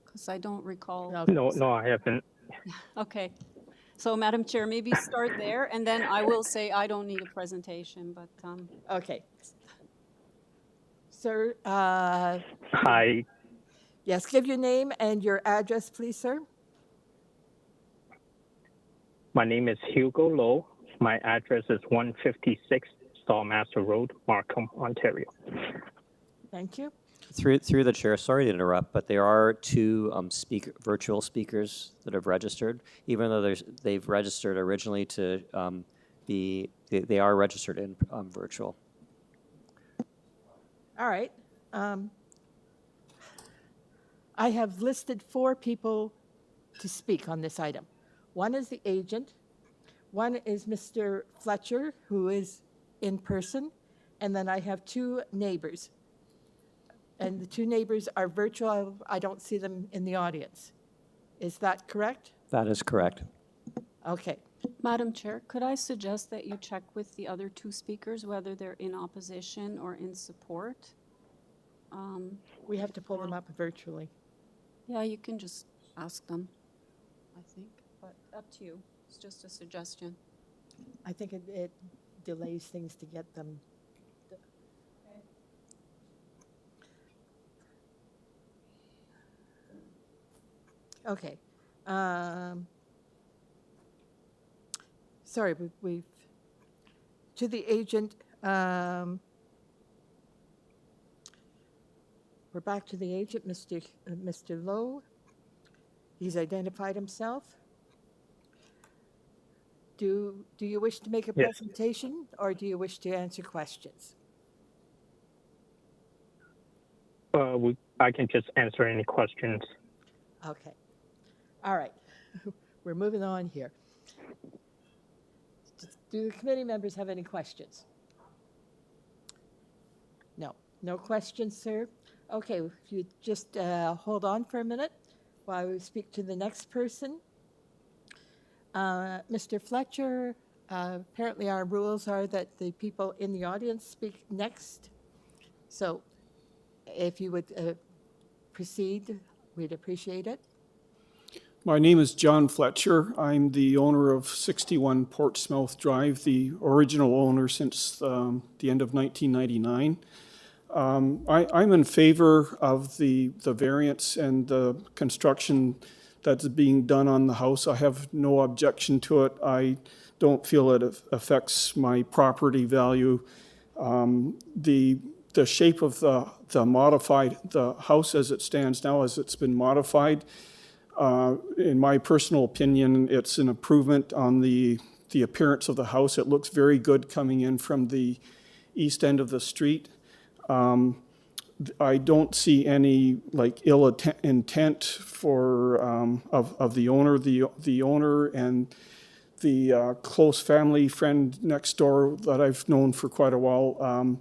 Speaker 6: Because I don't recall.
Speaker 15: No, I haven't.
Speaker 6: Okay. So, Madam Chair, maybe start there, and then I will say I don't need a presentation, but.
Speaker 2: Okay. Sir,
Speaker 15: Hi.
Speaker 2: yes, give your name and your address, please, sir.
Speaker 15: My name is Hugo Lowe. My address is 156 Stallmaster Road, Markham, Ontario.
Speaker 2: Thank you.
Speaker 5: Through the chair, sorry to interrupt, but there are two virtual speakers that have registered, even though they've registered originally to they are registered in virtual.
Speaker 2: All right. I have listed 4 people to speak on this item. One is the agent, one is Mr. Fletcher, who is in person, and then I have 2 neighbors. And the 2 neighbors are virtual. I don't see them in the audience. Is that correct?
Speaker 5: That is correct.
Speaker 2: Okay.
Speaker 6: Madam Chair, could I suggest that you check with the other 2 speakers whether they're in opposition or in support?
Speaker 2: We have to pull them up virtually.
Speaker 6: Yeah, you can just ask them, I think, but up to you. It's just a suggestion.
Speaker 2: I think it delays things to get them. Okay. Sorry, we've to the agent. We're back to the agent, Mr. Lowe. He's identified himself. Do you wish to make a
Speaker 15: Yes.
Speaker 2: presentation, or do you wish to answer questions?
Speaker 15: I can just answer any questions.
Speaker 2: Okay. All right. We're moving on here. Do the committee members have any questions? No. No questions, sir? Okay, if you just hold on for a minute while we speak to the next person. Mr. Fletcher, apparently our rules are that the people in the audience speak next. So if you would proceed, we'd appreciate it.
Speaker 7: My name is John Fletcher. I'm the owner of 61 Portsmouth Drive, the original owner since the end of 1999. I'm in favor of the variance and the construction that's being done on the house. I have no objection to it. I don't feel it affects my property value. The the shape of the house as it stands now, as it's been modified, in my personal opinion, it's an improvement on the appearance of the house. It looks very good coming in from the east end of the street. I don't see any like ill intent for of the owner. The owner and the close family friend next door that I've known for quite a while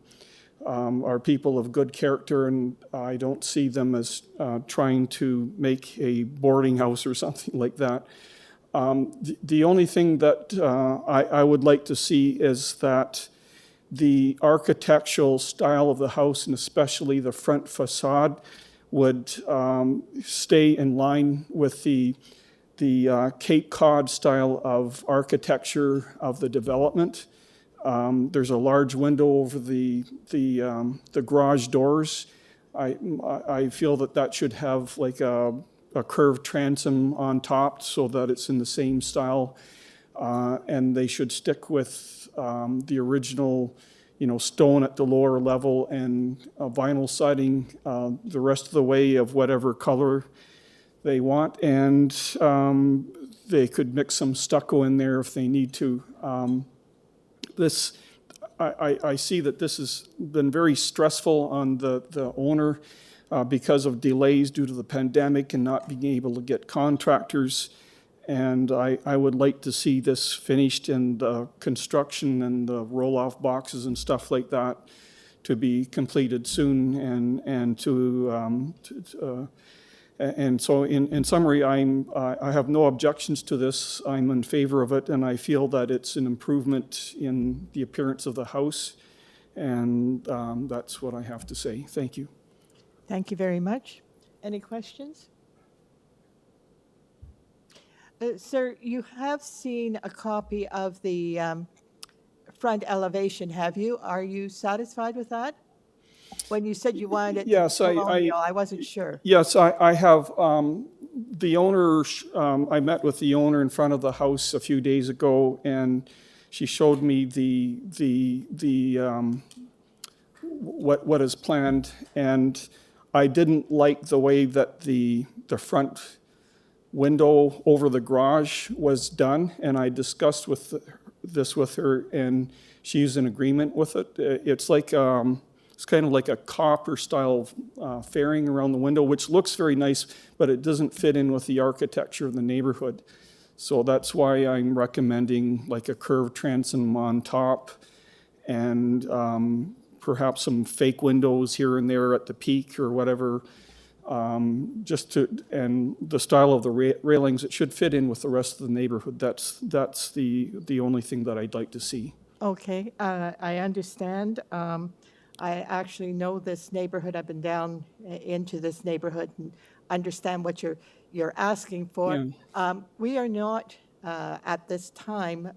Speaker 7: are people of good character, and I don't see them as trying to make a boarding house or something like that. The only thing that I would like to see is that the architectural style of the house, and especially the front facade, would stay in line with the Cape Cod style of architecture of the development. There's a large window over the garage doors. I feel that should have like a curved transom on top so that it's in the same style, and they should stick with the original, stone at the lower level and vinyl siding the rest of the way of whatever color they want, and they could mix some stucco in there if they need to. I see that this has been very stressful on the owner because of delays due to the pandemic and not being able to get contractors. And I would like to see this finished, and the construction and the roll-off boxes and stuff like that to be completed soon. And so in summary, I have no objections to this. I'm in favor of it, and I feel that it's an improvement in the appearance of the house. And that's what I have to say. Thank you.
Speaker 2: Thank you very much. Any questions? Sir, you have seen a copy of the front elevation, have you? Are you satisfied with that? When you said you wanted it
Speaker 7: Yes,
Speaker 2: colonial, I wasn't sure.
Speaker 7: Yes, I have. The owner, I met with the owner in front of the house a few days ago, and she showed me what is planned, and I didn't like the way that the front window over the garage was done, and I discussed this with her, and she's in agreement with it. It's like it's kind of like a copper style fairing around the window, which looks very nice, but it doesn't fit in with the architecture of the neighborhood. So that's why I'm recommending like a curved transom on top, and perhaps some fake windows here and there at the peak or whatever. And the style of the railings, it should fit in with the rest of the neighborhood. That's the only thing that I'd like to see.
Speaker 2: Okay, I understand. I actually know this neighborhood. I've been down into this neighborhood and understand what you're asking for.
Speaker 7: Yeah.
Speaker 2: We are not at this time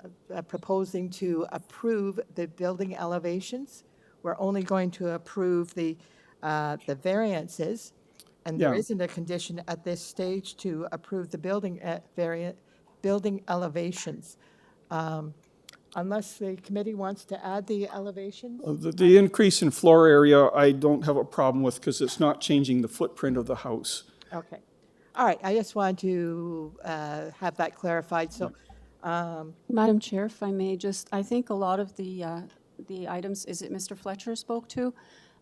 Speaker 2: proposing to approve the building elevations. We're only going to approve the variances. And there
Speaker 7: Yeah.
Speaker 2: isn't a condition at this stage to approve the building elevations. Unless the committee wants to add the elevations?
Speaker 7: The increase in floor area, I don't have a problem with because it's not changing the footprint of the house.
Speaker 2: Okay. All right, I just wanted to have that clarified, so.
Speaker 6: Madam Chair, if I may, I think a lot of the items, is it Mr. Fletcher spoke to,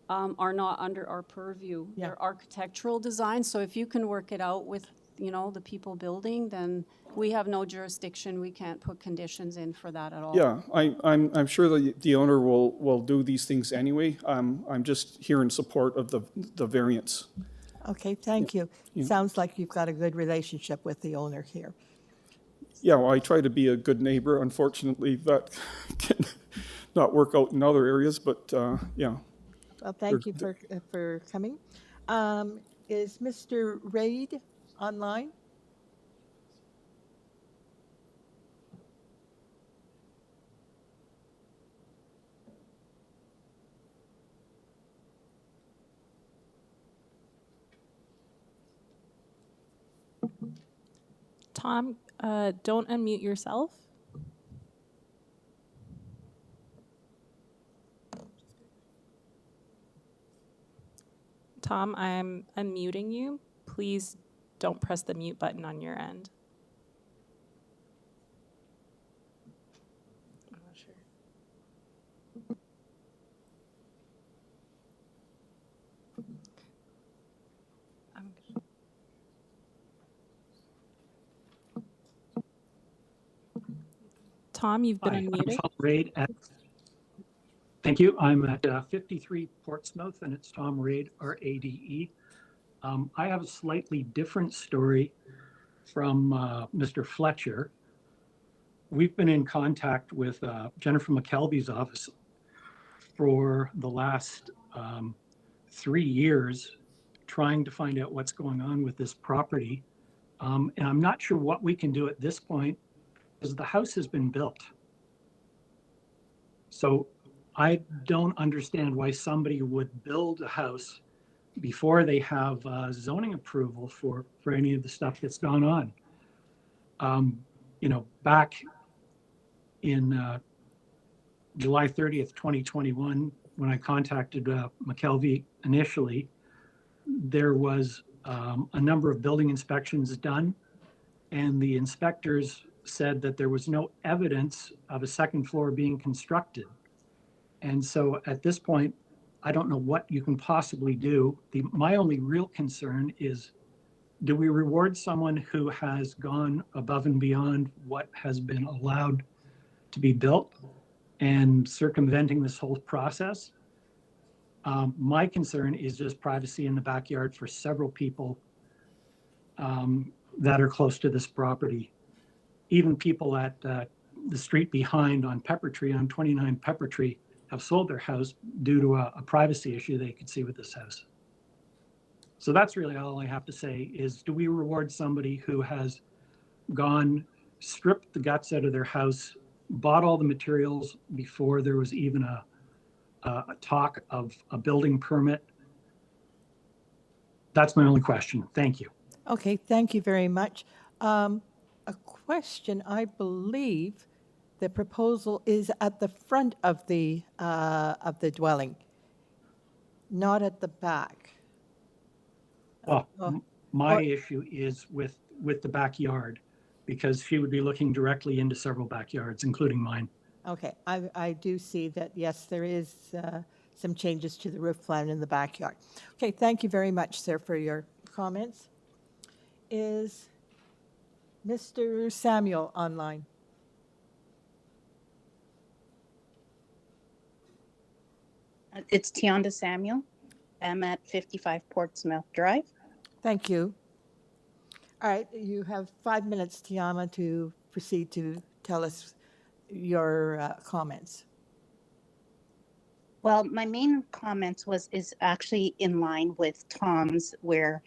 Speaker 6: are not under our purview.
Speaker 2: Yeah.
Speaker 6: They're architectural design, so if you can work it out with, the people building, then we have no jurisdiction. We can't put conditions in for that at all.
Speaker 7: Yeah, I'm sure the owner will do these things anyway. I'm just here in support of the variance.
Speaker 2: Okay, thank you.
Speaker 7: Yeah.
Speaker 2: Sounds like you've got a good relationship with the owner here.
Speaker 7: Yeah, well, I try to be a good neighbor. Unfortunately, that can not work out in other areas, but yeah.
Speaker 2: Well, thank you for coming. Is Mr. Raid online?
Speaker 9: Tom, don't unmute yourself. Tom, I'm unmuting you. Please don't press the mute button on your end. I'm not sure. Tom, you've been
Speaker 10: Hi, I'm
Speaker 9: unmuted.
Speaker 10: Tom Raid thank you. I'm at 53 Portsmouth, and it's Tom Raid, R-A-D-E. I have a slightly different story from Mr. Fletcher. We've been in contact with Jennifer McKelvey's office for the last 3 years, trying to find out what's going on with this property. And I'm not sure what we can do at this point, because the house has been built. So I don't understand why somebody would build a house before they have zoning approval for any of the stuff that's gone on. You know, back in July 30th, 2021, when I contacted McKelvey initially, there was a number of building inspections done, and the inspectors said that there was no evidence of a second floor being constructed. And so at this point, I don't know what you can possibly do. My only real concern is, do we reward someone who has gone above and beyond what has been allowed to be built and circumventing this whole process? My concern is just privacy in the backyard for several people that are close to this property. Even people at the street behind on Pepper Tree, on 29 Pepper Tree, have sold their house due to a privacy issue they could see with this house. So that's really all I have to say is, do we reward somebody who has gone, stripped the guts out of their house, bought all the materials before there was even a talk of a building permit? That's my only question. Thank you.
Speaker 2: Okay, thank you very much. A question, I believe the proposal is at the front of the dwelling, not at the back.
Speaker 10: Well, my issue is with the backyard, because she would be looking directly into several backyards, including mine.
Speaker 2: Okay, I do see that, yes, there is some changes to the roof plan in the backyard. Okay, thank you very much, sir, for your comments. Is Mr. Samuel online?
Speaker 17: It's Tionda Samuel. I'm at 55 Portsmouth Drive.
Speaker 2: Thank you. All right, you have 5 minutes, Tiama, to proceed to tell us your comments.
Speaker 17: Well, my main comments is actually in line with Tom's, where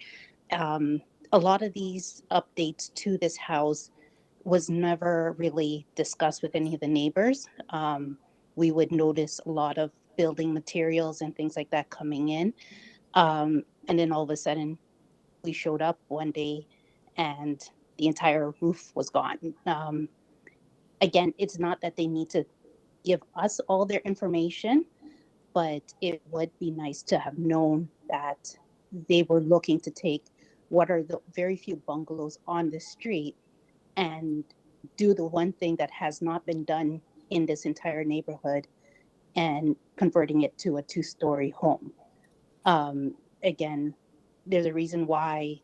Speaker 17: a lot of these updates to this house was never really discussed with any of the neighbors. We would notice a lot of building materials and things like that coming in. And then all of a sudden, we showed up one day and the entire roof was gone. Again, it's not that they need to give us all their information, but it would be nice to have known that they were looking to take what are the very few bungalows on the street and do the one thing that has not been done in this entire neighborhood and converting it to a 2-story home. Again, there's a reason why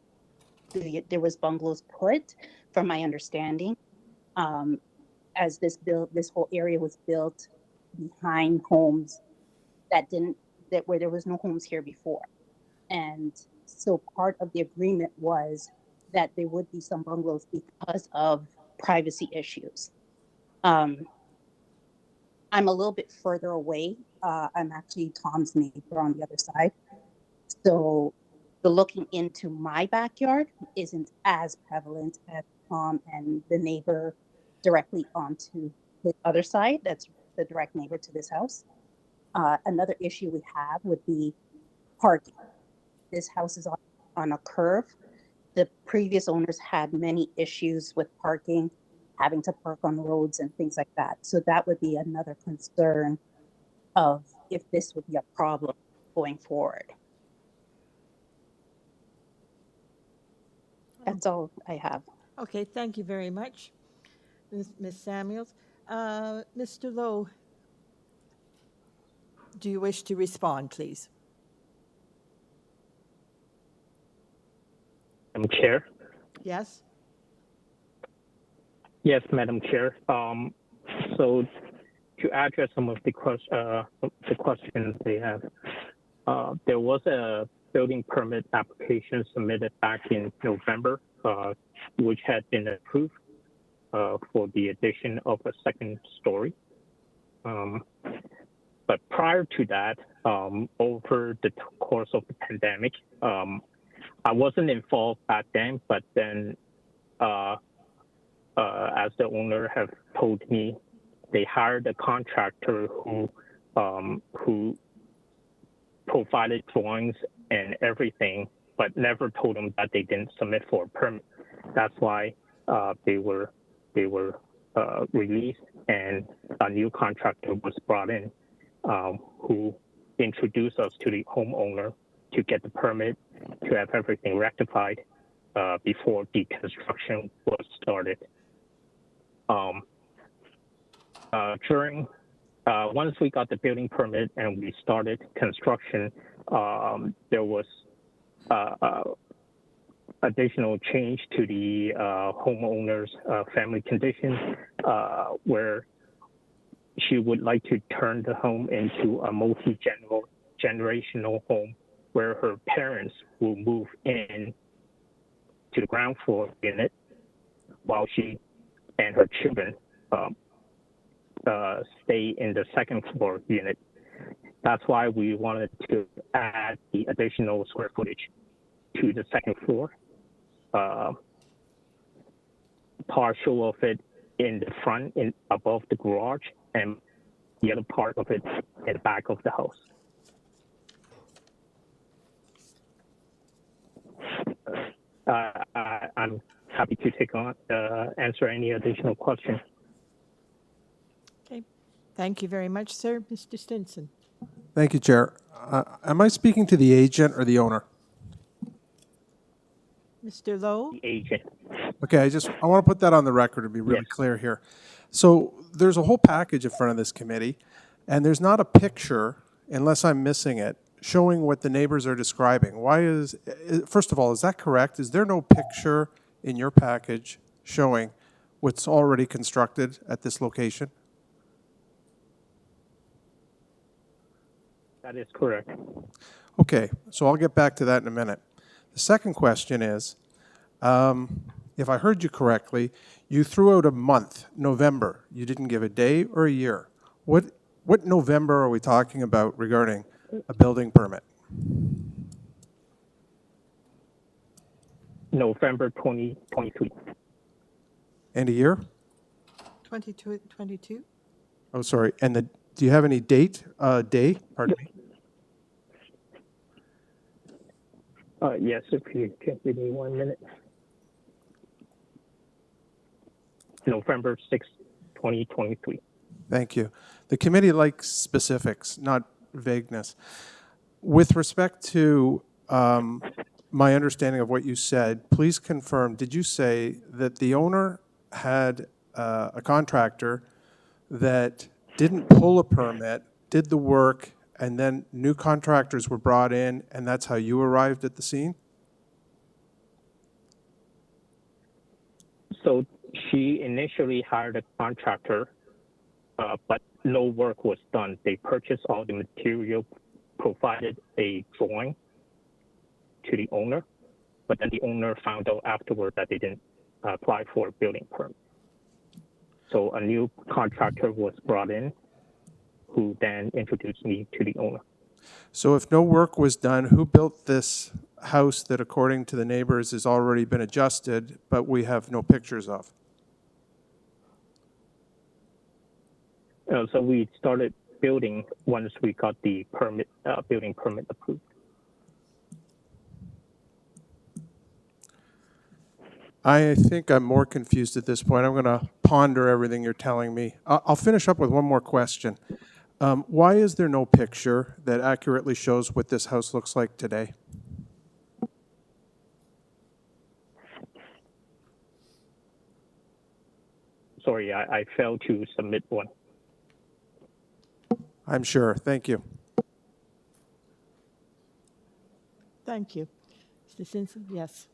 Speaker 17: there was bungalows put, from my understanding, as this whole area was built behind homes where there was no homes here before. And so part of the agreement was that there would be some bungalows because of privacy issues. I'm a little bit further away. I'm actually Tom's neighbor on the other side. So the looking into my backyard isn't as prevalent as Tom and the neighbor directly onto the other side. That's the direct neighbor to this house. Another issue we have would be parking. This house is on a curve. The previous owners had many issues with parking, having to park on roads and things like that. So that would be another concern of if this would be a problem going forward. That's all I have.
Speaker 2: Okay, thank you very much, Ms. Samuels. Mr. Lowe, do you wish to respond, please?
Speaker 15: Madam Chair.
Speaker 2: Yes?
Speaker 15: Yes, Madam Chair. So to address some of the questions they have, there was a building permit application submitted back in November, which had been approved for the addition of a second story. But prior to that, over the course of the pandemic, I wasn't involved back then, but then as the owner have told me, they hired a contractor who provided drawings and everything, but never told them that they didn't submit for a permit. That's why they were released, and a new contractor was brought in who introduced us to the homeowner to get the permit, to have everything rectified before the construction was started. Once we got the building permit and we started construction, there was additional change to the homeowner's family condition, where she would like to turn the home into a multi-generational home where her parents will move in to the ground floor unit while she and her children stay in the second floor unit. That's why we wanted to add the additional square footage to the second floor. Partial of it in the front, above the garage, and the other part of it in the back of the house. I'm happy to take on answer any additional questions.
Speaker 2: Okay, thank you very much, sir. Mr. Stinson.
Speaker 4: Thank you, Chair. Am I speaking to the agent or the owner?
Speaker 2: Mr. Lowe?
Speaker 15: The agent.
Speaker 4: Okay, I want to put that on the record to be really clear here. So there's a whole package in front of this committee, and there's not a picture, unless I'm missing it, showing what the neighbors are describing. First of all, is that correct? Is there no picture in your package showing what's already constructed at this location?
Speaker 15: That is correct.
Speaker 4: Okay, so I'll get back to that in a minute. The second question is, if I heard you correctly, you threw out a month, November. You didn't give a day or a year. What November are we talking about regarding a building permit?
Speaker 15: November 2023.
Speaker 4: And a year?
Speaker 2: 2022?
Speaker 4: Oh, sorry. And do you have any day? Pardon me.
Speaker 15: Yes, if you can give me 1 minute. November 6, 2023.
Speaker 4: Thank you. The committee likes specifics, not vagueness. With respect to my understanding of what you said, please confirm, did you say that the owner had a contractor that didn't pull a permit, did the work, and then new contractors were brought in, and that's how you arrived at the scene?
Speaker 15: So she initially hired a contractor, but no work was done. They purchased all the material, provided a drawing to the owner, but then the owner found out afterward that they didn't apply for a building permit. So a new contractor was brought in, who then introduced me to the owner.
Speaker 4: So if no work was done, who built this house that, according to the neighbors, has already been adjusted, but we have no pictures of?
Speaker 15: So we started building once we got the permit, building permit approved.
Speaker 4: I think I'm more confused at this point. I'm going to ponder everything you're telling me. I'll finish up with one more question. Why is there no picture that accurately shows what this house looks like today?
Speaker 15: sorry, I failed to submit one.
Speaker 4: I'm sure. Thank you.
Speaker 2: Thank you. Mr. Simpson, yes.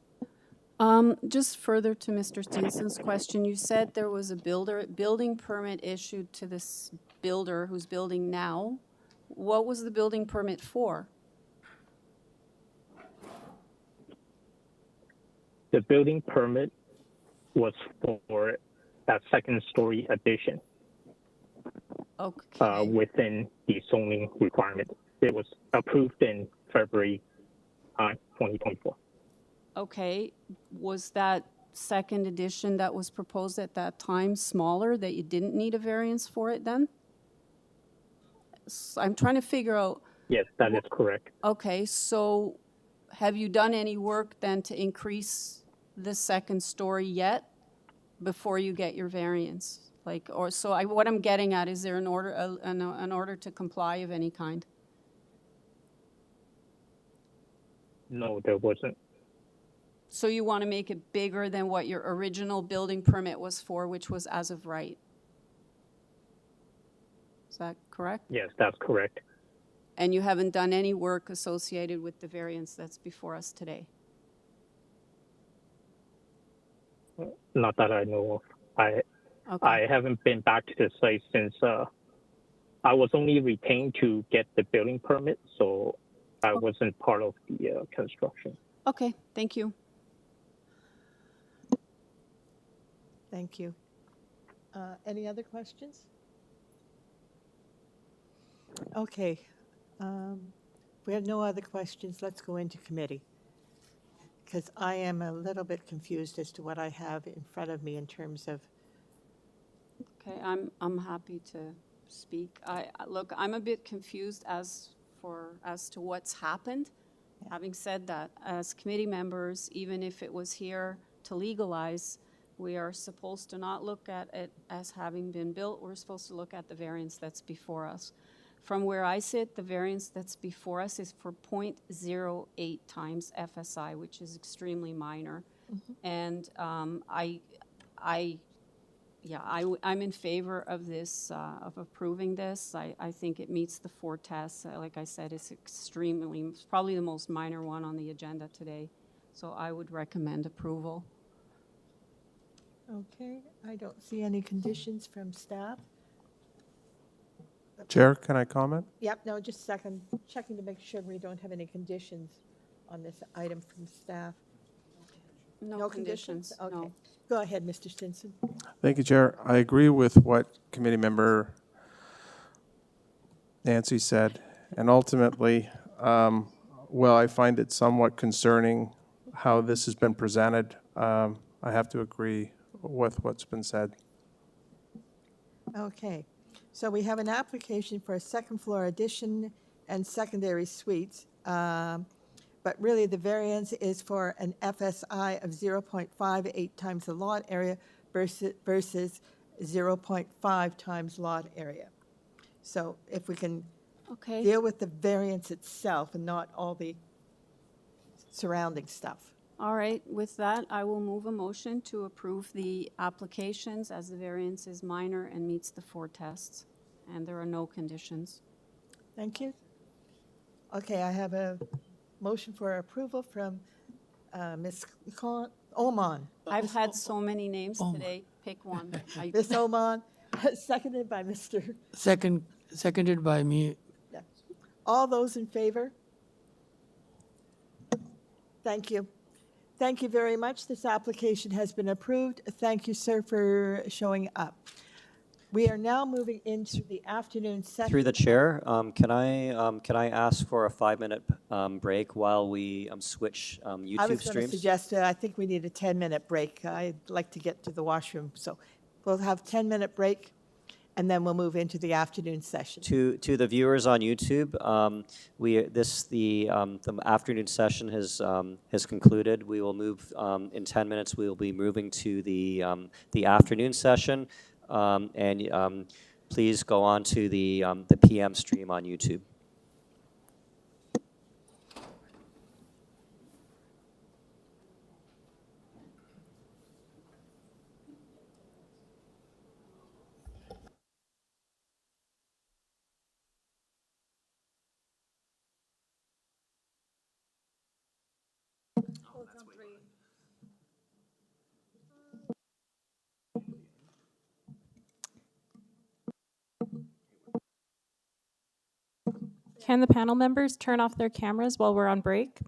Speaker 6: Just further to Mr. Stinson's question, you said there was a building permit issued to this builder who's building now. What was the building permit for?
Speaker 15: The building permit was for that second-story addition.
Speaker 6: Okay.
Speaker 15: Within the zoning requirement. It was approved in February 2024.
Speaker 6: Okay, was that second addition that was proposed at that time smaller, that you didn't need a variance for it then? I'm trying to figure out.
Speaker 15: Yes, that is correct.
Speaker 6: Okay, so have you done any work then to increase the second story yet before you get your variance? Like, or so what I'm getting at, is there an order to comply of any kind?
Speaker 15: No, there wasn't.
Speaker 6: So you want to make it bigger than what your original building permit was for, which was as of right? Is that correct?
Speaker 15: Yes, that's correct.
Speaker 6: And you haven't done any work associated with the variance that's before us today?
Speaker 15: Not that I know of. I haven't been back to the site since I was only retained to get the building permit, so I wasn't part of the construction.
Speaker 6: Okay, thank you.
Speaker 2: Thank you. Any other questions? Okay. We have no other questions. Let's go into committee, because I am a little bit confused as to what I have in front of me in terms of.
Speaker 6: Okay, I'm happy to speak. Look, I'm a bit confused as to what's happened. Having said that, as committee members, even if it was here to legalize, we are supposed to not look at it as having been built. We're supposed to look at the variance that's before us. From where I sit, the variance that's before us is for 0.08 times FSI, which is extremely minor. And I'm in favor of this, of approving this. I think it meets the 4 tests. Like I said, it's probably the most minor one on the agenda today. So I would recommend approval.
Speaker 2: Okay, I don't see any conditions from staff.
Speaker 4: Chair, can I comment?
Speaker 2: Yep, no, just a second. Checking to make sure we don't have any conditions on this item from staff.
Speaker 6: No conditions,
Speaker 2: Okay.
Speaker 6: no.
Speaker 2: Go ahead, Mr. Stinson.
Speaker 4: Thank you, Chair. I agree with what committee member Nancy said. And ultimately, I find it somewhat concerning how this has been presented. I have to agree with what's been said.
Speaker 2: Okay, so we have an application for a second floor addition and secondary suites. But really the variance is for an FSI of 0.58 times the lot area versus 0.5 times lot area. So if we can deal with the variance itself and not all the surrounding stuff.
Speaker 6: All right, with that, I will move a motion to approve the applications as the variance is minor and meets the 4 tests, and there are no conditions.
Speaker 2: Thank you. Okay, I have a motion for approval from Ms. Oman.
Speaker 6: I've had so many names today. Pick one.
Speaker 2: Ms. Oman, seconded by Mr.
Speaker 3: Seconded by me.
Speaker 2: Yeah. All those in favor? Thank you. Thank you very much. This application has been approved. Thank you, sir, for showing up. We are now moving into the afternoon session.
Speaker 5: Through the chair, can I ask for a 5-minute break while we switch YouTube streams?
Speaker 2: I was going to suggest I think we need a 10-minute break. I'd like to get to the washroom, so we'll have a 10-minute break, and then we'll move into the afternoon session.
Speaker 5: To the viewers on YouTube, the afternoon session has concluded. We will move in 10 minutes. We will be moving to the afternoon session. Please go on to the PM stream on YouTube.
Speaker 9: Can the panel members turn off their cameras while we're on break?